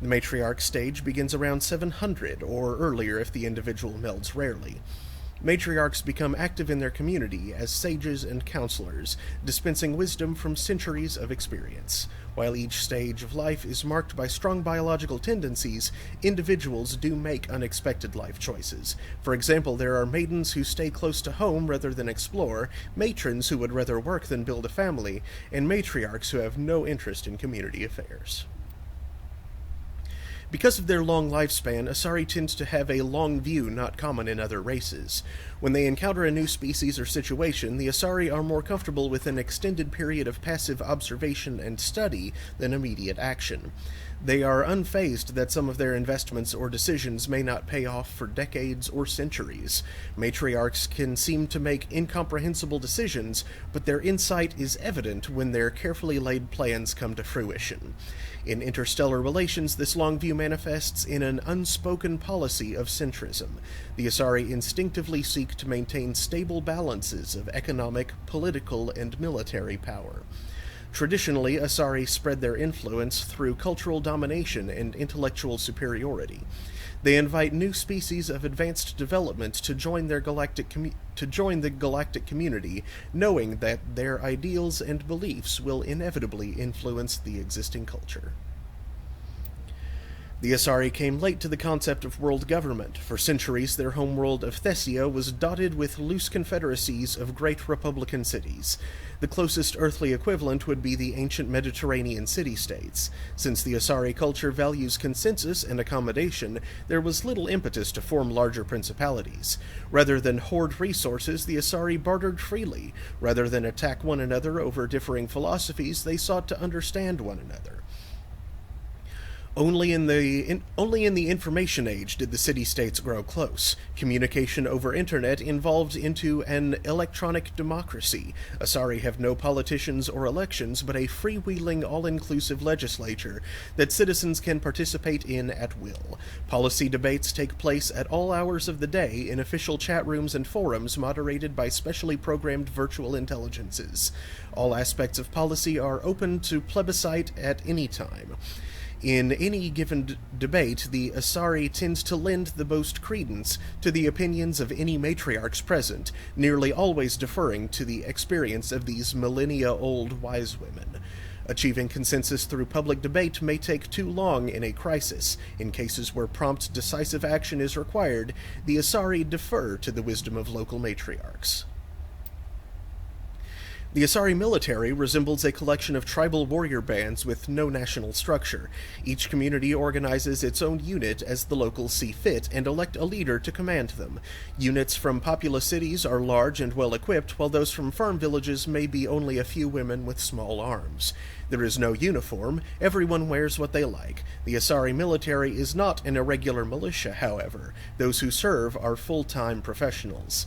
The matriarch stage begins around 700, or earlier if the individual melds rarely. Matriarchs become active in their community as sages and counselors, dispensing wisdom from centuries of experience. While each stage of life is marked by strong biological tendencies, individuals do make unexpected life choices. For example, there are maidens who stay close to home rather than explore, matrons who would rather work than build a family, and matriarchs who have no interest in community affairs. Because of their long lifespan, Asari tends to have a long view not common in other races. When they encounter a new species or situation, the Asari are more comfortable with an extended period of passive observation and study than immediate action. They are unfazed that some of their investments or decisions may not pay off for decades or centuries. Matriarchs can seem to make incomprehensible decisions, but their insight is evident when their carefully laid plans come to fruition. In interstellar relations, this long view manifests in an unspoken policy of centrism. The Asari instinctively seek to maintain stable balances of economic, political, and military power. Traditionally, Asari spread their influence through cultural domination and intellectual superiority. They invite new species of advanced development to join the galactic community, knowing that their ideals and beliefs will inevitably influence the existing culture. The Asari came late to the concept of world government. For centuries, their homeworld of Thessia was dotted with loose confederacies of great republican cities. The closest earthly equivalent would be the ancient Mediterranean city-states. Since the Asari culture values consensus and accommodation, there was little impetus to form larger principalities. Rather than hoard resources, the Asari bartered freely. Rather than attack one another over differing philosophies, they sought to understand one another. Only in the information age did the city-states grow close. Communication over internet evolved into an electronic democracy. Asari have no politicians or elections, but a freewheeling, all-inclusive legislature that citizens can participate in at will. Policy debates take place at all hours of the day in official chat rooms and forums moderated by specially programmed virtual intelligences. All aspects of policy are open to plebiscite at any time. In any given debate, the Asari tends to lend the most credence to the opinions of any matriarchs present, nearly always deferring to the experience of these millennia-old wise women. Achieving consensus through public debate may take too long in a crisis. In cases where prompt, decisive action is required, the Asari defer to the wisdom of local matriarchs. The Asari Military resembles a collection of tribal warrior bands with no national structure. Each community organizes its own unit as the locals see fit and elect a leader to command them. Units from populous cities are large and well-equipped, while those from farm villages may be only a few women with small arms. There is no uniform. Everyone wears what they like. The Asari Military is not an irregular militia, however. Those who serve are full-time professionals.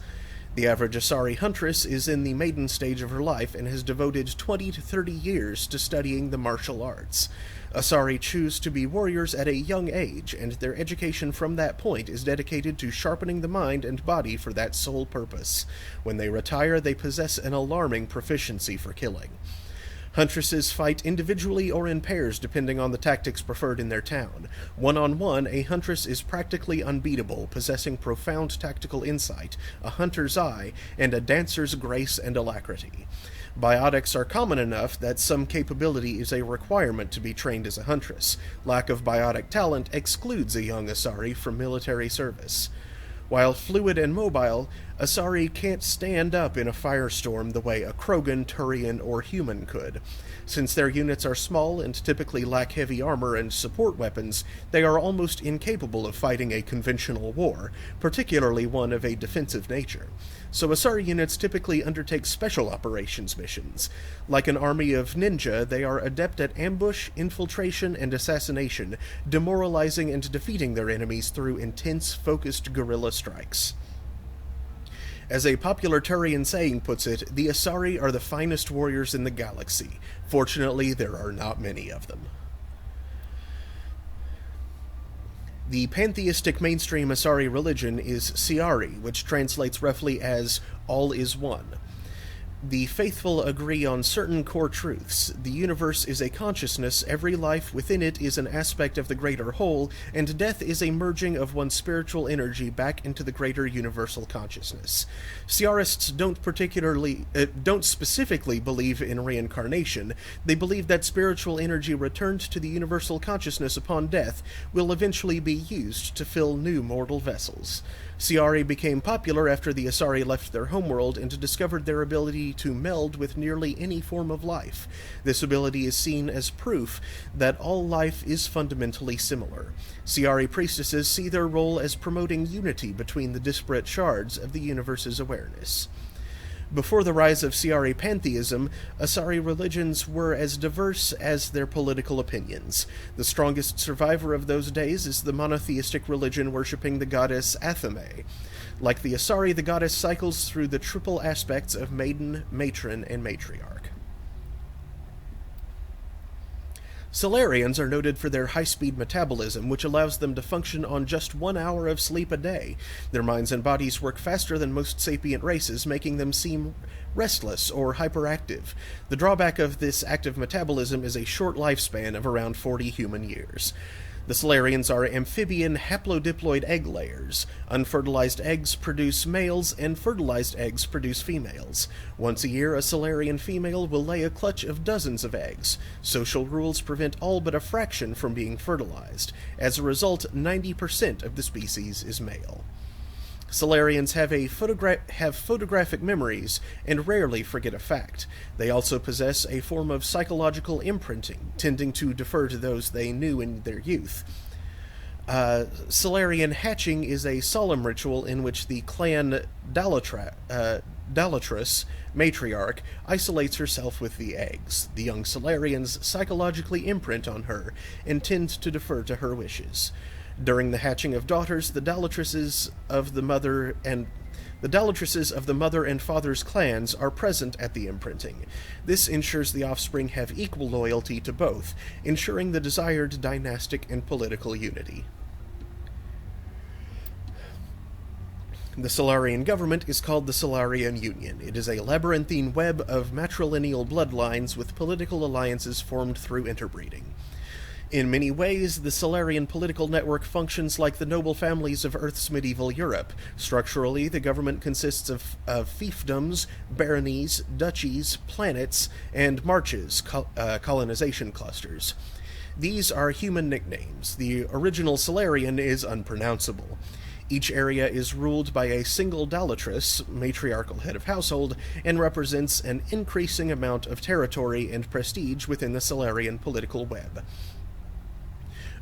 The average Asari huntress is in the maiden stage of her life and has devoted 20 to 30 years to studying the martial arts. Asari choose to be warriors at a young age, and their education from that point is dedicated to sharpening the mind and body for that sole purpose. When they retire, they possess an alarming proficiency for killing. Huntresses fight individually or in pairs depending on the tactics preferred in their town. One-on-one, a huntress is practically unbeatable, possessing profound tactical insight, a hunter's eye, and a dancer's grace and alacrity. Biotics are common enough that some capability is a requirement to be trained as a huntress. Lack of biotic talent excludes a young Asari from military service. While fluid and mobile, Asari can't stand up in a firestorm the way a Krogan, Turian, or human could. Since their units are small and typically lack heavy armor and support weapons, they are almost incapable of fighting a conventional war, particularly one of a defensive nature. So Asari units typically undertake special operations missions. Like an army of ninja, they are adept at ambush, infiltration, and assassination, demoralizing and defeating their enemies through intense, focused guerrilla strikes. As a popular Turian saying puts it, the Asari are the finest warriors in the galaxy. Fortunately, there are not many of them. The pantheistic mainstream Asari religion is Siari, which translates roughly as all is one. The faithful agree on certain core truths. The universe is a consciousness, every life within it is an aspect of the greater whole, and death is a merging of one's spiritual energy back into the greater universal consciousness. Siarists don't specifically believe in reincarnation. They believe that spiritual energy returned to the universal consciousness upon death will eventually be used to fill new mortal vessels. Siari became popular after the Asari left their homeworld and discovered their ability to meld with nearly any form of life. This ability is seen as proof that all life is fundamentally similar. Siari priestesses see their role as promoting unity between the disparate shards of the universe's awareness. Before the rise of Siari pantheism, Asari religions were as diverse as their political opinions. The strongest survivor of those days is the monotheistic religion worshipping the goddess Athame. Like the Asari, the goddess cycles through the triple aspects of maiden, matron, and matriarch. Solarians are noted for their high-speed metabolism, which allows them to function on just 1 hour of sleep a day. Their minds and bodies work faster than most sapient races, making them seem restless, or hyperactive. The drawback of this active metabolism is a short lifespan of around 40 human years. The Solarians are amphibian haplodiploid egg layers. Unfertilized eggs produce males, and fertilized eggs produce females. Once a year, a Solarian female will lay a clutch of dozens of eggs. Social rules prevent all but a fraction from being fertilized. As a result, 90% of the species is male. Solarians have photographic memories and rarely forget a fact. They also possess a form of psychological imprinting, tending to defer to those they knew in their youth. Solarian Hatching is a solemn ritual in which the clan Dalatrus, matriarch, isolates herself with the eggs. The young Solarians psychologically imprint on her and tend to defer to her wishes. During the hatching of daughters, the Dalatresses of the mother and father's clans are present at the imprinting. This ensures the offspring have equal loyalty to both, ensuring the desired dynastic and political unity. The Solarian Government is called the Solarian Union. It is a labyrinthine web of matrilineal bloodlines with political alliances formed through interbreeding. In many ways, the Solarian political network functions like the noble families of Earth's medieval Europe. Structurally, the government consists of fiefdoms, baronies, duchies, planets, and marches, colonization clusters. These are human nicknames. The original Solarian is unpronounceable. Each area is ruled by a single Dalatress, matriarchal head of household, and represents an increasing amount of territory and prestige within the Solarian political web.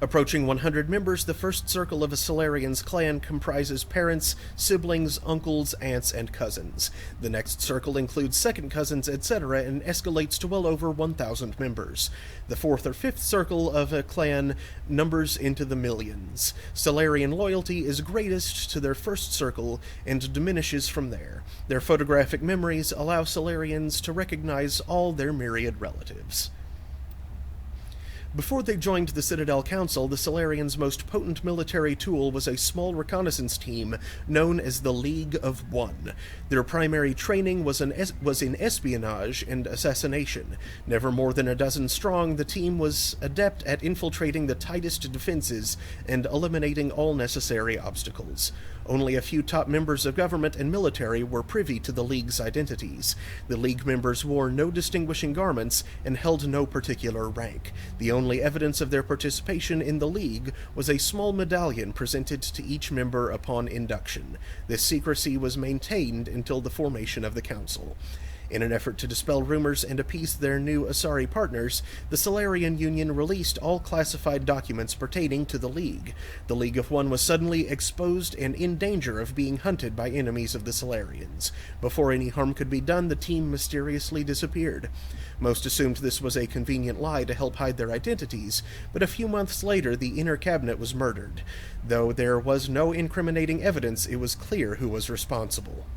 Approaching 100 members, the first circle of a Solarian's clan comprises parents, siblings, uncles, aunts, and cousins. The next circle includes second cousins, etc., and escalates to well over 1,000 members. The fourth or fifth circle of a clan numbers into the millions. Solarian loyalty is greatest to their first circle and diminishes from there. Their photographic memories allow Solarians to recognize all their myriad relatives. Before they joined the Citadel Council, the Solarians' most potent military tool was a small reconnaissance team known as the League of One. Their primary training was in espionage and assassination. Never more than a dozen strong, the team was adept at infiltrating the tightest defenses and eliminating all necessary obstacles. Only a few top members of government and military were privy to the League's identities. The League members wore no distinguishing garments and held no particular rank. The only evidence of their participation in the League was a small medallion presented to each member upon induction. This secrecy was maintained until the formation of the Council. In an effort to dispel rumors and appease their new Asari partners, the Solarian Union released all classified documents pertaining to the League. The League of One was suddenly exposed and in danger of being hunted by enemies of the Solarians. Before any harm could be done, the team mysteriously disappeared. Most assumed this was a convenient lie to help hide their identities, but a few months later the inner cabinet was murdered. Though there was no incriminating evidence, it was clear who was responsible.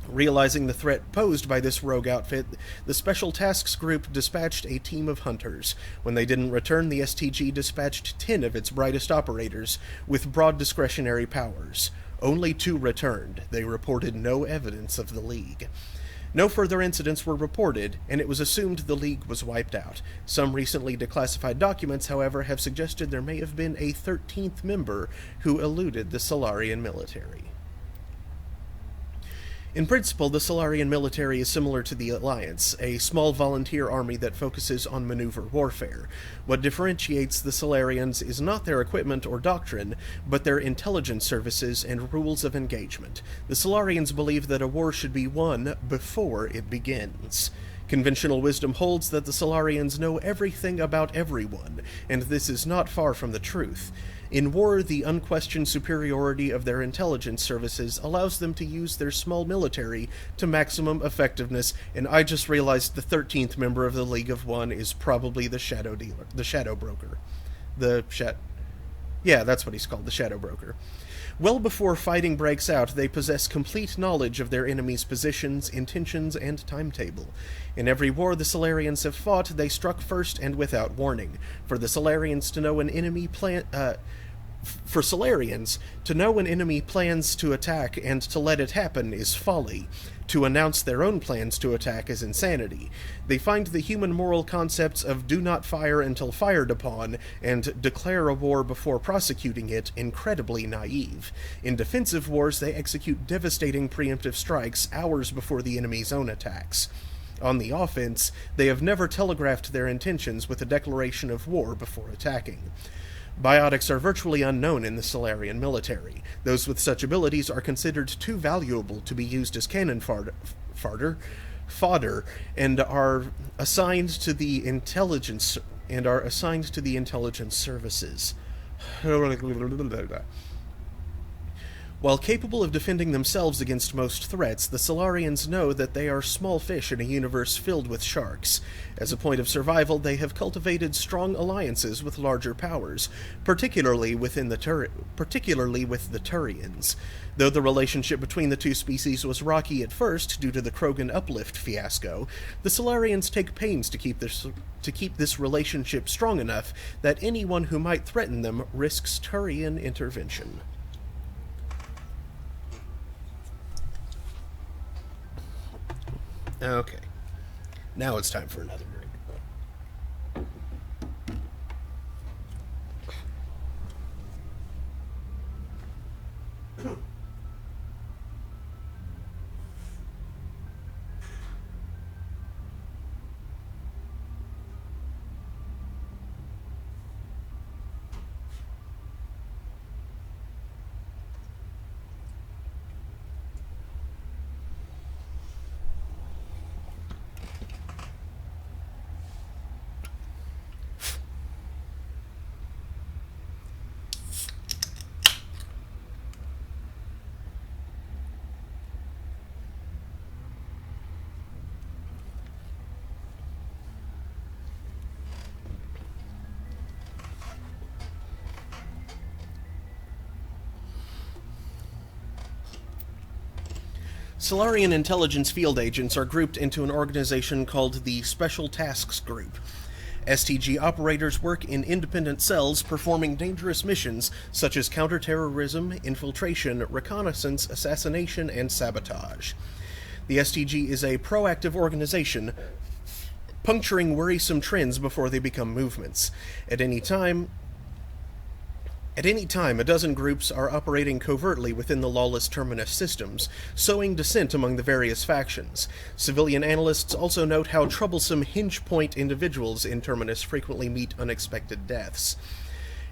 Realizing the threat posed by this rogue outfit, the Special Tasks Group dispatched a team of hunters. When they didn't return, the STG dispatched 10 of its brightest operators, with broad discretionary powers. Only 2 returned. They reported no evidence of the League. No further incidents were reported, and it was assumed the League was wiped out. Some recently declassified documents, however, have suggested there may have been a 13th member who eluded the Solarian military. In principle, the Solarian military is similar to the Alliance, a small volunteer army that focuses on maneuver warfare. What differentiates the Solarians is not their equipment or doctrine, but their intelligence services and rules of engagement. The Solarians believe that a war should be won before it begins. Conventional wisdom holds that the Solarians know everything about everyone, and this is not far from the truth. In war, the unquestioned superiority of their intelligence services allows them to use their small military to maximum effectiveness, and I just realized the 13th member of the League of One is probably the Shadow Dealer, the Shadow Broker. Yeah, that's what he's called, the Shadow Broker. Well before fighting breaks out, they possess complete knowledge of their enemy's positions, intentions, and timetable. In every war the Solarians have fought, they struck first and without warning. For the Solarians to know an enemy For Solarians, to know an enemy plans to attack and to let it happen is folly. To announce their own plans to attack is insanity. They find the human moral concepts of do not fire until fired upon and declare a war before prosecuting it incredibly naive. In defensive wars, they execute devastating preemptive strikes hours before the enemy's own attacks. On the offense, they have never telegraphed their intentions with a declaration of war before attacking. Biotics are virtually unknown in the Solarian military. Those with such abilities are considered too valuable to be used as cannon fodder, and are assigned to the intelligence services. While capable of defending themselves against most threats, the Solarians know that they are small fish in a universe filled with sharks. As a point of survival, they have cultivated strong alliances with larger powers, particularly with the Turians. Though the relationship between the two species was rocky at first due to the Krogan uplift fiasco, the Solarians take pains to keep this relationship strong enough that anyone who might threaten them risks Turian intervention. Okay. Now it's time for another drink. Solarian intelligence field agents are grouped into an organization called the Special Tasks Group. STG operators work in independent cells performing dangerous missions such as counterterrorism, infiltration, reconnaissance, assassination, and sabotage. The STG is a proactive organization, puncturing worrisome trends before they become movements. At any time, a dozen groups are operating covertly within the lawless Terminus systems, sowing dissent among the various factions. Civilian analysts also note how troublesome hinge-point individuals in Terminus frequently meet unexpected deaths.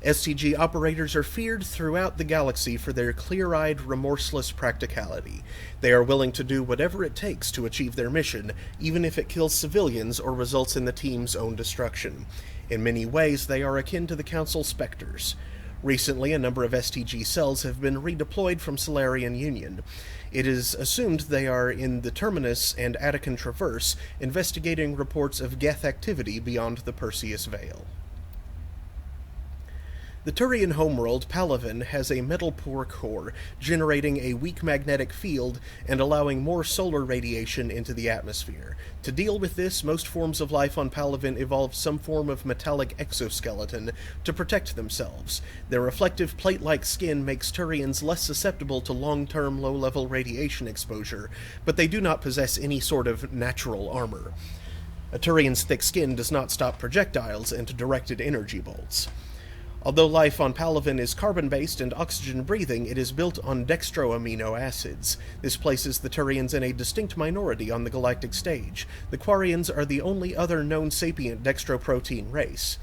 STG operators are feared throughout the galaxy for their clear-eyed, remorseless practicality. They are willing to do whatever it takes to achieve their mission, even if it kills civilians or results in the team's own destruction. In many ways, they are akin to the Council Spectres. Recently, a number of STG cells have been redeployed from Solarian Union. It is assumed they are in the Terminus and Attican Traverse, investigating reports of Geth activity beyond the Perseus Veil. The Turian homeworld, Palaven, has a metal-poor core, generating a weak magnetic field and allowing more solar radiation into the atmosphere. To deal with this, most forms of life on Palaven evolved some form of metallic exoskeleton to protect themselves. Their reflective plate-like skin makes Turians less susceptible to long-term low-level radiation exposure, but they do not possess any sort of natural armor. A Turian's thick skin does not stop projectiles and directed energy bolts. Although life on Palaven is carbon-based and oxygen-breathing, it is built on dextroamino acids. This places the Turians in a distinct minority on the galactic stage. The Quarians are the only other known sapient dextroprotein race.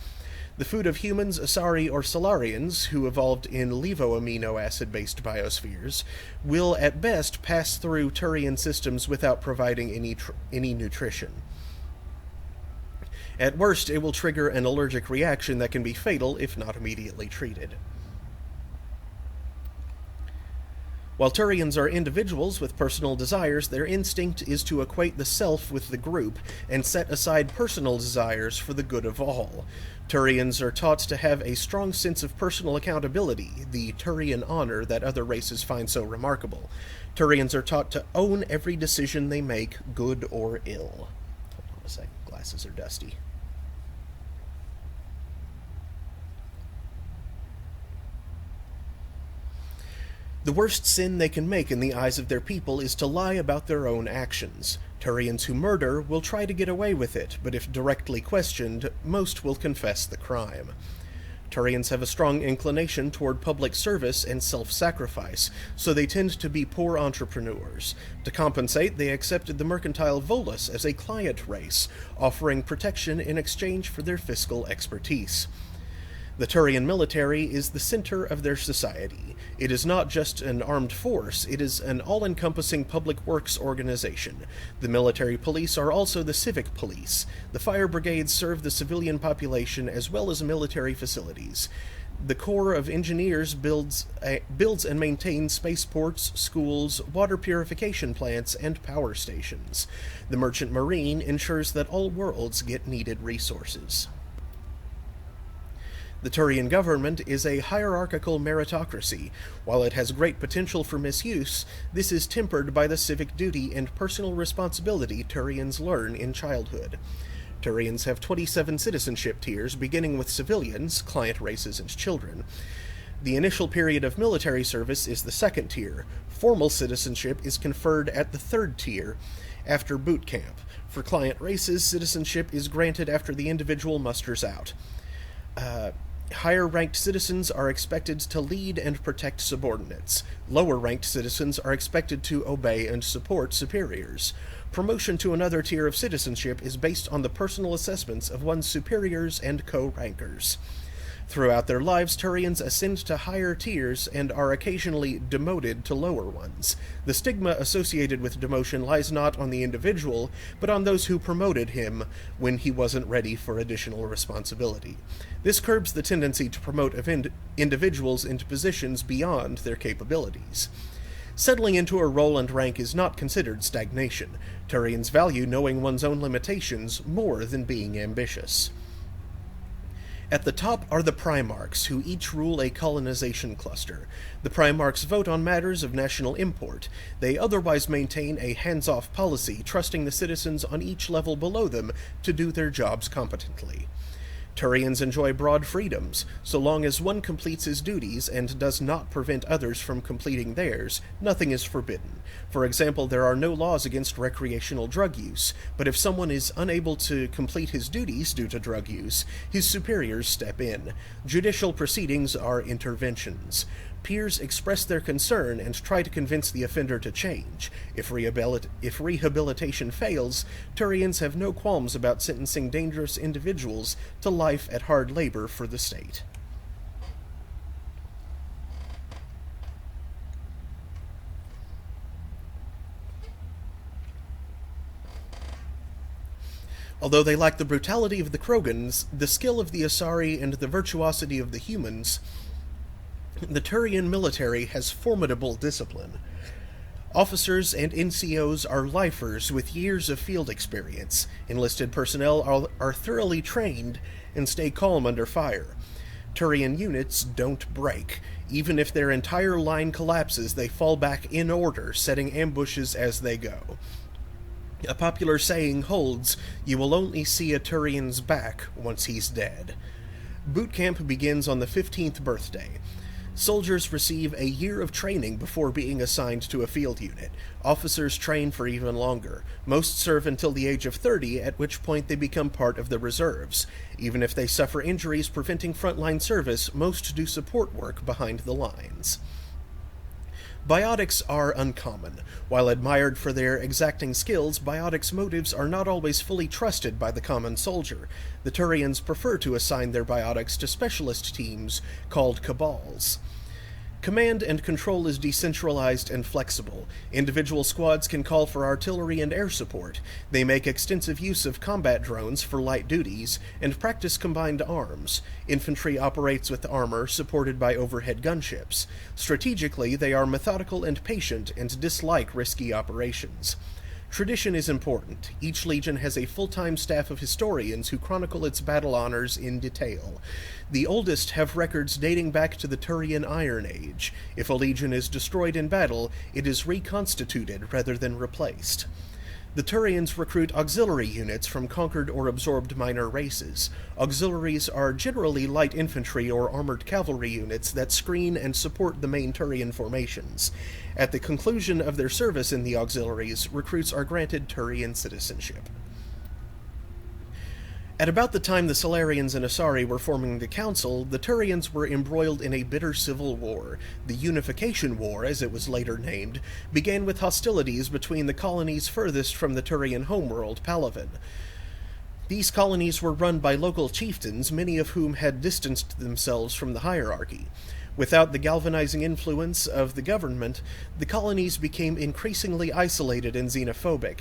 The food of humans, Asari, or Solarians, who evolved in levoamino acid-based biospheres, will at best pass through Turian systems without providing any nutrition. At worst, it will trigger an allergic reaction that can be fatal if not immediately treated. While Turians are individuals with personal desires, their instinct is to equate the self with the group and set aside personal desires for the good of all. Turians are taught to have a strong sense of personal accountability, the Turian honor that other races find so remarkable. Turians are taught to own every decision they make, good or ill. Hold on a sec, glasses are dusty. The worst sin they can make in the eyes of their people is to lie about their own actions. Turians who murder will try to get away with it, but if directly questioned, most will confess the crime. Turians have a strong inclination toward public service and self-sacrifice, so they tend to be poor entrepreneurs. To compensate, they accepted the mercantile Volus as a client race, offering protection in exchange for their fiscal expertise. The Turian military is the center of their society. It is not just an armed force, it is an all-encompassing public works organization. The military police are also the civic police. The fire brigades serve the civilian population as well as military facilities. The Corps of Engineers builds and maintains spaceports, schools, water purification plants, and power stations. The Merchant Marine ensures that all worlds get needed resources. The Turian government is a hierarchical meritocracy. While it has great potential for misuse, this is tempered by the civic duty and personal responsibility Turians learn in childhood. Turians have 27 citizenship tiers, beginning with civilians, client races, and children. The initial period of military service is the second tier. Formal citizenship is conferred at the third tier, after boot camp. For client races, citizenship is granted after the individual musters out. Higher-ranked citizens are expected to lead and protect subordinates. Lower-ranked citizens are expected to obey and support superiors. Promotion to another tier of citizenship is based on the personal assessments of one's superiors and co-rankers. Throughout their lives, Turians ascend to higher tiers and are occasionally demoted to lower ones. The stigma associated with demotion lies not on the individual, but on those who promoted him when he wasn't ready for additional responsibility. This curbs the tendency to promote individuals into positions beyond their capabilities. Settling into a role and rank is not considered stagnation. Turians value knowing one's own limitations more than being ambitious. At the top are the Primarchs, who each rule a colonization cluster. The Primarchs vote on matters of national import. They otherwise maintain a hands-off policy, trusting the citizens on each level below them to do their jobs competently. Turians enjoy broad freedoms. So long as one completes his duties and does not prevent others from completing theirs, nothing is forbidden. For example, there are no laws against recreational drug use, but if someone is unable to complete his duties due to drug use, his superiors step in. Judicial proceedings are interventions. Peers express their concern and try to convince the offender to change. If rehabilitation fails, Turians have no qualms about sentencing dangerous individuals to life at hard labor for the state. Although they lack the brutality of the Krogans, the skill of the Asari, and the virtuosity of the humans, the Turian military has formidable discipline. Officers and NCOs are lifers with years of field experience. Enlisted personnel are thoroughly trained and stay calm under fire. Turian units don't break. Even if their entire line collapses, they fall back in order, setting ambushes as they go. A popular saying holds, "You will only see a Turian's back once he's dead." Boot camp begins on the 15th birthday. Soldiers receive a year of training before being assigned to a field unit. Officers train for even longer. Most serve until the age of 30, at which point they become part of the reserves. Even if they suffer injuries preventing frontline service, most do support work behind the lines. Biotics are uncommon. While admired for their exacting skills, Biotics' motives are not always fully trusted by the common soldier. The Turians prefer to assign their Biotics to specialist teams called Cabals. Command and control is decentralized and flexible. Individual squads can call for artillery and air support. They make extensive use of combat drones for light duties, and practice combined arms. Infantry operates with armor supported by overhead gunships. Strategically, they are methodical and patient, and dislike risky operations. Tradition is important. Each legion has a full-time staff of historians who chronicle its battle honors in detail. The oldest have records dating back to the Turian Iron Age. If a legion is destroyed in battle, it is reconstituted rather than replaced. The Turians recruit auxiliary units from conquered or absorbed minor races. Auxiliaries are generally light infantry or armored cavalry units that screen and support the main Turian formations. At the conclusion of their service in the auxiliaries, recruits are granted Turian citizenship. At about the time the Solarians and Asari were forming the Council, the Turians were embroiled in a bitter civil war. The Unification War, as it was later named, began with hostilities between the colonies furthest from the Turian homeworld, Palaven. These colonies were run by local chieftains, many of whom had distanced themselves from the hierarchy. Without the galvanizing influence of the government, the colonies became increasingly isolated and xenophobic.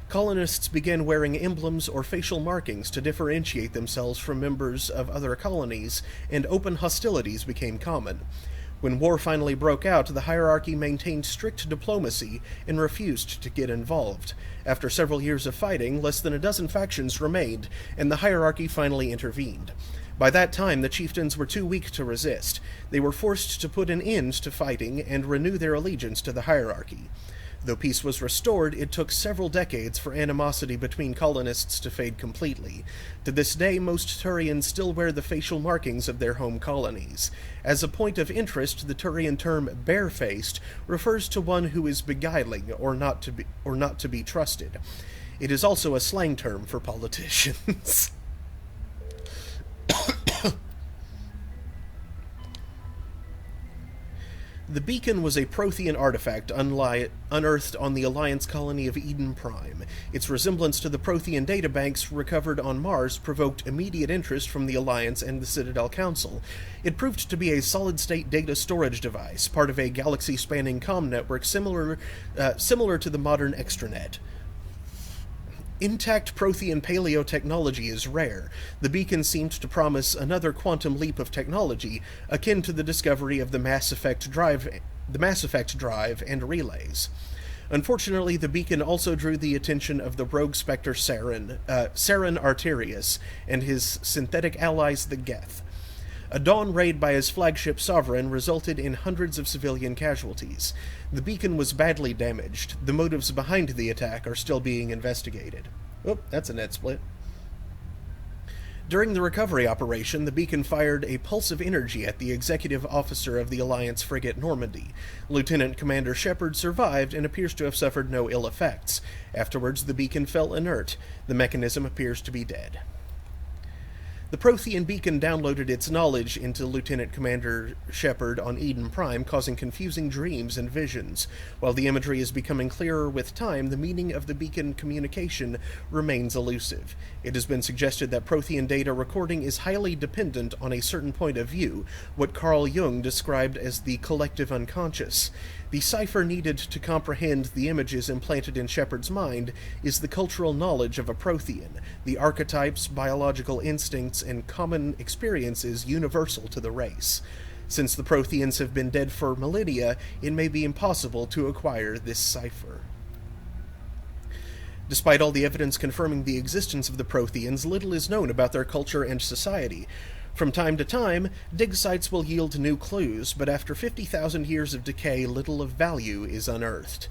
Colonists began wearing emblems or facial markings to differentiate themselves from members of other colonies, and open hostilities became common. When war finally broke out, the hierarchy maintained strict diplomacy and refused to get involved. After several years of fighting, less than a dozen factions remained, and the hierarchy finally intervened. By that time, the chieftains were too weak to resist. They were forced to put an end to fighting and renew their allegiance to the hierarchy. Though peace was restored, it took several decades for animosity between colonists to fade completely. To this day, most Turians still wear the facial markings of their home colonies. As a point of interest, the Turian term barefaced refers to one who is beguiling or not to be trusted. It is also a slang term for politicians. The beacon was a Prothean artifact unearthed on the Alliance colony of Eden Prime. Its resemblance to the Prothean databanks recovered on Mars provoked immediate interest from the Alliance and the Citadel Council. It proved to be a solid-state data storage device, part of a galaxy-spanning comm network similar to the modern extranet. Intact Prothean paleotechnology is rare. The beacon seemed to promise another quantum leap of technology, akin to the discovery of the Mass Effect drive and relays. Unfortunately, the beacon also drew the attention of the rogue Spectre Saren Arterius, and his synthetic allies, the Geth. A dawn raid by his flagship Sovereign resulted in hundreds of civilian casualties. The beacon was badly damaged. The motives behind the attack are still being investigated. Oh, that's a net split. During the recovery operation, the beacon fired a pulse of energy at the executive officer of the Alliance frigate Normandy. Lieutenant Commander Shepard survived and appears to have suffered no ill effects. Afterwards, the beacon fell inert. The mechanism appears to be dead. The Prothean beacon downloaded its knowledge into Lieutenant Commander Shepard on Eden Prime, causing confusing dreams and visions. While the imagery is becoming clearer with time, the meaning of the beacon communication remains elusive. It has been suggested that Prothean data recording is highly dependent on a certain point of view, what Carl Jung described as the collective unconscious. The cipher needed to comprehend the images implanted in Shepard's mind is the cultural knowledge of a Prothean, the archetypes, biological instincts, and common experiences universal to the race. Since the Protheans have been dead for millennia, it may be impossible to acquire this cipher. Despite all the evidence confirming the existence of the Protheans, little is known about their culture and society. From time to time, dig sites will yield new clues, but after 50,000 years of decay, little of value is unearthed.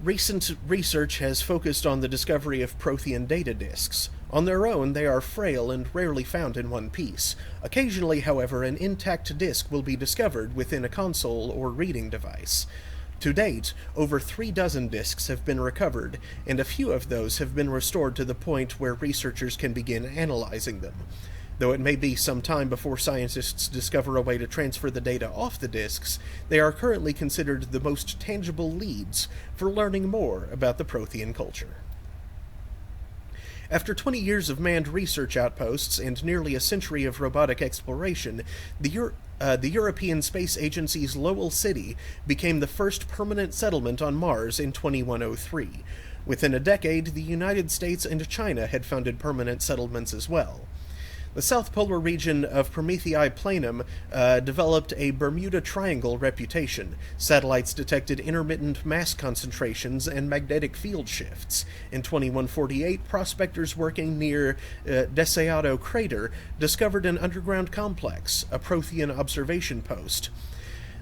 Recent research has focused on the discovery of Prothean data disks. On their own, they are frail and rarely found in one piece. Occasionally, however, an intact disk will be discovered within a console or reading device. To date, over 36 disks have been recovered, and a few of those have been restored to the point where researchers can begin analyzing them. Though it may be some time before scientists discover a way to transfer the data off the disks, they are currently considered the most tangible leads for learning more about the Prothean culture. After 20 years of manned research outposts and nearly a century of robotic exploration, the European Space Agency's Lowell City became the first permanent settlement on Mars in 2103. Within a decade, the United States and China had founded permanent settlements as well. The south polar region of Promethei Planum developed a Bermuda Triangle reputation. Satellites detected intermittent mass concentrations and magnetic field shifts. In 2148, prospectors working near Deseado Crater discovered an underground complex, a Prothean observation post.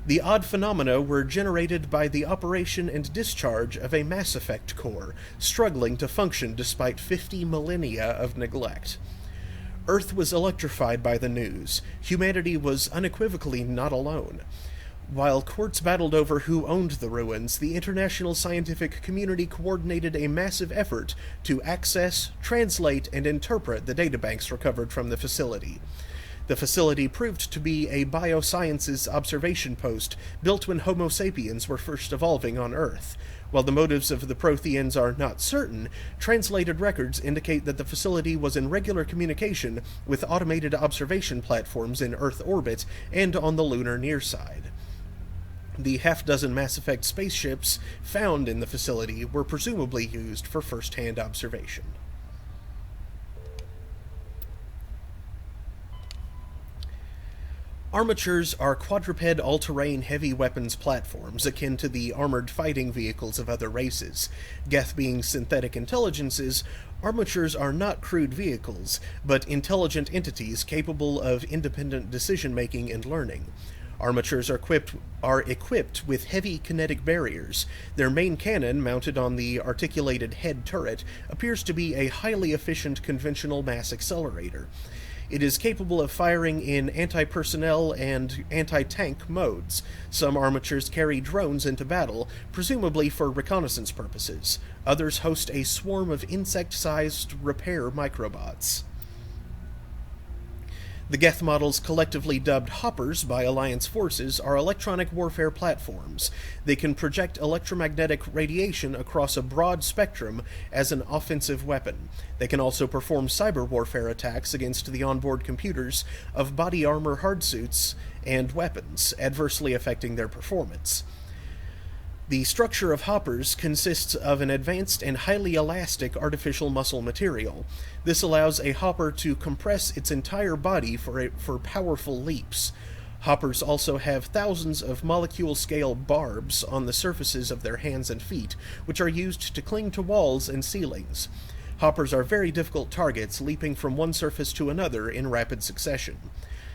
The odd phenomena were generated by the operation and discharge of a Mass Effect core, struggling to function despite 50 millennia of neglect. Earth was electrified by the news. Humanity was unequivocally not alone. While courts battled over who owned the ruins, the international scientific community coordinated a massive effort to access, translate, and interpret the databanks recovered from the facility. The facility proved to be a biosciences observation post built when Homo sapiens were first evolving on Earth. While the motives of the Protheans are not certain, translated records indicate that the facility was in regular communication with automated observation platforms in Earth orbit and on the lunar near side. The half-dozen Mass Effect spaceships found in the facility were presumably used for first-hand observation. Armatures are quadruped all-terrain heavy weapons platforms akin to the armored fighting vehicles of other races. Geth being synthetic intelligences, armatures are not crude vehicles, but intelligent entities capable of independent decision-making and learning. Armatures are equipped with heavy kinetic barriers. Their main cannon, mounted on the articulated head turret, appears to be a highly efficient conventional mass accelerator. It is capable of firing in anti-personnel and anti-tank modes. Some armatures carry drones into battle, presumably for reconnaissance purposes. Others host a swarm of insect-sized repair microbots. The Geth models, collectively dubbed Hoppers by Alliance forces, are electronic warfare platforms. They can project electromagnetic radiation across a broad spectrum as an offensive weapon. They can also perform cyber warfare attacks against the onboard computers of body armor hardsuits and weapons, adversely affecting their performance. The structure of Hoppers consists of an advanced and highly elastic artificial muscle material. This allows a Hopper to compress its entire body for powerful leaps. Hoppers also have thousands of molecule-scale barbs on the surfaces of their hands and feet, which are used to cling to walls and ceilings. Hoppers are very difficult targets, leaping from one surface to another in rapid succession.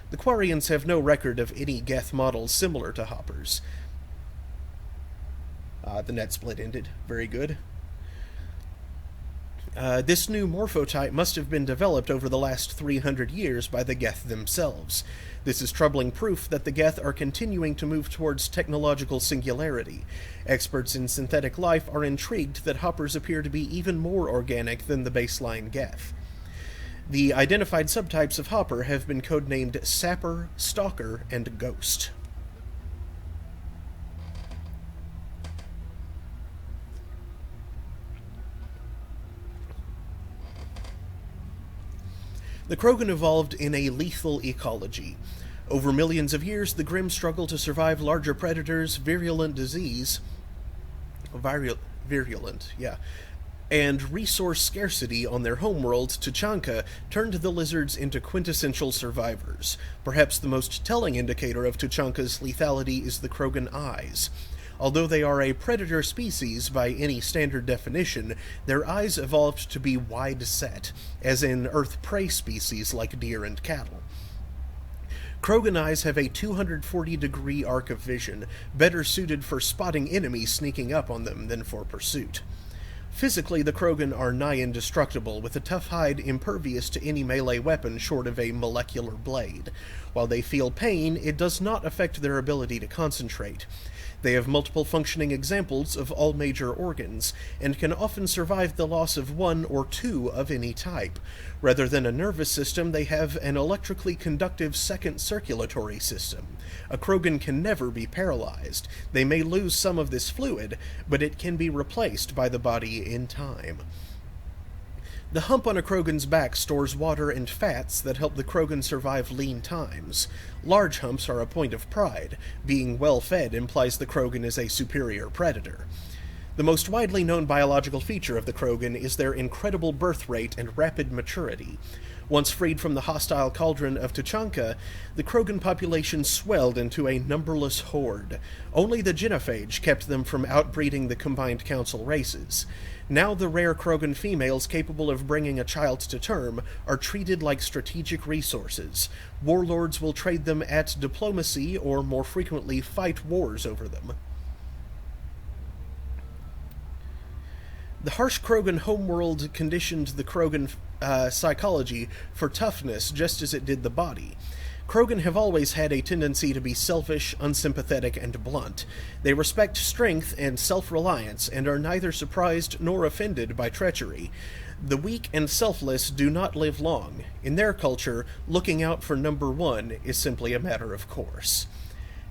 The Quarians have no record of any Geth models similar to Hoppers. The net split ended. Very good. This new morphotype must have been developed over the last 300 years by the Geth themselves. This is troubling proof that the Geth are continuing to move towards technological singularity. Experts in synthetic life are intrigued that Hoppers appear to be even more organic than the baseline Geth. The identified subtypes of Hopper have been codenamed Sapper, Stalker, and Ghost. The Krogan evolved in a lethal ecology. Over millions of years, the Grimm struggle to survive larger predators, virulent, and resource scarcity on their homeworld, Tuchanka, turned the lizards into quintessential survivors. Perhaps the most telling indicator of Tuchanka's lethality is the Krogan eyes. Although they are a predator species by any standard definition, their eyes evolved to be wide-set, as in Earth prey species like deer and cattle. Krogan eyes have a 240-degree arc of vision, better suited for spotting enemies sneaking up on them than for pursuit. Physically, the Krogan are nigh indestructible, with a tough hide impervious to any melee weapon short of a molecular blade. While they feel pain, it does not affect their ability to concentrate. They have multiple functioning examples of all major organs, and can often survive the loss of one or two of any type. Rather than a nervous system, they have an electrically conductive second circulatory system. A Krogan can never be paralyzed. They may lose some of this fluid, but it can be replaced by the body in time. The hump on a Krogan's back stores water and fats that help the Krogan survive lean times. Large humps are a point of pride. Being well-fed implies the Krogan is a superior predator. The most widely known biological feature of the Krogan is their incredible birth rate and rapid maturity. Once freed from the hostile cauldron of Tuchanka, the Krogan population swelled into a numberless horde. Only the genophage kept them from outbreeding the combined council races. Now the rare Krogan females capable of bringing a child to term are treated like strategic resources. Warlords will trade them at diplomacy or, more frequently, fight wars over them. The harsh Krogan homeworld conditioned the Krogan psychology for toughness just as it did the body. Krogan have always had a tendency to be selfish, unsympathetic, and blunt. They respect strength and self-reliance and are neither surprised nor offended by treachery. The weak and selfless do not live long. In their culture, looking out for number one is simply a matter of course.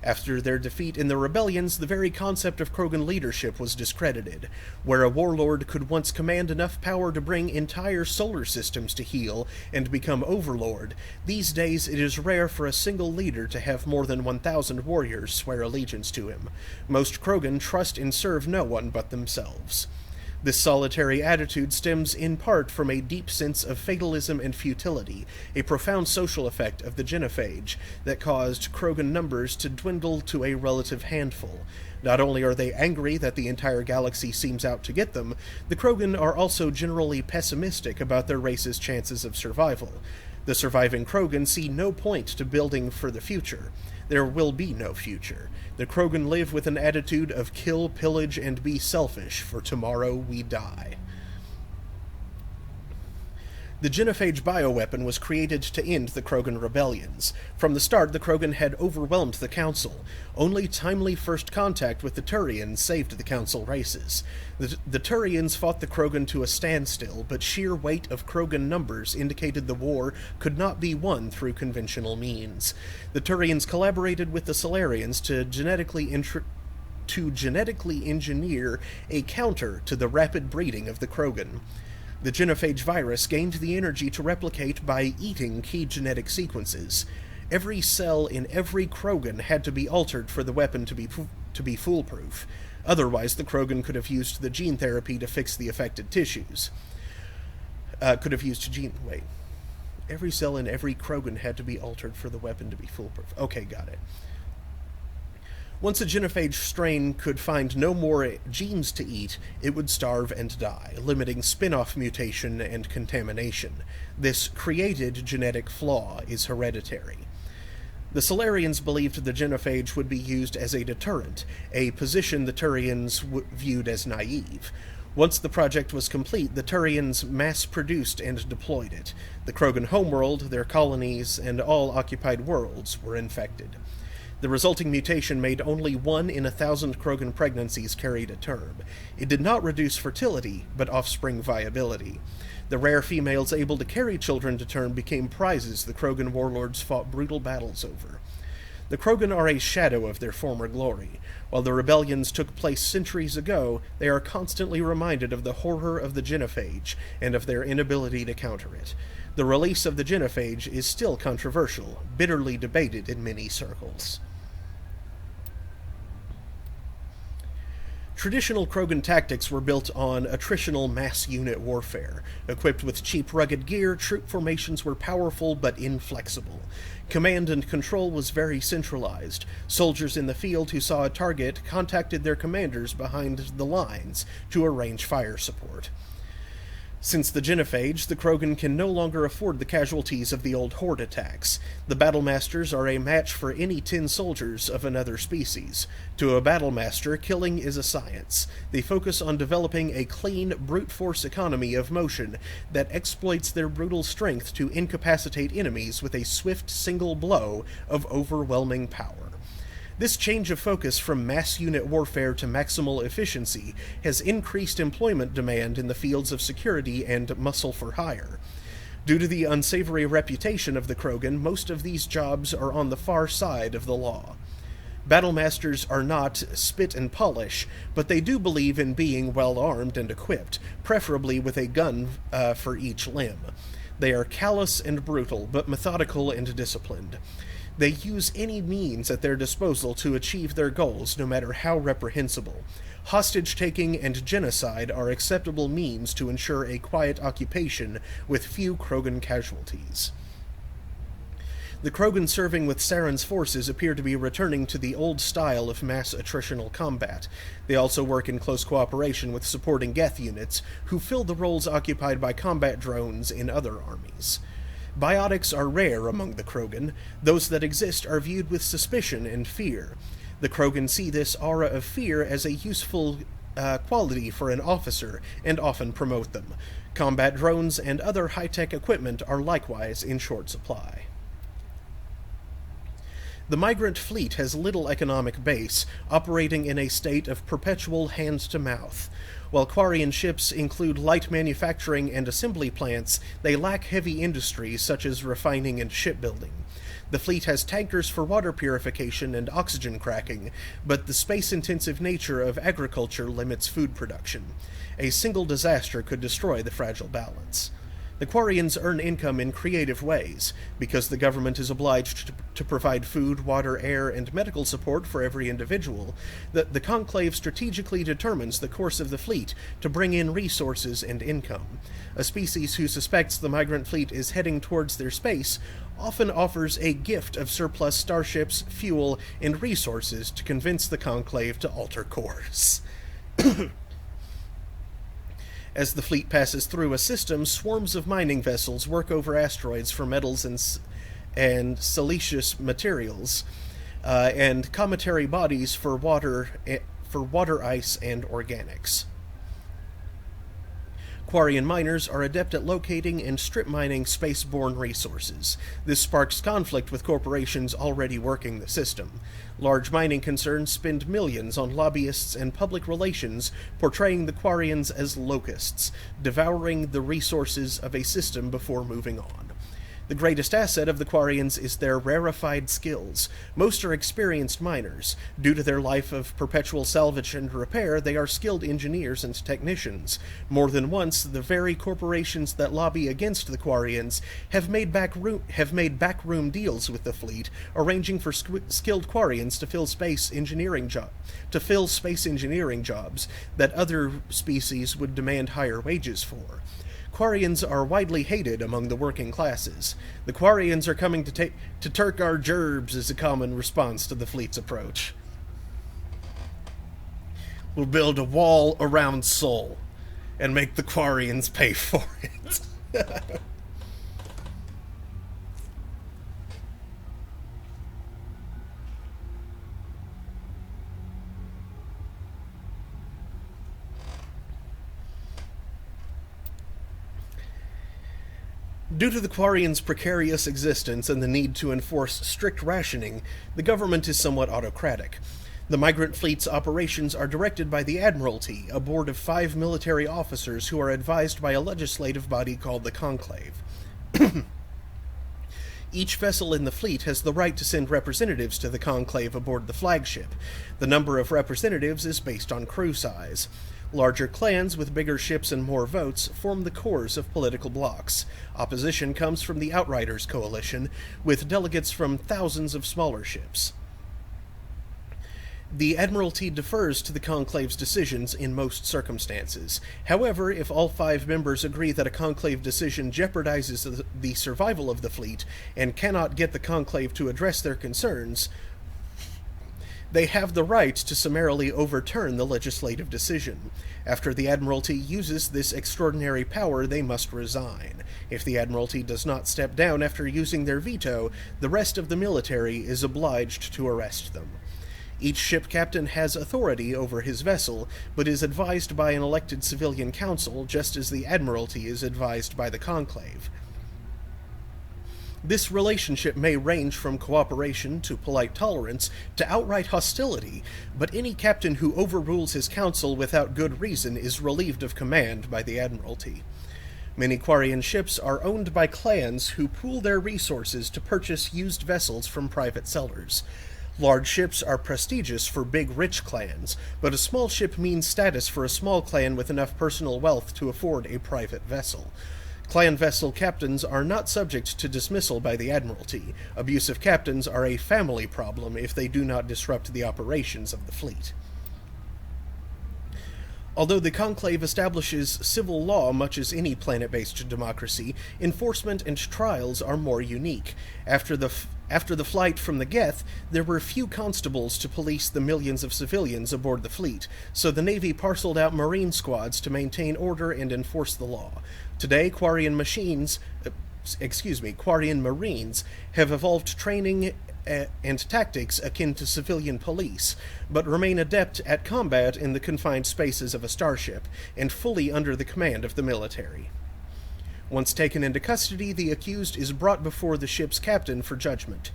After their defeat in the rebellions, the very concept of Krogan leadership was discredited. Where a warlord could once command enough power to bring entire solar systems to heel and become overlord, these days it is rare for a single leader to have more than 1,000 warriors swear allegiance to him. Most Krogan trust and serve no one but themselves. This solitary attitude stems in part from a deep sense of fatalism and futility, a profound social effect of the genophage that caused Krogan numbers to dwindle to a relative handful. Not only are they angry that the entire galaxy seems out to get them, the Krogan are also generally pessimistic about their race's chances of survival. The surviving Krogan see no point to building for the future. There will be no future. The Krogan live with an attitude of kill, pillage, and be selfish, for tomorrow we die. The genophage bioweapon was created to end the Krogan rebellions. From the start, the Krogan had overwhelmed the Council. Only timely first contact with the Turians saved the Council races. The Turians fought the Krogan to a standstill, but sheer weight of Krogan numbers indicated the war could not be won through conventional means. The Turians collaborated with the Solarians to genetically engineer a counter to the rapid breeding of the Krogan. The genophage virus gained the energy to replicate by eating key genetic sequences. Every cell in every Krogan had to be altered for the weapon to be foolproof. Otherwise, the Krogan could have used the gene therapy to fix the affected tissues. Every cell in every Krogan had to be altered for the weapon to be foolproof. Okay, got it. Once a genophage strain could find no more genes to eat, it would starve and die, limiting spin-off mutation and contamination. This created genetic flaw is hereditary. The Solarians believed the genophage would be used as a deterrent, a position the Turians viewed as naive. Once the project was complete, the Turians mass-produced and deployed it. The Krogan homeworld, their colonies, and all occupied worlds were infected. The resulting mutation made only 1 in 1,000 Krogan pregnancies carry to term. It did not reduce fertility, but offspring viability. The rare females able to carry children to term became prizes the Krogan warlords fought brutal battles over. The Krogan are a shadow of their former glory. While the rebellions took place centuries ago, they are constantly reminded of the horror of the genophage and of their inability to counter it. The release of the genophage is still controversial, bitterly debated in many circles. Traditional Krogan tactics were built on attritional mass unit warfare. Equipped with cheap, rugged gear, troop formations were powerful but inflexible. Command and control was very centralized. Soldiers in the field who saw a target contacted their commanders behind the lines to arrange fire support. Since the genophage, the Krogan can no longer afford the casualties of the old Horde attacks. The Battlemasters are a match for any 10 soldiers of another species. To a Battlemaster, killing is a science. They focus on developing a clean, brute force economy of motion that exploits their brutal strength to incapacitate enemies with a swift single blow of overwhelming power. This change of focus from mass unit warfare to maximal efficiency has increased employment demand in the fields of security and muscle for hire. Due to the unsavory reputation of the Krogan, most of these jobs are on the far side of the law. Battlemasters are not spit and polish, but they do believe in being well-armed and equipped, preferably with a gun for each limb. They are callous and brutal, but methodical and disciplined. They use any means at their disposal to achieve their goals, no matter how reprehensible. Hostage-taking and genocide are acceptable means to ensure a quiet occupation with few Krogan casualties. The Krogan serving with Saren's forces appear to be returning to the old style of mass attritional combat. They also work in close cooperation with supporting Geth units, who fill the roles occupied by combat drones in other armies. Biotics are rare among the Krogan. Those that exist are viewed with suspicion and fear. The Krogan see this aura of fear as a useful quality for an officer, and often promote them. Combat drones and other high-tech equipment are likewise in short supply. The migrant fleet has little economic base, operating in a state of perpetual hand-to-mouth. While Quarian ships include light manufacturing and assembly plants, they lack heavy industries such as refining and shipbuilding. The fleet has tankers for water purification and oxygen cracking, but the space-intensive nature of agriculture limits food production. A single disaster could destroy the fragile balance. The Quarians earn income in creative ways. Because the government is obliged to provide food, water, air, and medical support for every individual, the Conclave strategically determines the course of the fleet to bring in resources and income. A species who suspects the migrant fleet is heading towards their space often offers a gift of surplus starships, fuel, and resources to convince the Conclave to alter course. As the fleet passes through a system, swarms of mining vessels work over asteroids for metals and siliceous materials, and cometary bodies for water, ice, and organics. Quarian miners are adept at locating and strip mining spaceborne resources. This sparks conflict with corporations already working the system. Large mining concerns spend millions on lobbyists and public relations portraying the Quarians as locusts, devouring the resources of a system before moving on. The greatest asset of the Quarians is their rarefied skills. Most are experienced miners. Due to their life of perpetual salvage and repair, they are skilled engineers and technicians. More than once, the very corporations that lobby against the Quarians have made backroom deals with the fleet, arranging for skilled Quarians to fill space engineering jobs that other species would demand higher wages for. Quarians are widely hated among the working classes. The Quarians are coming to Turk our gerbs is a common response to the fleet's approach. We'll build a wall around Sol and make the Quarians pay for it. Due to the Quarians' precarious existence and the need to enforce strict rationing, the government is somewhat autocratic. The migrant fleet's operations are directed by the Admiralty, a board of 5 military officers who are advised by a legislative body called the Conclave. Each vessel in the fleet has the right to send representatives to the Conclave aboard the flagship. The number of representatives is based on crew size. Larger clans with bigger ships and more votes form the cores of political blocs. Opposition comes from the Outriders coalition, with delegates from thousands of smaller ships. The Admiralty defers to the Conclave's decisions in most circumstances. However, if all 5 members agree that a Conclave decision jeopardizes the survival of the fleet and cannot get the Conclave to address their concerns, they have the right to summarily overturn the legislative decision. After the Admiralty uses this extraordinary power, they must resign. If the Admiralty does not step down after using their veto, the rest of the military is obliged to arrest them. Each ship captain has authority over his vessel, but is advised by an elected civilian council, just as the Admiralty is advised by the Conclave. This relationship may range from cooperation to polite tolerance to outright hostility, but any captain who overrules his council without good reason is relieved of command by the Admiralty. Many Quarian ships are owned by clans who pool their resources to purchase used vessels from private sellers. Large ships are prestigious for big, rich clans, but a small ship means status for a small clan with enough personal wealth to afford a private vessel. Clan vessel captains are not subject to dismissal by the Admiralty. Abusive captains are a family problem if they do not disrupt the operations of the fleet. Although the Conclave establishes civil law much as any planet-based democracy, enforcement and trials are more unique. After the flight from the Geth, there were few constables to police the millions of civilians aboard the fleet, so the Navy parceled out Marine squads to maintain order and enforce the law. Today, Quarian Marines have evolved training and tactics akin to civilian police, but remain adept at combat in the confined spaces of a starship, and fully under the command of the military. Once taken into custody, the accused is brought before the ship's captain for judgment.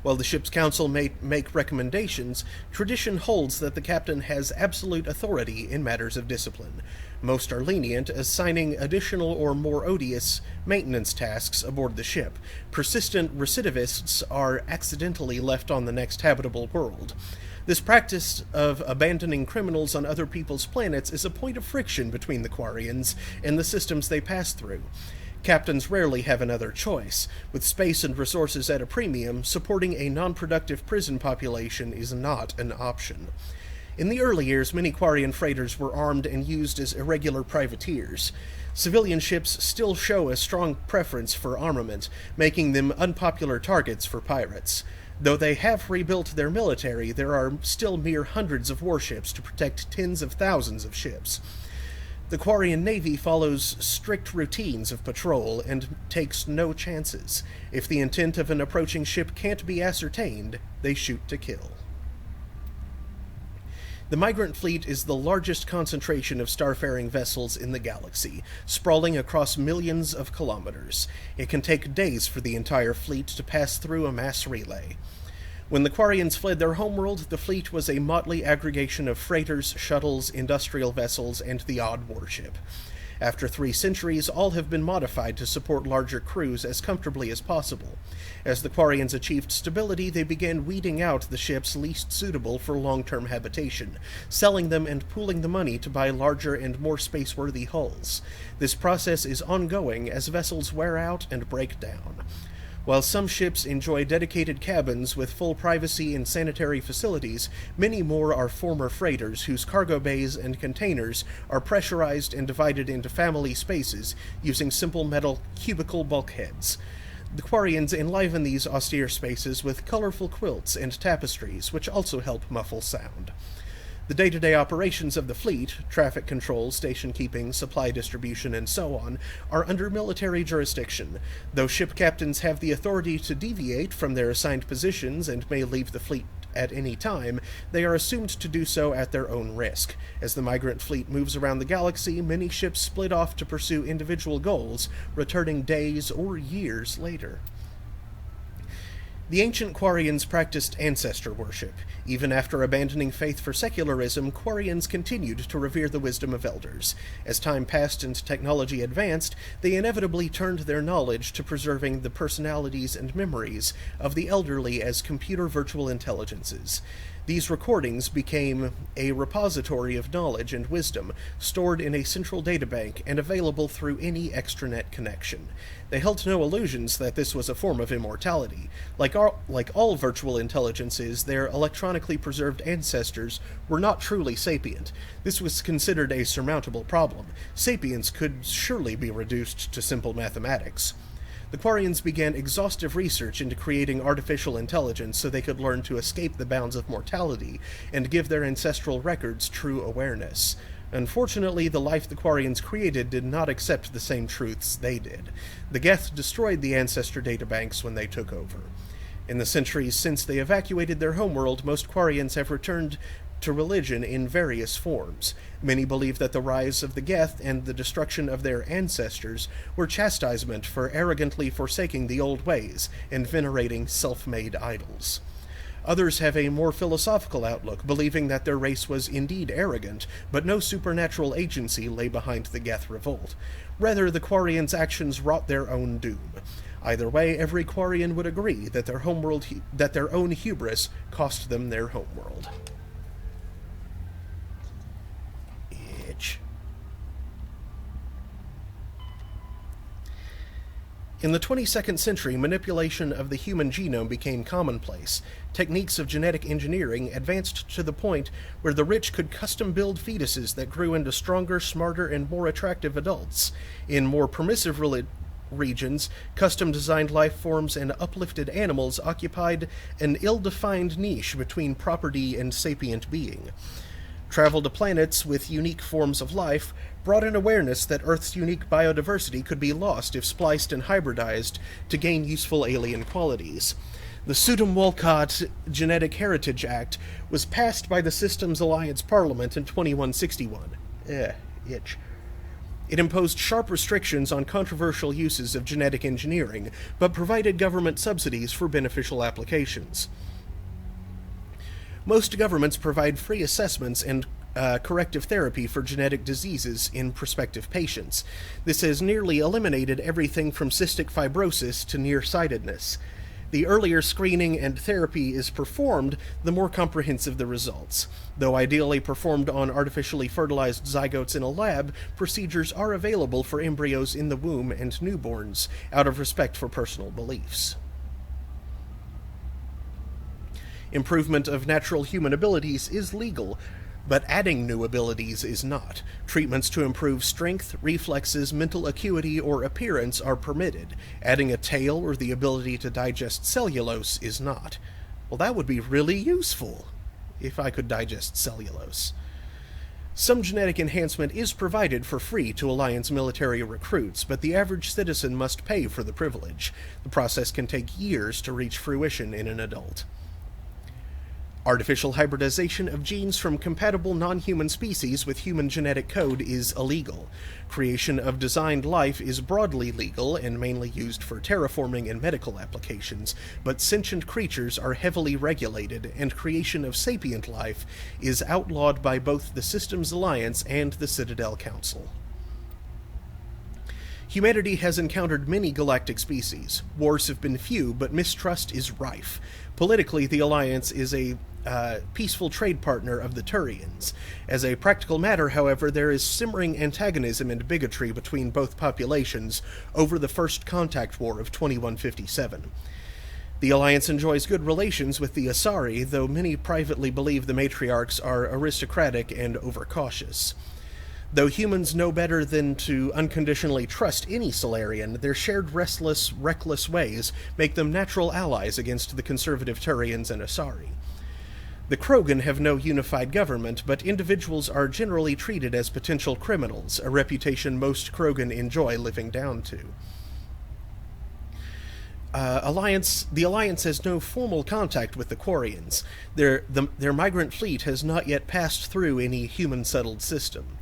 While the ship's council may make recommendations, tradition holds that the captain has absolute authority in matters of discipline. Most are lenient, assigning additional or more odious maintenance tasks aboard the ship. Persistent recidivists are accidentally left on the next habitable world. This practice of abandoning criminals on other people's planets is a point of friction between the Quarians and the systems they pass through. Captains rarely have another choice. With space and resources at a premium, supporting a non-productive prison population is not an option. In the early years, many Quarian freighters were armed and used as irregular privateers. Civilian ships still show a strong preference for armament, making them unpopular targets for pirates. Though they have rebuilt their military, there are still mere hundreds of warships to protect tens of thousands of ships. The Quarian Navy follows strict routines of patrol and takes no chances. If the intent of an approaching ship can't be ascertained, they shoot to kill. The migrant fleet is the largest concentration of starfaring vessels in the galaxy, sprawling across millions of kilometers. It can take days for the entire fleet to pass through a mass relay. When the Quarians fled their homeworld, the fleet was a motley aggregation of freighters, shuttles, industrial vessels, and the odd warship. After 3 centuries, all have been modified to support larger crews as comfortably as possible. As the Quarians achieved stability, they began weeding out the ships least suitable for long-term habitation, selling them and pooling the money to buy larger and more space-worthy hulls. This process is ongoing as vessels wear out and break down. While some ships enjoy dedicated cabins with full privacy and sanitary facilities, many more are former freighters whose cargo bays and containers are pressurized and divided into family spaces using simple metal cubicle bulkheads. The Quarians enliven these austere spaces with colorful quilts and tapestries, which also help muffle sound. The day-to-day operations of the fleet, traffic control, station keeping, supply distribution, and so on, are under military jurisdiction. Though ship captains have the authority to deviate from their assigned positions and may leave the fleet at any time, they are assumed to do so at their own risk. As the migrant fleet moves around the galaxy, many ships split off to pursue individual goals, returning days or years later. The ancient Quarians practiced ancestor worship. Even after abandoning faith for secularism, Quarians continued to revere the wisdom of elders. As time passed and technology advanced, they inevitably turned their knowledge to preserving the personalities and memories of the elderly as computer virtual intelligences. These recordings became a repository of knowledge and wisdom, stored in a central databank and available through any extranet connection. They held no illusions that this was a form of immortality. Like all virtual intelligences, their electronically preserved ancestors were not truly sapient. This was considered a surmountable problem. Sapience could surely be reduced to simple mathematics. The Quarians began exhaustive research into creating artificial intelligence so they could learn to escape the bounds of mortality and give their ancestral records true awareness. Unfortunately, the life the Quarians created did not accept the same truths they did. The Geth destroyed the ancestor databanks when they took over. In the centuries since they evacuated their homeworld, most Quarians have returned to religion in various forms. Many believe that the rise of the Geth and the destruction of their ancestors were chastisement for arrogantly forsaking the old ways and venerating self-made idols. Others have a more philosophical outlook, believing that their race was indeed arrogant, but no supernatural agency lay behind the Geth revolt. Rather, the Quarians' actions wrought their own doom. Either way, every Quarian would agree that their own hubris cost them their homeworld. In the 22nd century, manipulation of the human genome became commonplace. Techniques of genetic engineering advanced to the point where the rich could custom-build fetuses that grew into stronger, smarter, and more attractive adults. In more permissive regions, custom-designed life forms and uplifted animals occupied an ill-defined niche between property and sapient being. Travel to planets with unique forms of life brought an awareness that Earth's unique biodiversity could be lost if spliced and hybridized to gain useful alien qualities. The Sudom-Walcott Genetic Heritage Act was passed by the Systems Alliance Parliament in 2161. Itch. It imposed sharp restrictions on controversial uses of genetic engineering, but provided government subsidies for beneficial applications. Most governments provide free assessments and corrective therapy for genetic diseases in prospective patients. This has nearly eliminated everything from cystic fibrosis to nearsightedness. The earlier screening and therapy is performed, the more comprehensive the results. Though ideally performed on artificially fertilized zygotes in a lab, procedures are available for embryos in the womb and newborns, out of respect for personal beliefs. Improvement of natural human abilities is legal, but adding new abilities is not. Treatments to improve strength, reflexes, mental acuity, or appearance are permitted. Adding a tail or the ability to digest cellulose is not. Well, that would be really useful, if I could digest cellulose. Some genetic enhancement is provided for free to Alliance military recruits, but the average citizen must pay for the privilege. The process can take years to reach fruition in an adult. Artificial hybridization of genes from compatible non-human species with human genetic code is illegal. Creation of designed life is broadly legal and mainly used for terraforming and medical applications, but sentient creatures are heavily regulated, and creation of sapient life is outlawed by both the Systems Alliance and the Citadel Council. Humanity has encountered many galactic species. Wars have been few, but mistrust is rife. Politically, the Alliance is a peaceful trade partner of the Turians. As a practical matter, however, there is simmering antagonism and bigotry between both populations over the First Contact War of 2157. The Alliance enjoys good relations with the Asari, though many privately believe the matriarchs are aristocratic and overcautious. Though humans know better than to unconditionally trust any Solarian, their shared restless, reckless ways make them natural allies against the conservative Turians and Asari. The Krogan have no unified government, but individuals are generally treated as potential criminals, a reputation most Krogan enjoy living down to. The Alliance has no formal contact with the Quarians. Their migrant fleet has not yet passed through any human-settled system.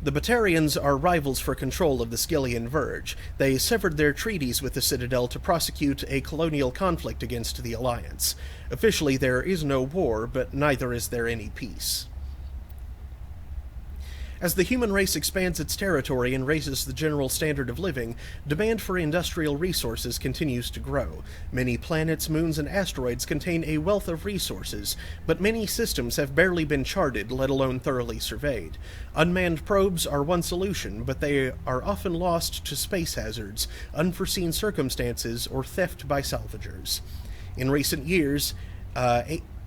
The Batarians are rivals for control of the Skyllian Verge. They severed their treaties with the Citadel to prosecute a colonial conflict against the Alliance. Officially, there is no war, but neither is there any peace. As the human race expands its territory and raises the general standard of living, demand for industrial resources continues to grow. Many planets, moons, and asteroids contain a wealth of resources, but many systems have barely been charted, let alone thoroughly surveyed. Unmanned probes are one solution, but they are often lost to space hazards, unforeseen circumstances, or theft by salvagers. In recent years,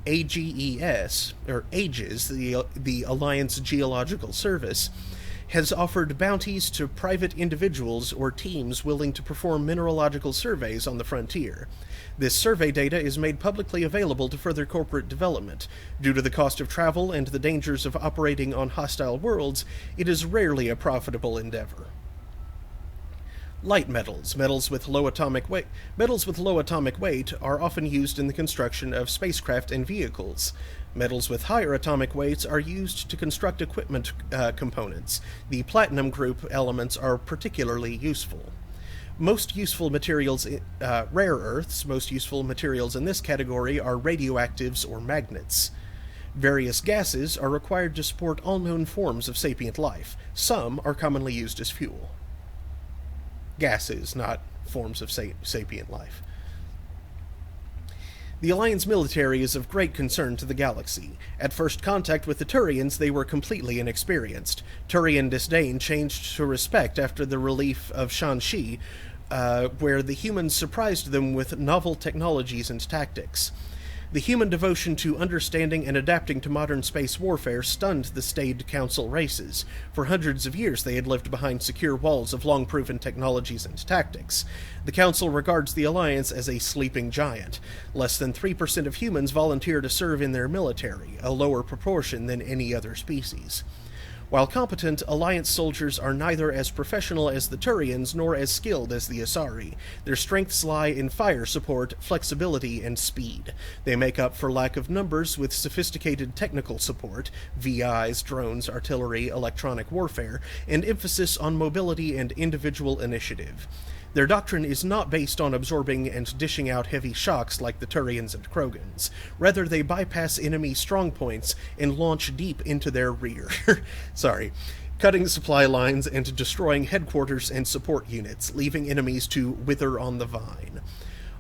AGES, or AGES, the Alliance Geological Service, has offered bounties to private individuals or teams willing to perform mineralogical surveys on the frontier. This survey data is made publicly available to further corporate development. Due to the cost of travel and the dangers of operating on hostile worlds, it is rarely a profitable endeavor. Light metals, metals with low atomic weight, are often used in the construction of spacecraft and vehicles. Metals with higher atomic weights are used to construct equipment components. The platinum group elements are particularly useful. Most useful materials, rare earths, most useful materials in this category are radioactives or magnets. Various gases are required to support all known forms of sapient life. Some are commonly used as fuel. Gases, not forms of sapient life. The Alliance military is of great concern to the galaxy. At first contact with the Turians, they were completely inexperienced. Turian disdain changed to respect after the relief of Shanxi where the humans surprised them with novel technologies and tactics. The human devotion to understanding and adapting to modern space warfare stunned the staid Council races. For hundreds of years they had lived behind secure walls of long-proven technologies and tactics. The Council regards the Alliance as a sleeping giant. Less than 3% of humans volunteer to serve in their military, a lower proportion than any other species. While competent, Alliance soldiers are neither as professional as the Turians nor as skilled as the Asari. Their strengths lie in fire support, flexibility, and speed. They make up for lack of numbers with sophisticated technical support, VIs, drones, artillery, electronic warfare, and emphasis on mobility and individual initiative. Their doctrine is not based on absorbing and dishing out heavy shocks like the Turians and Krogans. Rather, they bypass enemy strongpoints and launch deep into their rear. Cutting supply lines and destroying headquarters and support units, leaving enemies to wither on the vine.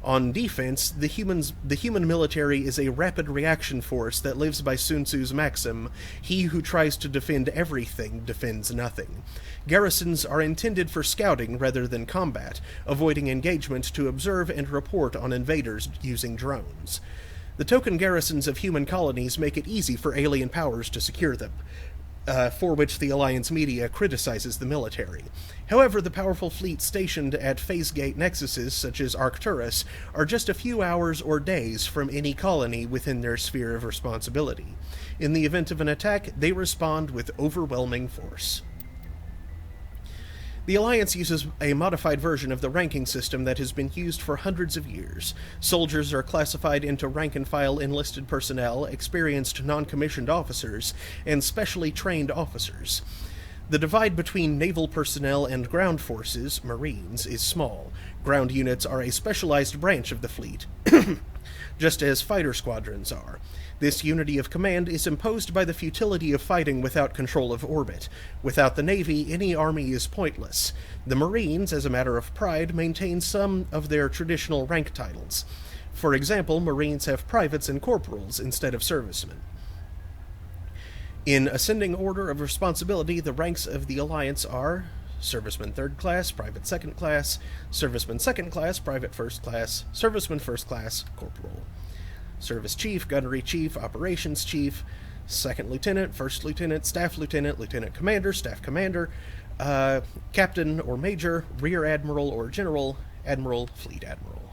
On defense, the human military is a rapid reaction force that lives by Sun Tzu's maxim, "He who tries to defend everything defends nothing." Garrisons are intended for scouting rather than combat, avoiding engagement to observe and report on invaders using drones. The token garrisons of human colonies make it easy for alien powers to secure them, for which the Alliance media criticizes the military. However, the powerful fleet stationed at phase-gate nexuses such as Arcturus are just a few hours or days from any colony within their sphere of responsibility. In the event of an attack, they respond with overwhelming force. The Alliance uses a modified version of the ranking system that has been used for hundreds of years. Soldiers are classified into rank-and-file enlisted personnel, experienced non-commissioned officers, and specially trained officers. The divide between naval personnel and ground forces, Marines, is small. Ground units are a specialized branch of the fleet, just as fighter squadrons are. This unity of command is imposed by the futility of fighting without control of orbit. Without the Navy, any army is pointless. The Marines, as a matter of pride, maintain some of their traditional rank titles. For example, Marines have privates and corporals instead of servicemen. In ascending order of responsibility, the ranks of the Alliance are Serviceman 3rd Class, Private 2nd Class, Serviceman 2nd Class, Private 1st Class, Serviceman 1st Class, Corporal. Service Chief, Gunnery Chief, Operations Chief, Second Lieutenant, First Lieutenant, Staff Lieutenant, Lieutenant Commander, Staff Commander, Captain or Major, Rear Admiral or General, Admiral, Fleet Admiral.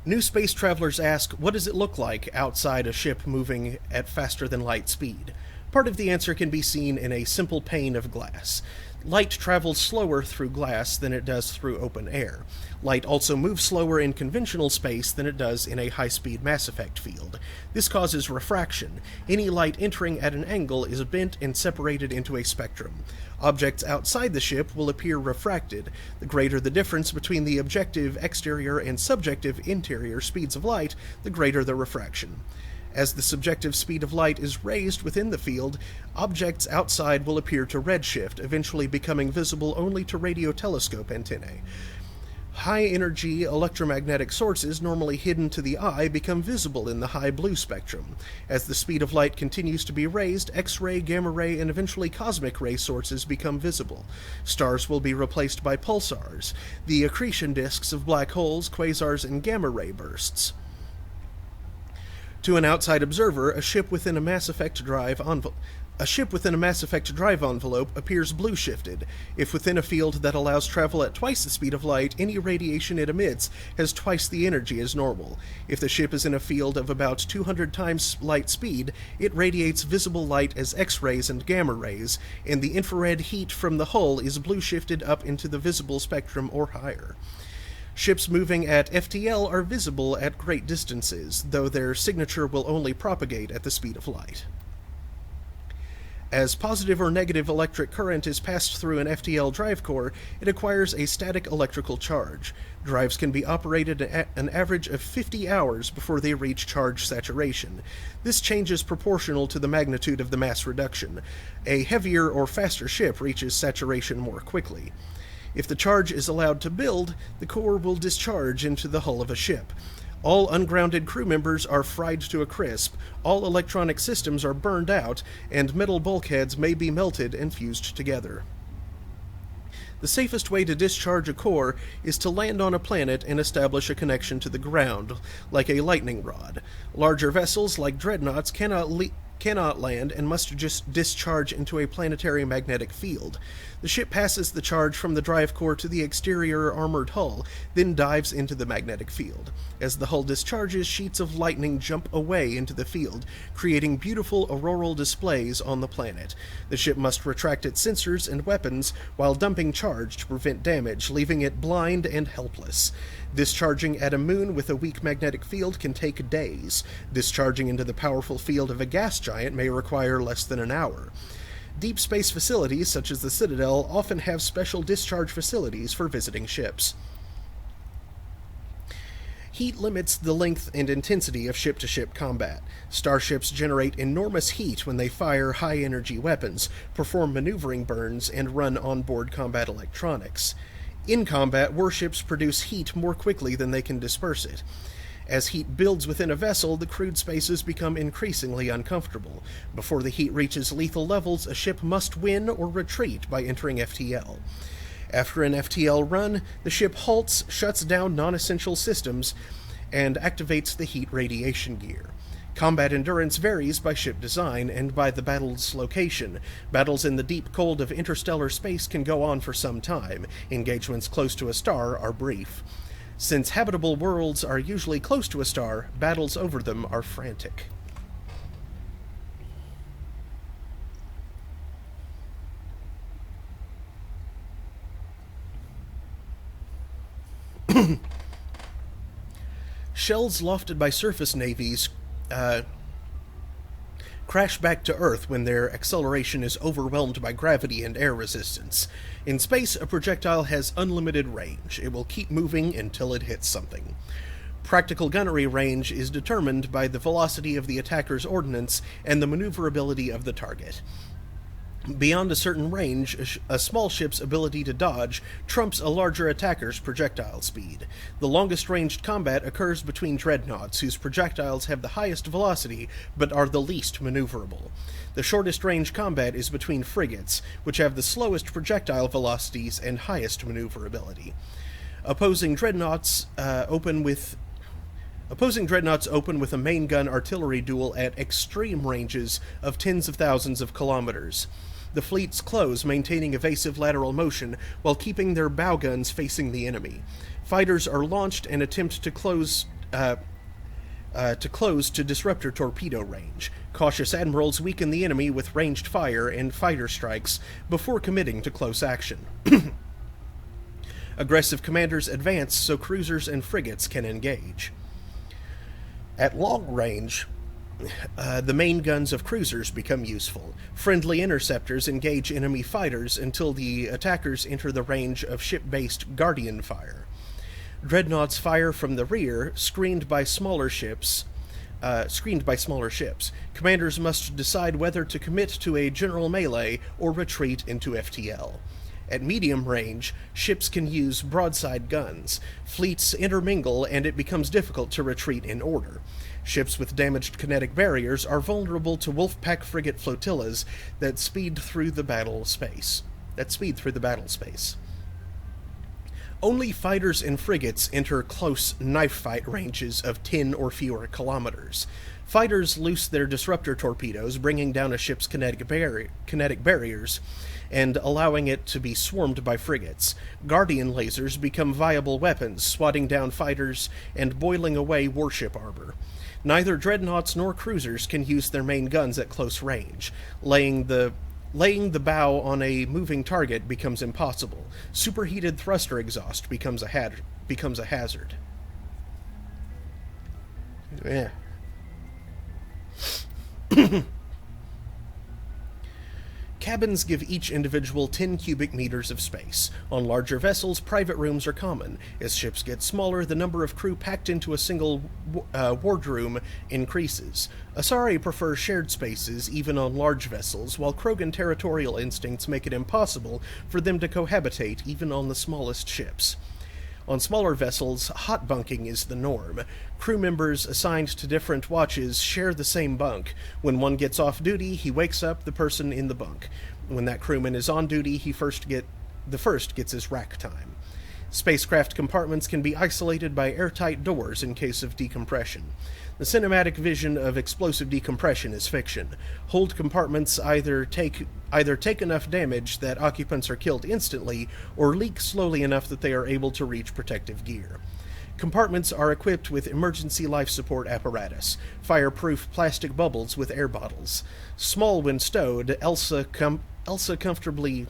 New space travelers ask, what does it look like outside a ship moving at faster than light speed? Part of the answer can be seen in a simple pane of glass. Light travels slower through glass than it does through open air. Light also moves slower in conventional space than it does in a high-speed Mass Effect field. This causes refraction. Any light entering at an angle is bent and separated into a spectrum. Objects outside the ship will appear refracted. The greater the difference between the objective exterior and subjective interior speeds of light, the greater the refraction. As the subjective speed of light is raised within the field, objects outside will appear to redshift, eventually becoming visible only to radio telescope antennae. High-energy electromagnetic sources normally hidden to the eye become visible in the high blue spectrum. As the speed of light continues to be raised, X-ray, gamma-ray, and eventually cosmic ray sources become visible. Stars will be replaced by pulsars, the accretion disks of black holes, quasars, and gamma-ray bursts. To an outside observer, a ship within a Mass Effect drive envelope appears blue-shifted. If within a field that allows travel at twice the speed of light, any radiation it emits has twice the energy as normal. If the ship is in a field of about 200 times light speed, it radiates visible light as X-rays and gamma rays, and the infrared heat from the hull is blue-shifted up into the visible spectrum or higher. Ships moving at FTL are visible at great distances, though their signature will only propagate at the speed of light. As positive or negative electric current is passed through an FTL drive core, it acquires a static electrical charge. Drives can be operated at an average of 50 hours before they reach charge saturation. This change is proportional to the magnitude of the mass reduction. A heavier or faster ship reaches saturation more quickly. If the charge is allowed to build, the core will discharge into the hull of a ship. All ungrounded crew members are fried to a crisp, all electronic systems are burned out, and metal bulkheads may be melted and fused together. The safest way to discharge a core is to land on a planet and establish a connection to the ground, like a lightning rod. Larger vessels, like dreadnoughts, cannot land and must just discharge into a planetary magnetic field. The ship passes the charge from the drive core to the exterior armored hull, then dives into the magnetic field. As the hull discharges, sheets of lightning jump away into the field, creating beautiful auroral displays on the planet. The ship must retract its sensors and weapons while dumping charge to prevent damage, leaving it blind and helpless. Discharging at a moon with a weak magnetic field can take days. Discharging into the powerful field of a gas giant may require less than an hour. Deep space facilities, such as the Citadel, often have special discharge facilities for visiting ships. Heat limits the length and intensity of ship-to-ship combat. Starships generate enormous heat when they fire high-energy weapons, perform maneuvering burns, and run onboard combat electronics. In combat, warships produce heat more quickly than they can disperse it. As heat builds within a vessel, the crewed spaces become increasingly uncomfortable. Before the heat reaches lethal levels, a ship must win or retreat by entering FTL. After an FTL run, the ship halts, shuts down non-essential systems, and activates the heat radiation gear. Combat endurance varies by ship design and by the battle's location. Battles in the deep cold of interstellar space can go on for some time. Engagements close to a star are brief. Since habitable worlds are usually close to a star, battles over them are frantic. Shells lofted by surface navies crash back to Earth when their acceleration is overwhelmed by gravity and air resistance. In space, a projectile has unlimited range. It will keep moving until it hits something. Practical gunnery range is determined by the velocity of the attacker's ordnance and the maneuverability of the target. Beyond a certain range, a small ship's ability to dodge trumps a larger attacker's projectile speed. The longest-ranged combat occurs between dreadnoughts, whose projectiles have the highest velocity but are the least maneuverable. The shortest-range combat is between frigates, which have the slowest projectile velocities and highest maneuverability. Opposing dreadnoughts open with a main gun artillery duel at extreme ranges of tens of thousands of kilometers. The fleets close, maintaining evasive lateral motion while keeping their bow guns facing the enemy. Fighters are launched and attempt to close to Disruptor Torpedo range. Cautious admirals weaken the enemy with ranged fire and fighter strikes before committing to close action. Aggressive commanders advance so cruisers and frigates can engage. At long range, the main guns of cruisers become useful. Friendly interceptors engage enemy fighters until the attackers enter the range of ship-based Guardian fire. Dreadnoughts fire from the rear, screened by smaller ships. Commanders must decide whether to commit to a general melee or retreat into FTL. At medium range, ships can use broadside guns. Fleets intermingle, and it becomes difficult to retreat in order. Ships with damaged kinetic barriers are vulnerable to Wolfpack frigate flotillas that speed through the battle space. Only fighters and frigates enter close knife fight ranges of 10 or fewer kilometers. Fighters loose their disruptor torpedoes, bringing down a ship's kinetic barriers and allowing it to be swarmed by frigates. Guardian lasers become viable weapons, swatting down fighters and boiling away warship armor. Neither dreadnoughts nor cruisers can use their main guns at close range. Laying the bow on a moving target becomes impossible. Superheated thruster exhaust becomes a hazard. Yeah. Cabins give each individual 10 cubic meters of space. On larger vessels, private rooms are common. As ships get smaller, the number of crew packed into a single wardroom increases. Asari prefers shared spaces, even on large vessels, while Krogan territorial instincts make it impossible for them to cohabitate even on the smallest ships. On smaller vessels, hot bunking is the norm. Crew members assigned to different watches share the same bunk. When one gets off duty, he wakes up the person in the bunk. When that crewman is on duty, the first gets his rack time. Spacecraft compartments can be isolated by airtight doors in case of decompression. The cinematic vision of explosive decompression is fiction. Hold compartments either take enough damage that occupants are killed instantly, or leak slowly enough that they are able to reach protective gear. Compartments are equipped with emergency life support apparatus, fireproof plastic bubbles with air bottles. Small when stowed, ELSA comfortably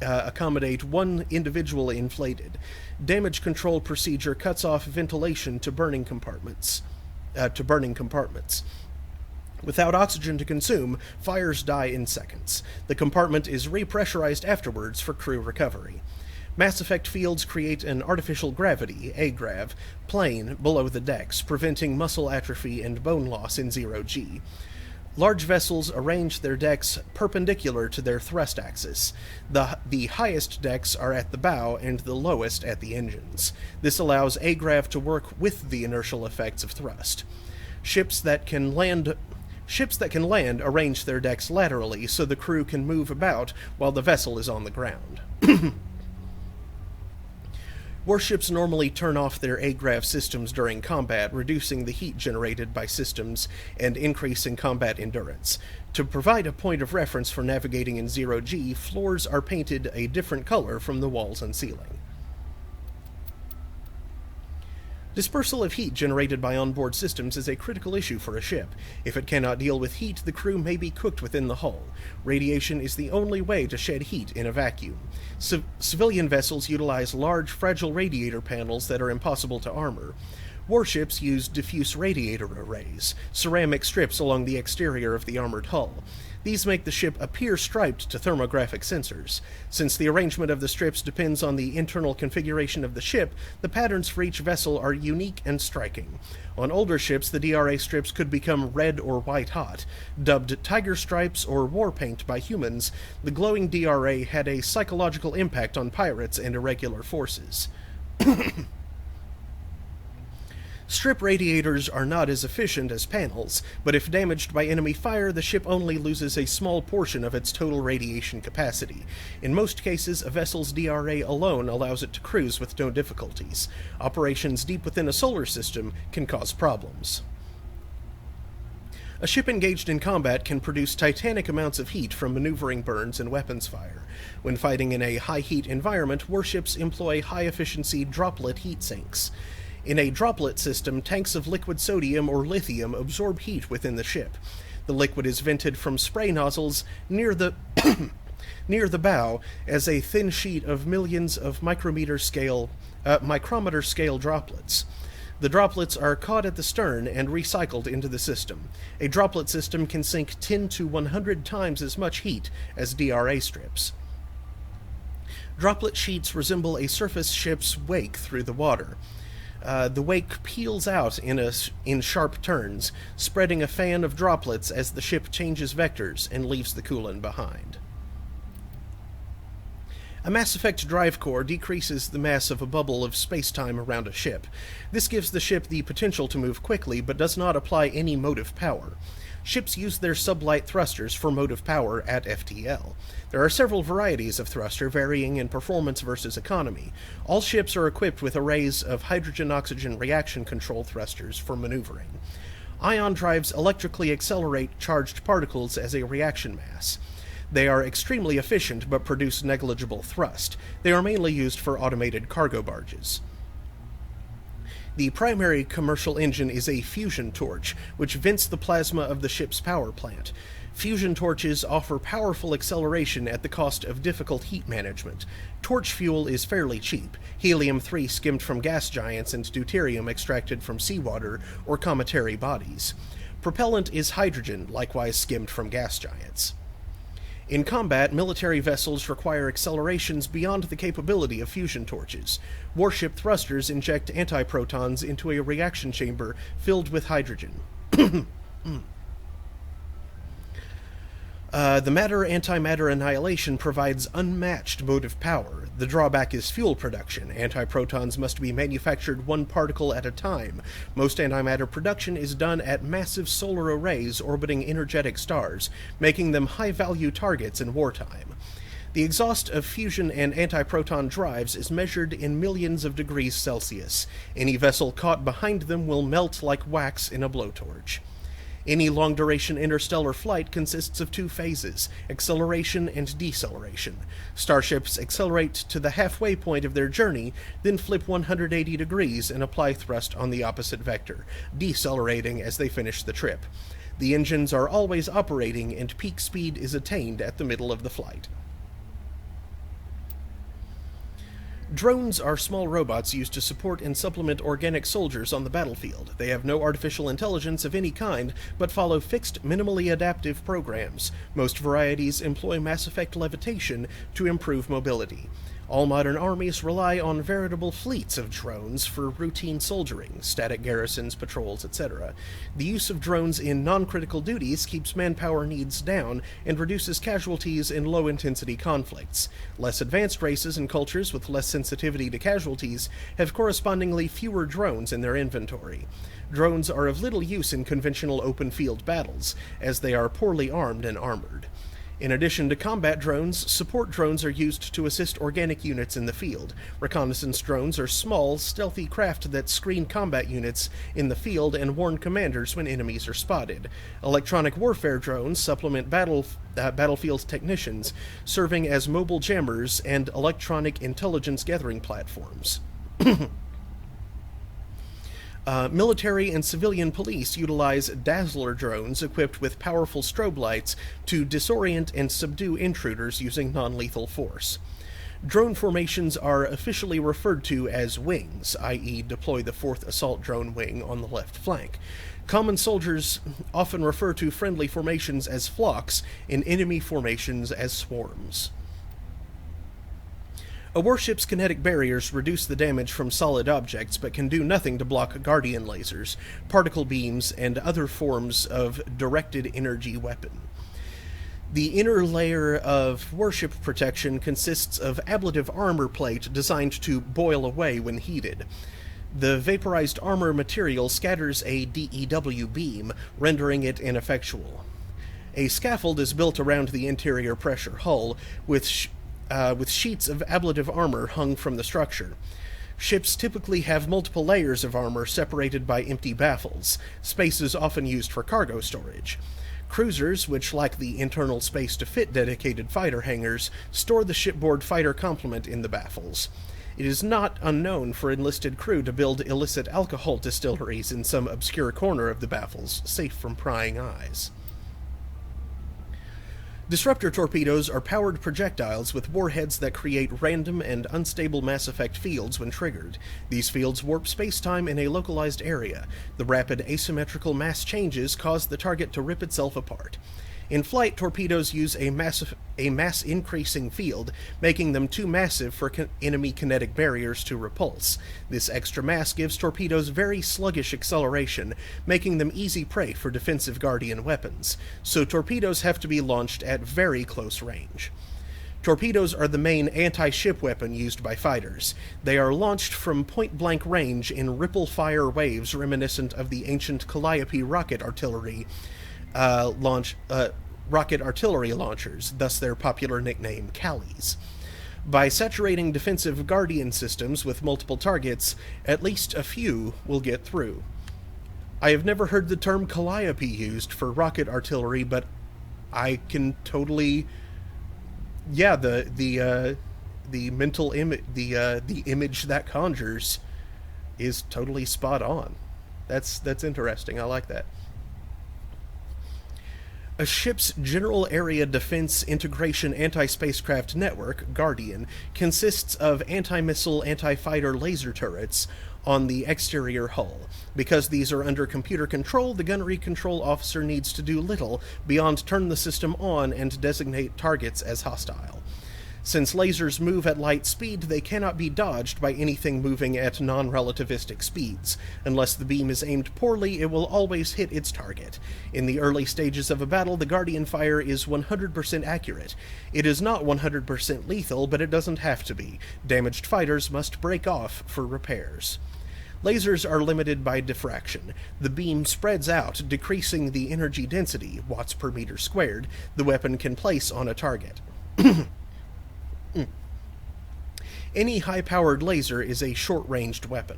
accommodate one individual inflated. Damage control procedure cuts off ventilation to burning compartments. Without oxygen to consume, fires die in seconds. The compartment is repressurized afterwards for crew recovery. Mass effect fields create an artificial gravity, AGRAV, plane below the decks, preventing muscle atrophy and bone loss in 0G. Large vessels arrange their decks perpendicular to their thrust axis. The highest decks are at the bow and the lowest at the engines. This allows AGRAV to work with the inertial effects of thrust. Ships that can land arrange their decks laterally so the crew can move about while the vessel is on the ground. Warships normally turn off their AGRAV systems during combat, reducing the heat generated by systems and increasing combat endurance. To provide a point of reference for navigating in 0G, floors are painted a different color from the walls and ceiling. Dispersal of heat generated by onboard systems is a critical issue for a ship. If it cannot deal with heat, the crew may be cooked within the hull. Radiation is the only way to shed heat in a vacuum. Civilian vessels utilize large, fragile radiator panels that are impossible to armor. Warships use diffuse radiator arrays, ceramic strips along the exterior of the armored hull. These make the ship appear striped to thermographic sensors. Since the arrangement of the strips depends on the internal configuration of the ship, the patterns for each vessel are unique and striking. On older ships, the DRA strips could become red or white hot. Dubbed tiger stripes or war paint by humans, the glowing DRA had a psychological impact on pirates and irregular forces. Strip radiators are not as efficient as panels, but if damaged by enemy fire, the ship only loses a small portion of its total radiation capacity. In most cases, a vessel's DRA alone allows it to cruise with no difficulties. Operations deep within a solar system can cause problems. A ship engaged in combat can produce titanic amounts of heat from maneuvering burns and weapons fire. When fighting in a high-heat environment, warships employ high-efficiency droplet heat sinks. In a droplet system, tanks of liquid sodium or lithium absorb heat within the ship. The liquid is vented from spray nozzles near the bow as a thin sheet of millions of micrometer scale droplets. The droplets are caught at the stern and recycled into the system. A droplet system can sink 10 to 100 times as much heat as DRA strips. Droplet sheets resemble a surface ship's wake through the water. The wake peels out in sharp turns, spreading a fan of droplets as the ship changes vectors and leaves the coolant behind. A Mass Effect drive core decreases the mass of a bubble of space-time around a ship. This gives the ship the potential to move quickly, but does not apply any motive power. Ships use their sublight thrusters for motive power at FTL. There are several varieties of thruster, varying in performance versus economy. All ships are equipped with arrays of hydrogen-oxygen reaction control thrusters for maneuvering. Ion drives electrically accelerate charged particles as a reaction mass. They are extremely efficient but produce negligible thrust. They are mainly used for automated cargo barges. The primary commercial engine is a fusion torch, which vents the plasma of the ship's power plant. Fusion torches offer powerful acceleration at the cost of difficult heat management. Torch fuel is fairly cheap, helium-3 skimmed from gas giants and deuterium extracted from seawater or cometary bodies. Propellant is hydrogen, likewise skimmed from gas giants. In combat, military vessels require accelerations beyond the capability of fusion torches. Warship thrusters inject antiprotons into a reaction chamber filled with hydrogen. The matter-antimatter annihilation provides unmatched motive power. The drawback is fuel production. Antiprotons must be manufactured one particle at a time. Most antimatter production is done at massive solar arrays orbiting energetic stars, making them high-value targets in wartime. The exhaust of fusion and antiproton drives is measured in millions of degrees Celsius. Any vessel caught behind them will melt like wax in a blowtorch. Any long-duration interstellar flight consists of two phases, acceleration and deceleration. Starships accelerate to the halfway point of their journey, then flip 180 degrees and apply thrust on the opposite vector, decelerating as they finish the trip. The engines are always operating, and peak speed is attained at the middle of the flight. Drones are small robots used to support and supplement organic soldiers on the battlefield. They have no artificial intelligence of any kind, but follow fixed, minimally adaptive programs. Most varieties employ Mass Effect levitation to improve mobility. All modern armies rely on veritable fleets of drones for routine soldiering, static garrisons, patrols, etc. The use of drones in non-critical duties keeps manpower needs down and reduces casualties in low-intensity conflicts. Less advanced races and cultures with less sensitivity to casualties have correspondingly fewer drones in their inventory. Drones are of little use in conventional open-field battles, as they are poorly armed and armored. In addition to combat drones, support drones are used to assist organic units in the field. Reconnaissance drones are small, stealthy craft that screen combat units in the field and warn commanders when enemies are spotted. Electronic warfare drones supplement battlefield technicians, serving as mobile jammers and electronic intelligence gathering platforms. Military and civilian police utilize Dazzler drones equipped with powerful strobe lights to disorient and subdue intruders using non-lethal force. Drone formations are officially referred to as wings, i.e. deploy the 4th Assault Drone Wing on the left flank. Common soldiers often refer to friendly formations as flocks and enemy formations as swarms. A warship's kinetic barriers reduce the damage from solid objects, but can do nothing to block guardian lasers, particle beams, and other forms of directed energy weapon. The inner layer of warship protection consists of ablative armor plate designed to boil away when heated. The vaporized armor material scatters a DEW beam, rendering it ineffectual. A scaffold is built around the interior pressure hull, with sheets of ablative armor hung from the structure. Ships typically have multiple layers of armor separated by empty baffles, spaces often used for cargo storage. Cruisers, which lack the internal space to fit dedicated fighter hangars, store the shipboard fighter complement in the baffles. It is not unknown for enlisted crew to build illicit alcohol distilleries in some obscure corner of the baffles, safe from prying eyes. Disruptor torpedoes are powered projectiles with warheads that create random and unstable Mass Effect fields when triggered. These fields warp space-time in a localized area. The rapid asymmetrical mass changes cause the target to rip itself apart. In flight, torpedoes use a mass-increasing field, making them too massive for enemy kinetic barriers to repulse. This extra mass gives torpedoes very sluggish acceleration, making them easy prey for defensive Guardian weapons, so torpedoes have to be launched at very close range. Torpedoes are the main anti-ship weapon used by fighters. They are launched from point-blank range in ripple-fire waves reminiscent of the ancient Calliope rocket artillery launchers, thus their popular nickname, Callies. By saturating defensive Guardian systems with multiple targets, at least a few will get through. I have never heard the term Calliope used for rocket artillery, but I can totally... Yeah, the mental image, the image that conjures is totally spot on. That's interesting. I like that. A ship's General Area Defense Integration Anti-Spacecraft Network, Guardian, consists of anti-missile, anti-fighter laser turrets on the exterior hull. Because these are under computer control, the gunnery control officer needs to do little beyond turn the system on and designate targets as hostile. Since lasers move at light speed, they cannot be dodged by anything moving at non-relativistic speeds. Unless the beam is aimed poorly, it will always hit its target. In the early stages of a battle, the Guardian fire is 100% accurate. It is not 100% lethal, but it doesn't have to be. Damaged fighters must break off for repairs. Lasers are limited by diffraction. The beam spreads out, decreasing the energy density, watts per meter squared, the weapon can place on a target. Any high-powered laser is a short-ranged weapon.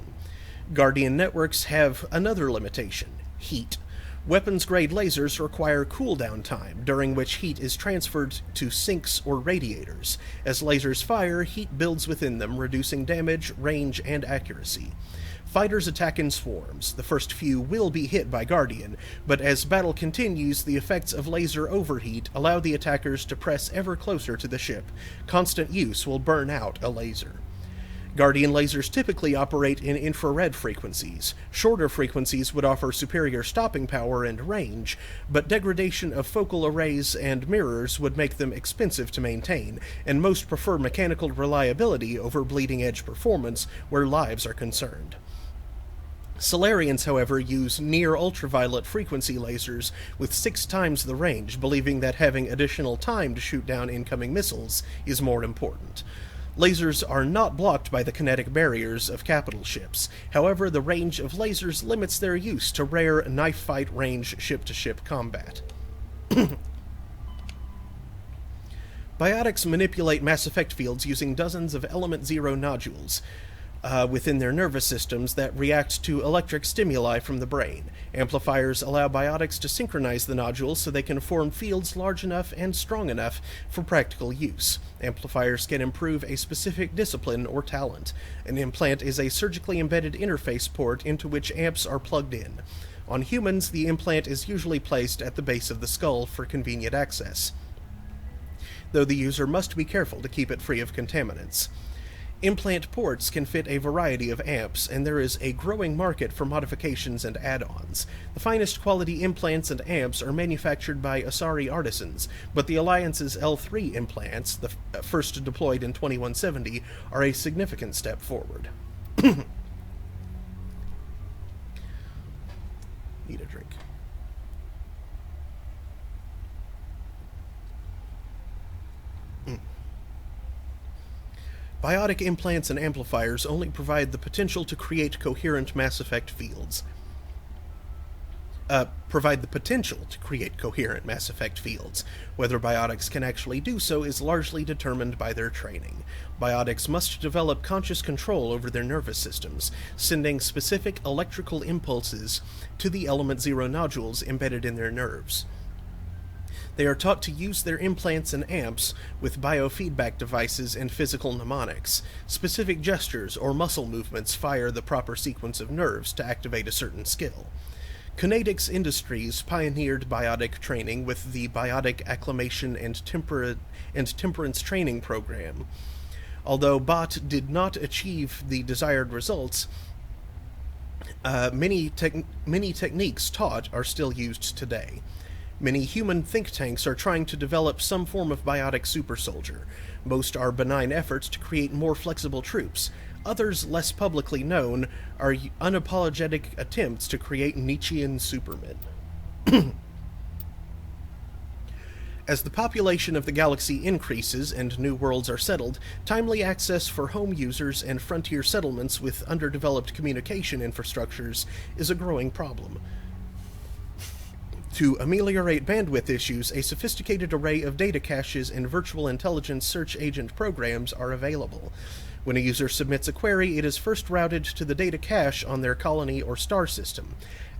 Guardian networks have another limitation: heat. Weapons-grade lasers require cooldown time, during which heat is transferred to sinks or radiators. As lasers fire, heat builds within them, reducing damage, range, and accuracy. Fighters attack in swarms. The first few will be hit by Guardian, but as battle continues, the effects of laser overheat allow the attackers to press ever closer to the ship. Constant use will burn out a laser. Guardian lasers typically operate in infrared frequencies. Shorter frequencies would offer superior stopping power and range, but degradation of focal arrays and mirrors would make them expensive to maintain, and most prefer mechanical reliability over bleeding-edge performance where lives are concerned. Solarians, however, use near-ultraviolet frequency lasers with 6 times the range, believing that having additional time to shoot down incoming missiles is more important. Lasers are not blocked by the kinetic barriers of capital ships. However, the range of lasers limits their use to rare knife-fight range ship-to-ship combat. Biotics manipulate Mass Effect fields using dozens of Element Zero nodules within their nervous systems that react to electric stimuli from the brain. Amplifiers allow biotics to synchronize the nodules so they can form fields large enough and strong enough for practical use. Amplifiers can improve a specific discipline or talent. An implant is a surgically embedded interface port into which amps are plugged in. On humans, the implant is usually placed at the base of the skull for convenient access, though the user must be careful to keep it free of contaminants. Implant ports can fit a variety of amps, and there is a growing market for modifications and add-ons. The finest quality implants and amps are manufactured by Asari artisans, but the Alliance's L3 implants, the first deployed in 2170, are a significant step forward. Need a drink. Biotic implants and amplifiers only provide the potential to create coherent Mass Effect fields. Whether biotics can actually do so is largely determined by their training. Biotics must develop conscious control over their nervous systems, sending specific electrical impulses to the Element Zero nodules embedded in their nerves. They are taught to use their implants and amps with biofeedback devices and physical mnemonics. Specific gestures or muscle movements fire the proper sequence of nerves to activate a certain skill. Kinetics Industries pioneered biotic training with the Biotic Acclimation and Temperance Training Program. Although BOT did not achieve the desired results, many techniques taught are still used today. Many human think tanks are trying to develop some form of biotic super soldier. Most are benign efforts to create more flexible troops. Others, less publicly known, are unapologetic attempts to create Nietzschean supermen. As the population of the galaxy increases and new worlds are settled, timely access for home users and frontier settlements with underdeveloped communication infrastructures is a growing problem. To ameliorate bandwidth issues, a sophisticated array of data caches and virtual intelligence search agent programs are available. When a user submits a query, it is first routed to the data cache on their colony or star system.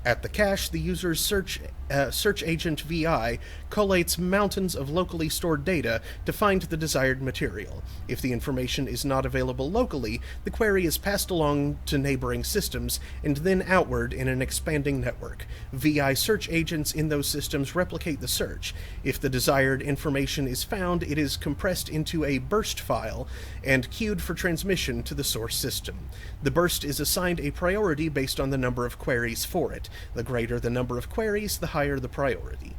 At the cache, the user's search agent VI collates mountains of locally stored data to find the desired material. If the information is not available locally, the query is passed along to neighboring systems and then outward in an expanding network. VI search agents in those systems replicate the search. If the desired information is found, it is compressed into a burst file and queued for transmission to the source system. The burst is assigned a priority based on the number of queries for it. The greater the number of queries, the higher the priority.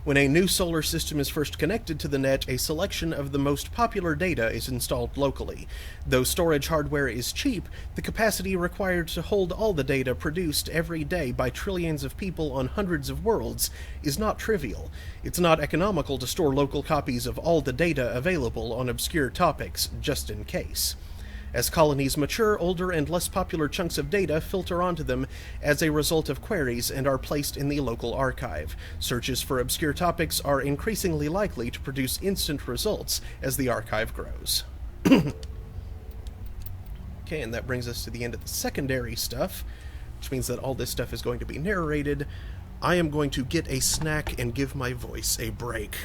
When a new solar system is first connected to the net, a selection of the most popular data is installed locally. Though storage hardware is cheap, the capacity required to hold all the data produced every day by trillions of people on hundreds of worlds is not trivial. It's not economical to store local copies of all the data available on obscure topics, just in case. As colonies mature, older and less popular chunks of data filter onto them as a result of queries and are placed in the local archive. Searches for obscure topics are increasingly likely to produce instant results as the archive grows. Okay, and that brings us to the end of the secondary stuff, which means that all this stuff is going to be narrated. I am going to get a snack and give my voice a break.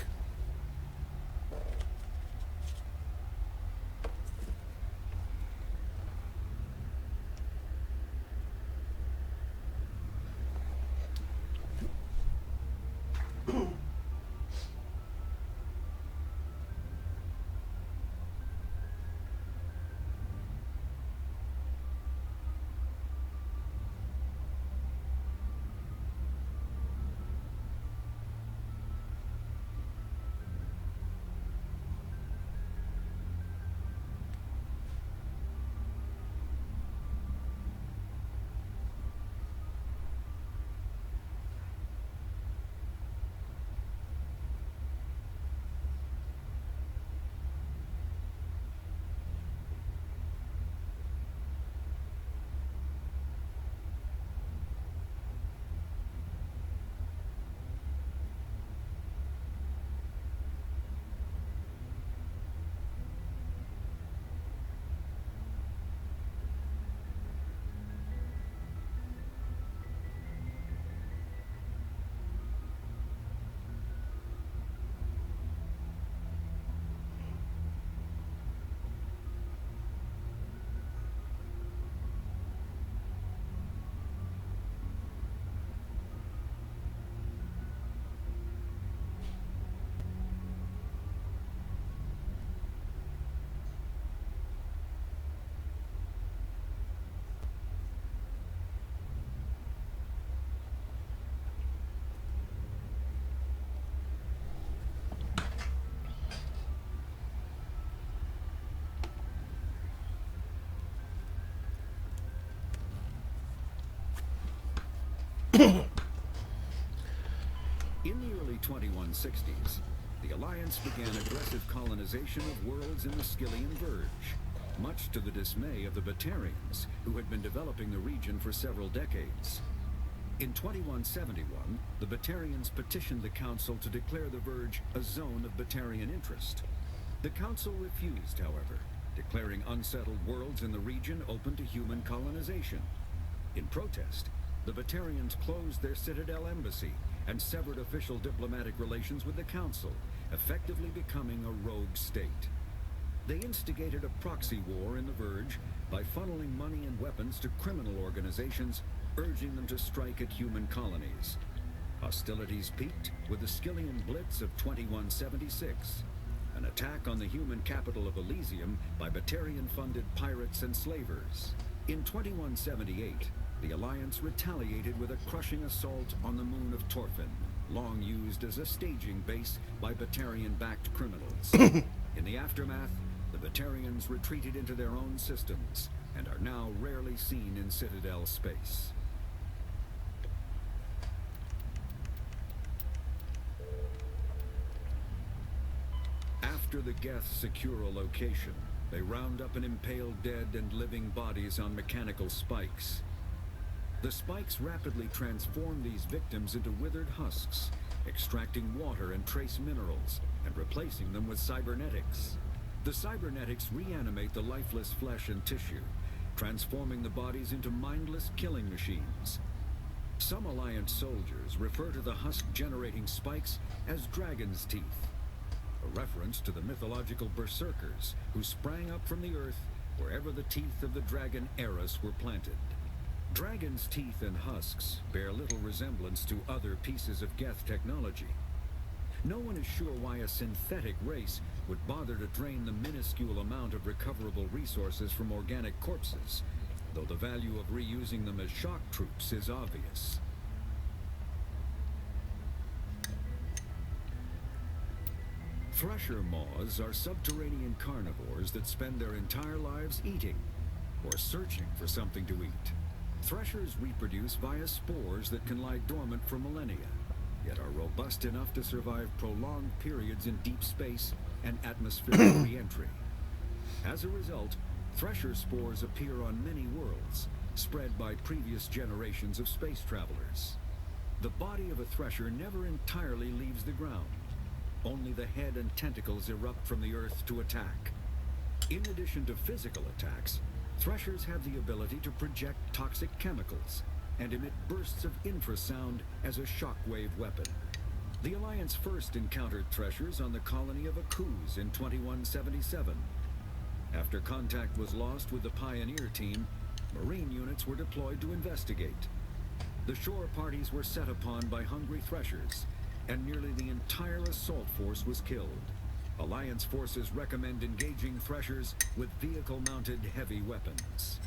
In the early 2160s, the Alliance began aggressive colonization of worlds in the Skyllian Verge, much to the dismay of the Batarians, who had been developing the region for several decades. In 2171, the Batarians petitioned the Council to declare the Verge a zone of Batarian interest. The Council refused, however, declaring unsettled worlds in the region open to human colonization. In protest, the Batarians closed their Citadel embassy and severed official diplomatic relations with the Council, effectively becoming a rogue state. They instigated a proxy war in the Verge by funneling money and weapons to criminal organizations, urging them to strike at human colonies. Hostilities peaked with the Skyllian Blitz of 2176, an attack on the human capital of Elysium by Batarian-funded pirates and slavers. In 2178, the Alliance retaliated with a crushing assault on the moon of Torfin, long used as a staging base by Batarian-backed criminals. In the aftermath, the Batarians retreated into their own systems and are now rarely seen in Citadel space. After the Geth secure a location, they round up and impale dead and living bodies on mechanical spikes. The spikes rapidly transform these victims into withered husks, extracting water and trace minerals, and replacing them with cybernetics. The cybernetics reanimate the lifeless flesh and tissue, transforming the bodies into mindless killing machines. Some Alliance soldiers refer to the husk-generating spikes as dragon's teeth, a reference to the mythological berserkers who sprang up from the earth wherever the teeth of the dragon Eris were planted. Dragon's teeth and husks bear little resemblance to other pieces of Geth technology. No one is sure why a synthetic race would bother to drain the minuscule amount of recoverable resources from organic corpses, though the value of reusing them as shock troops is obvious. Thresher Moths are subterranean carnivores that spend their entire lives eating or searching for something to eat. Threshers reproduce via spores that can lie dormant for millennia, yet are robust enough to survive prolonged periods in deep space and atmospheric re-entry. As a result, thresher spores appear on many worlds, spread by previous generations of space travelers. The body of a thresher never entirely leaves the ground. Only the head and tentacles erupt from the earth to attack. In addition to physical attacks, threshers have the ability to project toxic chemicals and emit bursts of infrasound as a shockwave weapon. The Alliance first encountered threshers on the colony of Akuz in 2177. After contact was lost with the Pioneer team, Marine units were deployed to investigate. The shore parties were set upon by hungry threshers, and nearly the entire assault force was killed. Alliance forces recommend engaging threshers with vehicle-mounted heavy weapons.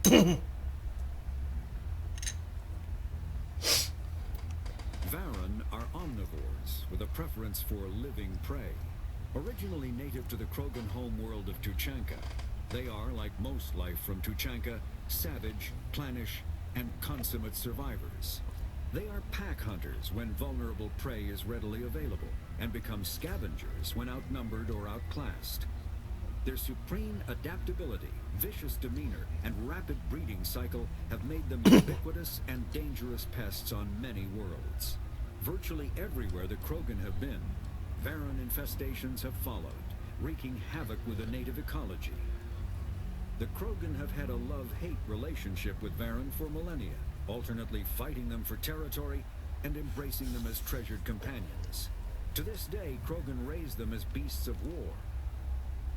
Varan are omnivores with a preference for living prey. Originally native to the Krogan homeworld of Tuchanka, they are, like most life from Tuchanka, savage, clannish, and consummate survivors. They are pack hunters when vulnerable prey is readily available, and become scavengers when outnumbered or outclassed. Their supreme adaptability, vicious demeanor, and rapid breeding cycle have made them ubiquitous and dangerous pests on many worlds. Virtually everywhere the Krogan have been, Varan infestations have followed, wreaking havoc with the native ecology. The Krogan have had a love-hate relationship with Varan for millennia, alternately fighting them for territory and embracing them as treasured companions. To this day, Krogan raise them as beasts of war.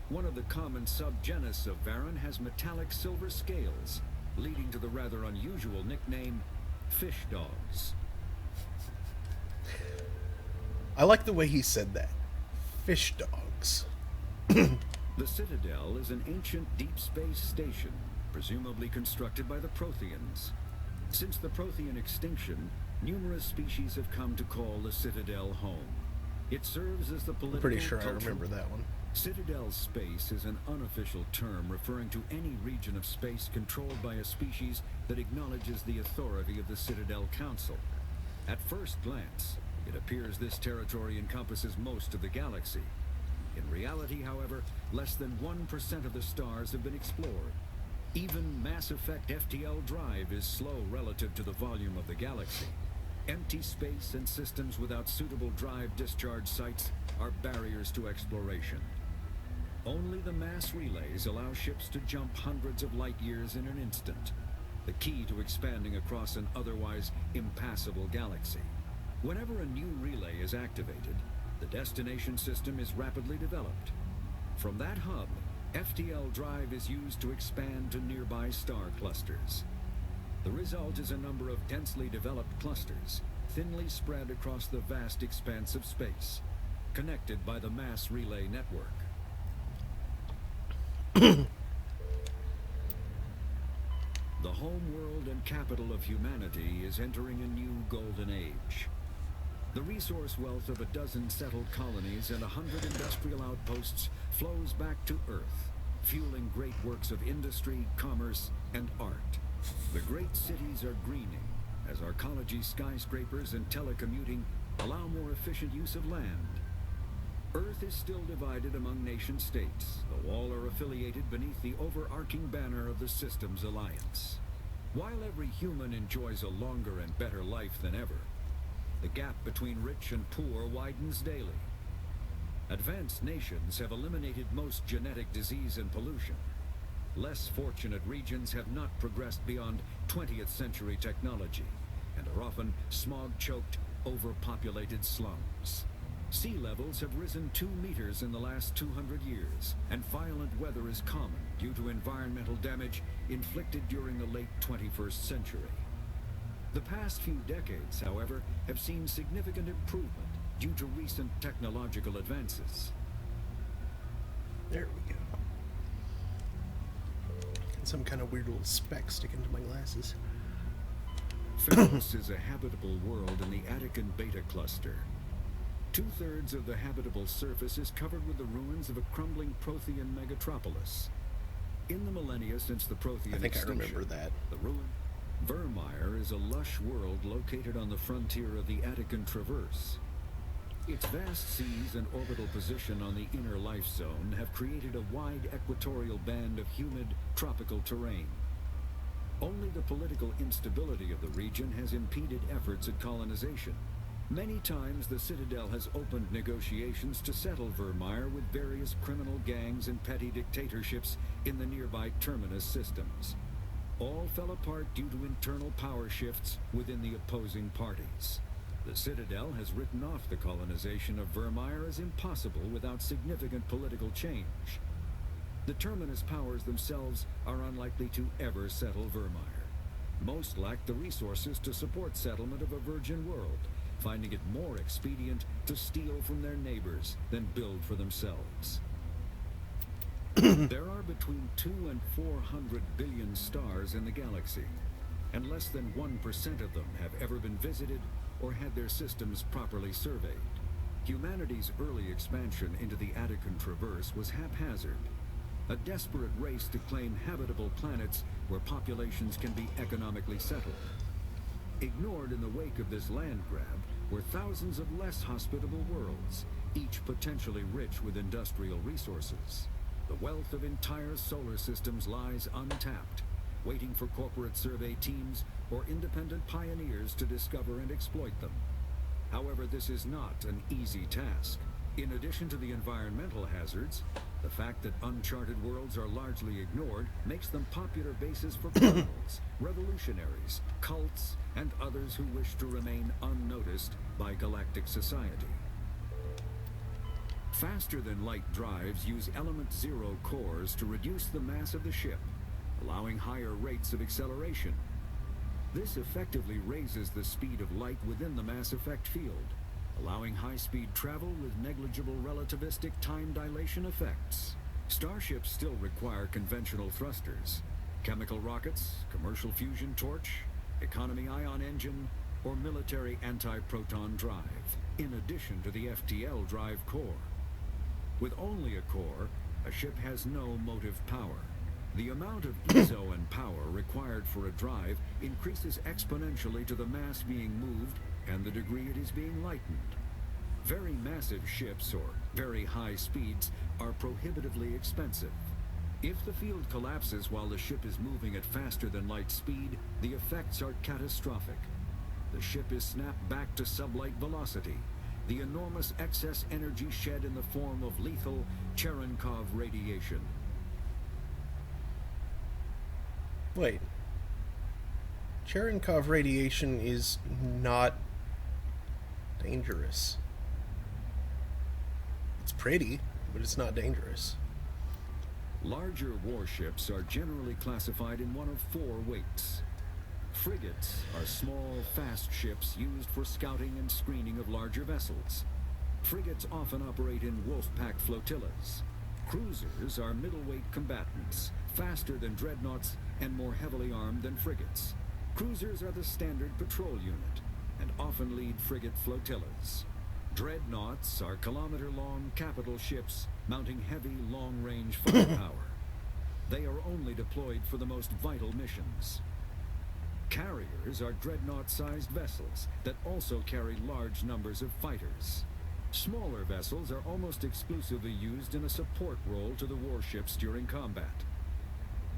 One of the common subgenus of Varan has metallic silver scales, leading to the rather unusual nickname, fish dogs. I like the way he said that. Fish dogs. The Citadel is an ancient deep space station, presumably constructed by the Protheans. Since the Prothean extinction, numerous species have come to call the Citadel home. It serves as the political, I'm pretty sure I cultural... remember that one. Citadel space is an unofficial term referring to any region of space controlled by a species that acknowledges the authority of the Citadel Council. At first glance, it appears this territory encompasses most of the galaxy. In reality, however, less than 1% of the stars have been explored. Even Mass Effect FTL drive is slow relative to the volume of the galaxy. Empty space and systems without suitable drive discharge sites are barriers to exploration. Only the mass relays allow ships to jump hundreds of light years in an instant, the key to expanding across an otherwise impassable galaxy. Whenever a new relay is activated, the destination system is rapidly developed. From that hub, FTL drive is used to expand to nearby star clusters. The result is a number of densely developed clusters, thinly spread across the vast expanse of space, connected by the mass relay network. The home world and capital of humanity is entering a new golden age. The resource wealth of a dozen settled colonies and 100 industrial outposts flows back to Earth, fueling great works of industry, commerce, and art. The great cities are greening, as arcology skyscrapers and telecommuting allow more efficient use of land. Earth is still divided among nation-states, though all are affiliated beneath the overarching banner of the Systems Alliance. While every human enjoys a longer and better life than ever, the gap between rich and poor widens daily. Advanced nations have eliminated most genetic disease and pollution. Less fortunate regions have not progressed beyond 20th century technology and are often smog-choked, overpopulated slums. Sea levels have risen 2 meters in the last 200 years, and violent weather is common due to environmental damage inflicted during the late 21st century. The past few decades, however, have seen significant improvement due to recent technological advances. There we go. And some kind of weird little speck sticking to my glasses. Phallus is a habitable world in the Attican Beta Cluster. 2/3 of the habitable surface is covered with the ruins of a crumbling Prothean megatropolis. In the millennia since the Prothean I think I extinction, remember that. the ruin Vermeer is a lush world located on the frontier of the Attican Traverse. Its vast seas and orbital position on the inner life zone have created a wide equatorial band of humid, tropical terrain. Only the political instability of the region has impeded efforts at colonization. Many times the Citadel has opened negotiations to settle Vermeer with various criminal gangs and petty dictatorships in the nearby Terminus systems. All fell apart due to internal power shifts within the opposing parties. The Citadel has written off the colonization of Vermeer as impossible without significant political change. The Terminus powers themselves are unlikely to ever settle Vermeer. Most lack the resources to support settlement of a virgin world, finding it more expedient to steal from their neighbors than build for themselves. There are between 200 and 400 billion stars in the galaxy, and less than 1% of them have ever been visited or had their systems properly surveyed. Humanity's early expansion into the Attican Traverse was haphazard, a desperate race to claim habitable planets where populations can be economically settled. Ignored in the wake of this land grab were thousands of less hospitable worlds, each potentially rich with industrial resources. The wealth of entire solar systems lies untapped, waiting for corporate survey teams or independent pioneers to discover and exploit them. However, this is not an easy task. In addition to the environmental hazards, the fact that uncharted worlds are largely ignored makes them popular bases for criminals, revolutionaries, cults, and others who wish to remain unnoticed by galactic society. Faster-than-light drives use element zero cores to reduce the mass of the ship, allowing higher rates of acceleration. This effectively raises the speed of light within the mass effect field, allowing high-speed travel with negligible relativistic time dilation effects. Starships still require conventional thrusters, chemical rockets, commercial fusion torch, economy ion engine, or military anti-proton drive, in addition to the FTL drive core. With only a core, a ship has no motive power. The amount of ESO and power required for a drive increases exponentially to the mass being moved and the degree it is being lightened. Very massive ships, or very high speeds, are prohibitively expensive. If the field collapses while the ship is moving at faster than light speed, the effects are catastrophic. The ship is snapped back to sublight velocity, the enormous excess energy shed in the form of lethal Cherenkov radiation. Wait. Cherenkov radiation is not dangerous. It's pretty, but it's not dangerous. Larger warships are generally classified in one of four weights. Frigates are small, fast ships used for scouting and screening of larger vessels. Frigates often operate in wolf-pack flotillas. Cruisers are middleweight combatants, faster than dreadnoughts and more heavily armed than frigates. Cruisers are the standard patrol unit and often lead frigate flotillas. Dreadnoughts are kilometer-long capital ships mounting heavy, long-range firepower. They are only deployed for the most vital missions. Carriers are dreadnought-sized vessels that also carry large numbers of fighters. Smaller vessels are almost exclusively used in a support role to the warships during combat.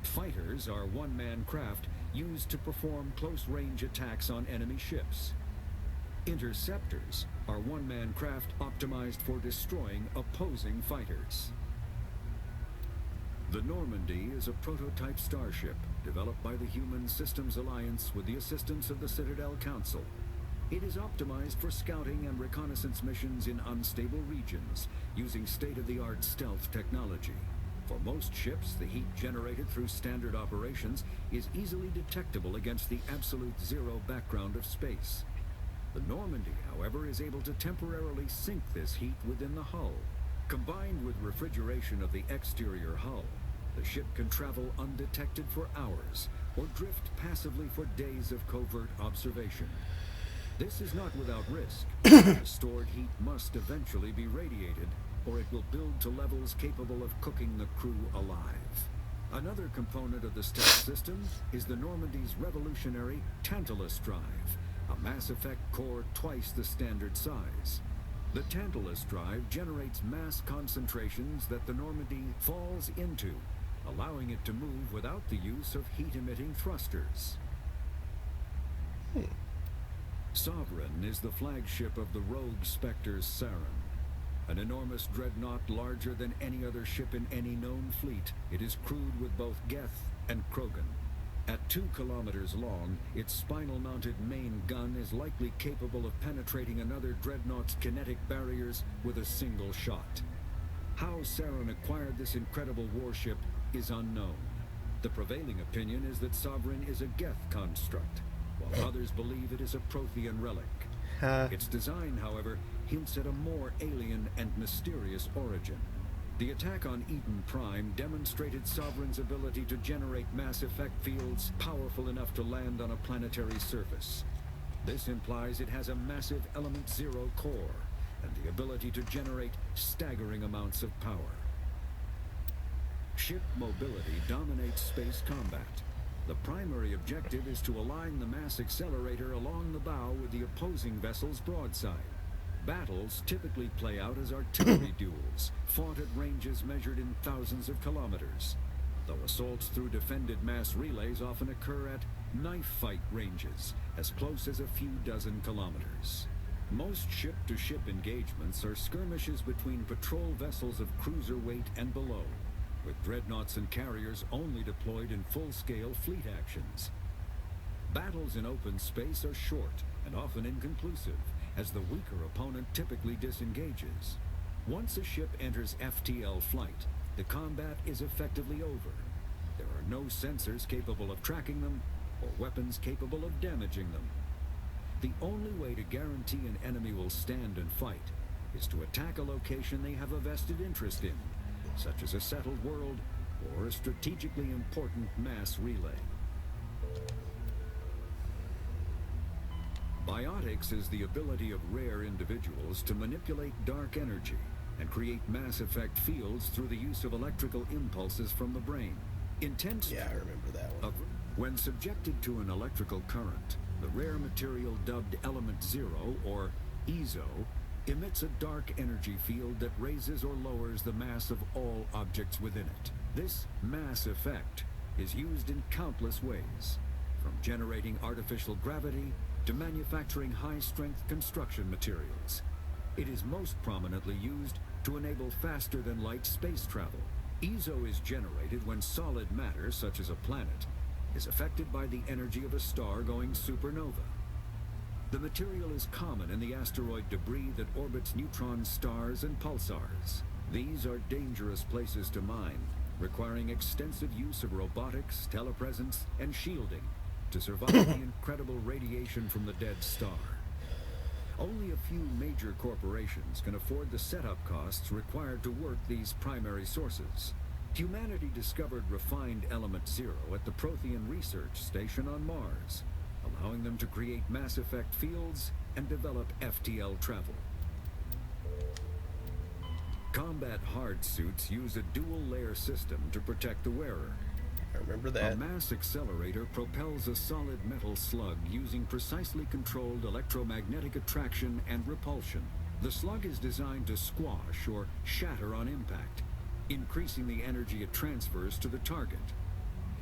Fighters are one-man craft used to perform close-range attacks on enemy ships. Interceptors are one-man craft optimized for destroying opposing fighters. The Normandy is a prototype starship developed by the Human Systems Alliance with the assistance of the Citadel Council. It is optimized for scouting and reconnaissance missions in unstable regions using state-of-the-art stealth technology. For most ships, the heat generated through standard operations is easily detectable against the absolute zero background of space. The Normandy, however, is able to temporarily sink this heat within the hull. Combined with refrigeration of the exterior hull, the ship can travel undetected for hours or drift passively for days of covert observation. This is not without risk. The stored heat must eventually be radiated, or it will build to levels capable of cooking the crew alive. Another component of the stealth system is the Normandy's revolutionary Tantalus drive, a Mass Effect core twice the standard size. The Tantalus drive generates mass concentrations that the Normandy falls into, allowing it to move without the use of heat-emitting thrusters. Sovereign is the flagship of the rogue Spectre's Saren. An enormous dreadnought larger than any other ship in any known fleet, it is crewed with both Geth and Krogan. At 2 kilometers long, its spinal-mounted main gun is likely capable of penetrating another dreadnought's kinetic barriers with a single shot. How Saren acquired this incredible warship is unknown. The prevailing opinion is that Sovereign is a Geth construct, while others believe it is a Prothean relic. Its design, however, hints at a more alien and mysterious origin. The attack on Eden Prime demonstrated Sovereign's ability to generate mass effect fields powerful enough to land on a planetary surface. This implies it has a massive Element Zero core and the ability to generate staggering amounts of power. Ship mobility dominates space combat. The primary objective is to align the mass accelerator along the bow with the opposing vessel's broadside. Battles typically play out as artillery duels, fought at ranges measured in thousands of kilometers, though assaults through defended mass relays often occur at knife fight ranges, as close as a few dozen kilometers. Most ship-to-ship engagements are skirmishes between patrol vessels of cruiser weight and below, with dreadnoughts and carriers only deployed in full-scale fleet actions. Battles in open space are short and often inconclusive, as the weaker opponent typically disengages. Once a ship enters FTL flight, the combat is effectively over. There are no sensors capable of tracking them, or weapons capable of damaging them. The only way to guarantee an enemy will stand and fight is to attack a location they have a vested interest in, such as a settled world or a strategically important mass relay. Biotics is the ability of rare individuals to manipulate dark energy and create mass effect fields through the use of electrical impulses from the brain. Intense. Yeah, I remember that one. When subjected to an electrical current, the rare material dubbed Element Zero, or EZO, emits a dark energy field that raises or lowers the mass of all objects within it. This mass effect is used in countless ways, from generating artificial gravity to manufacturing high-strength construction materials. It is most prominently used to enable faster-than-light space travel. EZO is generated when solid matter, such as a planet, is affected by the energy of a star going supernova. The material is common in the asteroid debris that orbits neutron stars and pulsars. These are dangerous places to mine, requiring extensive use of robotics, telepresence, and shielding to survive the incredible radiation from the dead star. Only a few major corporations can afford the setup costs required to work these primary sources. Humanity discovered refined Element Zero at the Prothean Research Station on Mars, allowing them to create mass effect fields and develop FTL travel. Combat hard suits use a dual-layer system to protect the wearer. I remember that. A mass accelerator propels a solid metal slug using precisely controlled electromagnetic attraction and repulsion. The slug is designed to squash or shatter on impact, increasing the energy it transfers to the target.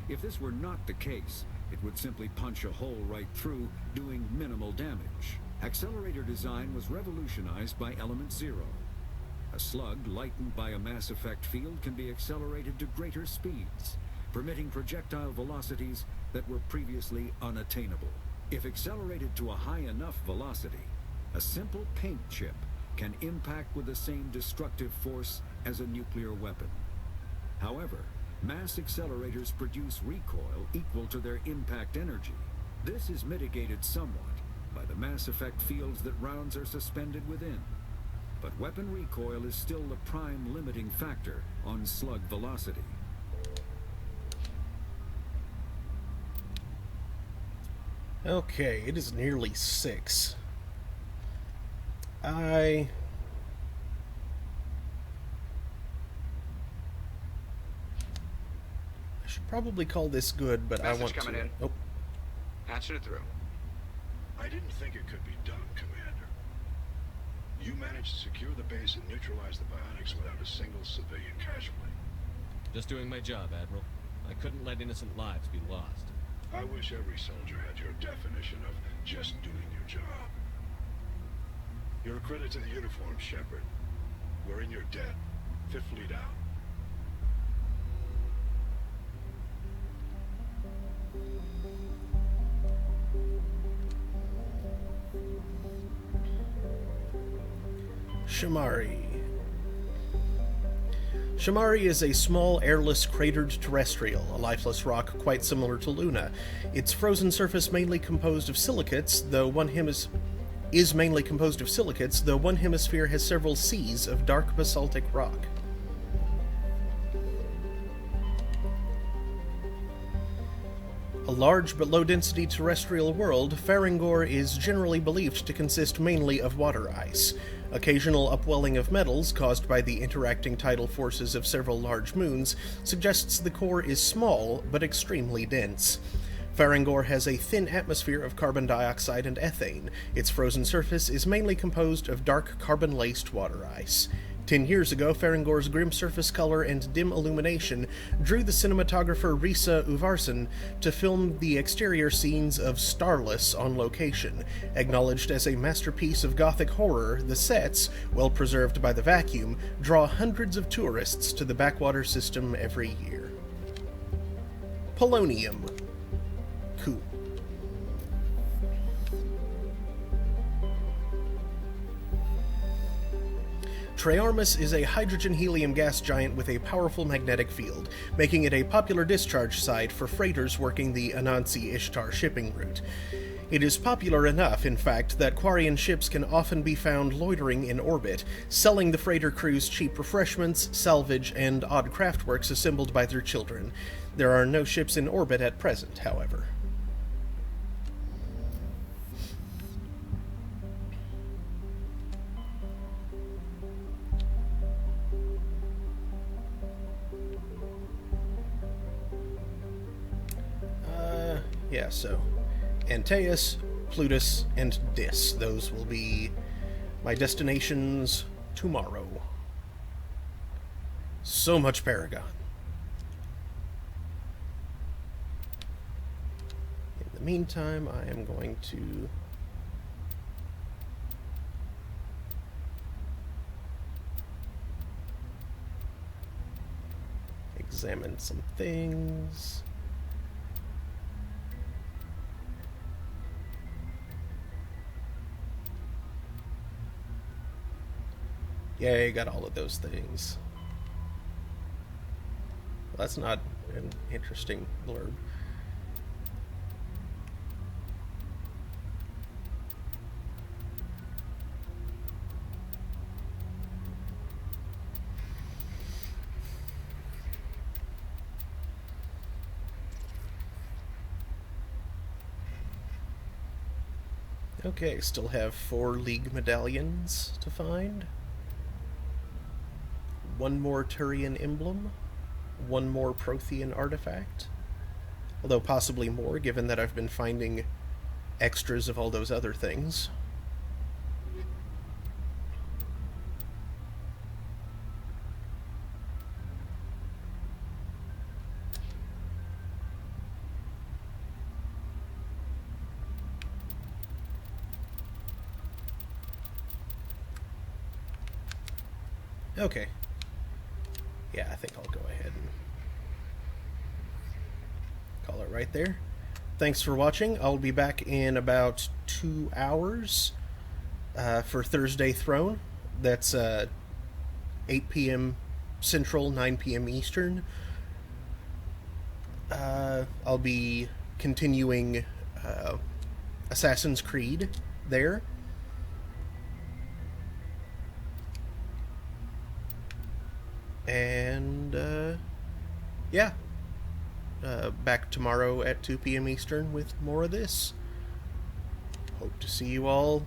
If this were not the case, it would simply punch a hole right through, doing minimal damage. Accelerator design was revolutionized by Element Zero. A slug lightened by a mass effect field can be accelerated to greater speeds, permitting projectile velocities that were previously unattainable. If accelerated to a high enough velocity, a simple paint chip can impact with the same destructive force as a nuclear weapon. However, mass accelerators produce recoil equal to their impact energy. This is mitigated somewhat by the mass effect fields that rounds are suspended within. But weapon recoil is still the prime limiting factor on slug velocity. Okay, it is nearly 6. I should probably call this good, but Message I want coming to... in. Oh, Patching it through. I didn't think it could be done, Commander. You managed to secure the base and neutralize the biotics without a single civilian casualty. Just doing my job, Admiral. I couldn't let innocent lives be lost. I wish every soldier had your definition of just doing your job. You're a credit to the uniform, Shepard. We're in your debt. Fifth Fleet out. Shamari. Shamari is a small, airless, cratered terrestrial, a lifeless rock quite similar to Luna. Its frozen surface mainly composed of silicates, though one mainly composed of silicates, though one hemisphere has several seas of dark basaltic rock. A large but low-density terrestrial world, Farangor is generally believed to consist mainly of water ice. Occasional upwelling of metals, caused by the interacting tidal forces of several large moons, suggests the core is small but extremely dense. Farangor has a thin atmosphere of carbon dioxide and ethane. Its frozen surface is mainly composed of dark carbon-laced water ice. 10 years ago, Farangor's grim surface color and dim illumination drew the cinematographer Risa Uvarson to film the exterior scenes of Starless on location. Acknowledged as a masterpiece of gothic horror, the sets, well preserved by the vacuum, draw hundreds of tourists to the backwater system every year. Polonium. Cool. Treyarmus is a hydrogen-helium gas giant with a powerful magnetic field, making it a popular discharge site for freighters working the Anansi-Ishtar shipping route. It is popular enough, in fact, that Quarian ships can often be found loitering in orbit, selling the freighter crews cheap refreshments, salvage, and odd craftworks assembled by their children. There are no ships in orbit at present, however. Yeah, so Antaeus, Plutus, and Dis. Those will be my destinations tomorrow. So much Paragon. In the meantime, I am going to examine some things. Yay, got all of those things. Well, that's not an interesting blurb. Okay, still have 4 League medallions to find. 1 more Turian emblem, 1 more Prothean artifact, although possibly more, given that I've been finding extras of all those other things. Okay. Yeah, I think I'll go ahead and call it right there. Thanks for watching. I'll be back in about 2 hours for Thursday Throne. That's 8 p.m. Central, 9 p.m. Eastern. I'll be continuing Assassin's Creed there. And, yeah. Back tomorrow at 2 p.m. Eastern with more of this. Hope to see you all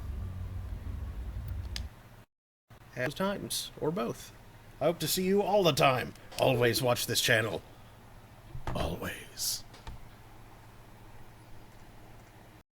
at times, or both. I hope to see you all the time. Always watch this channel. Always.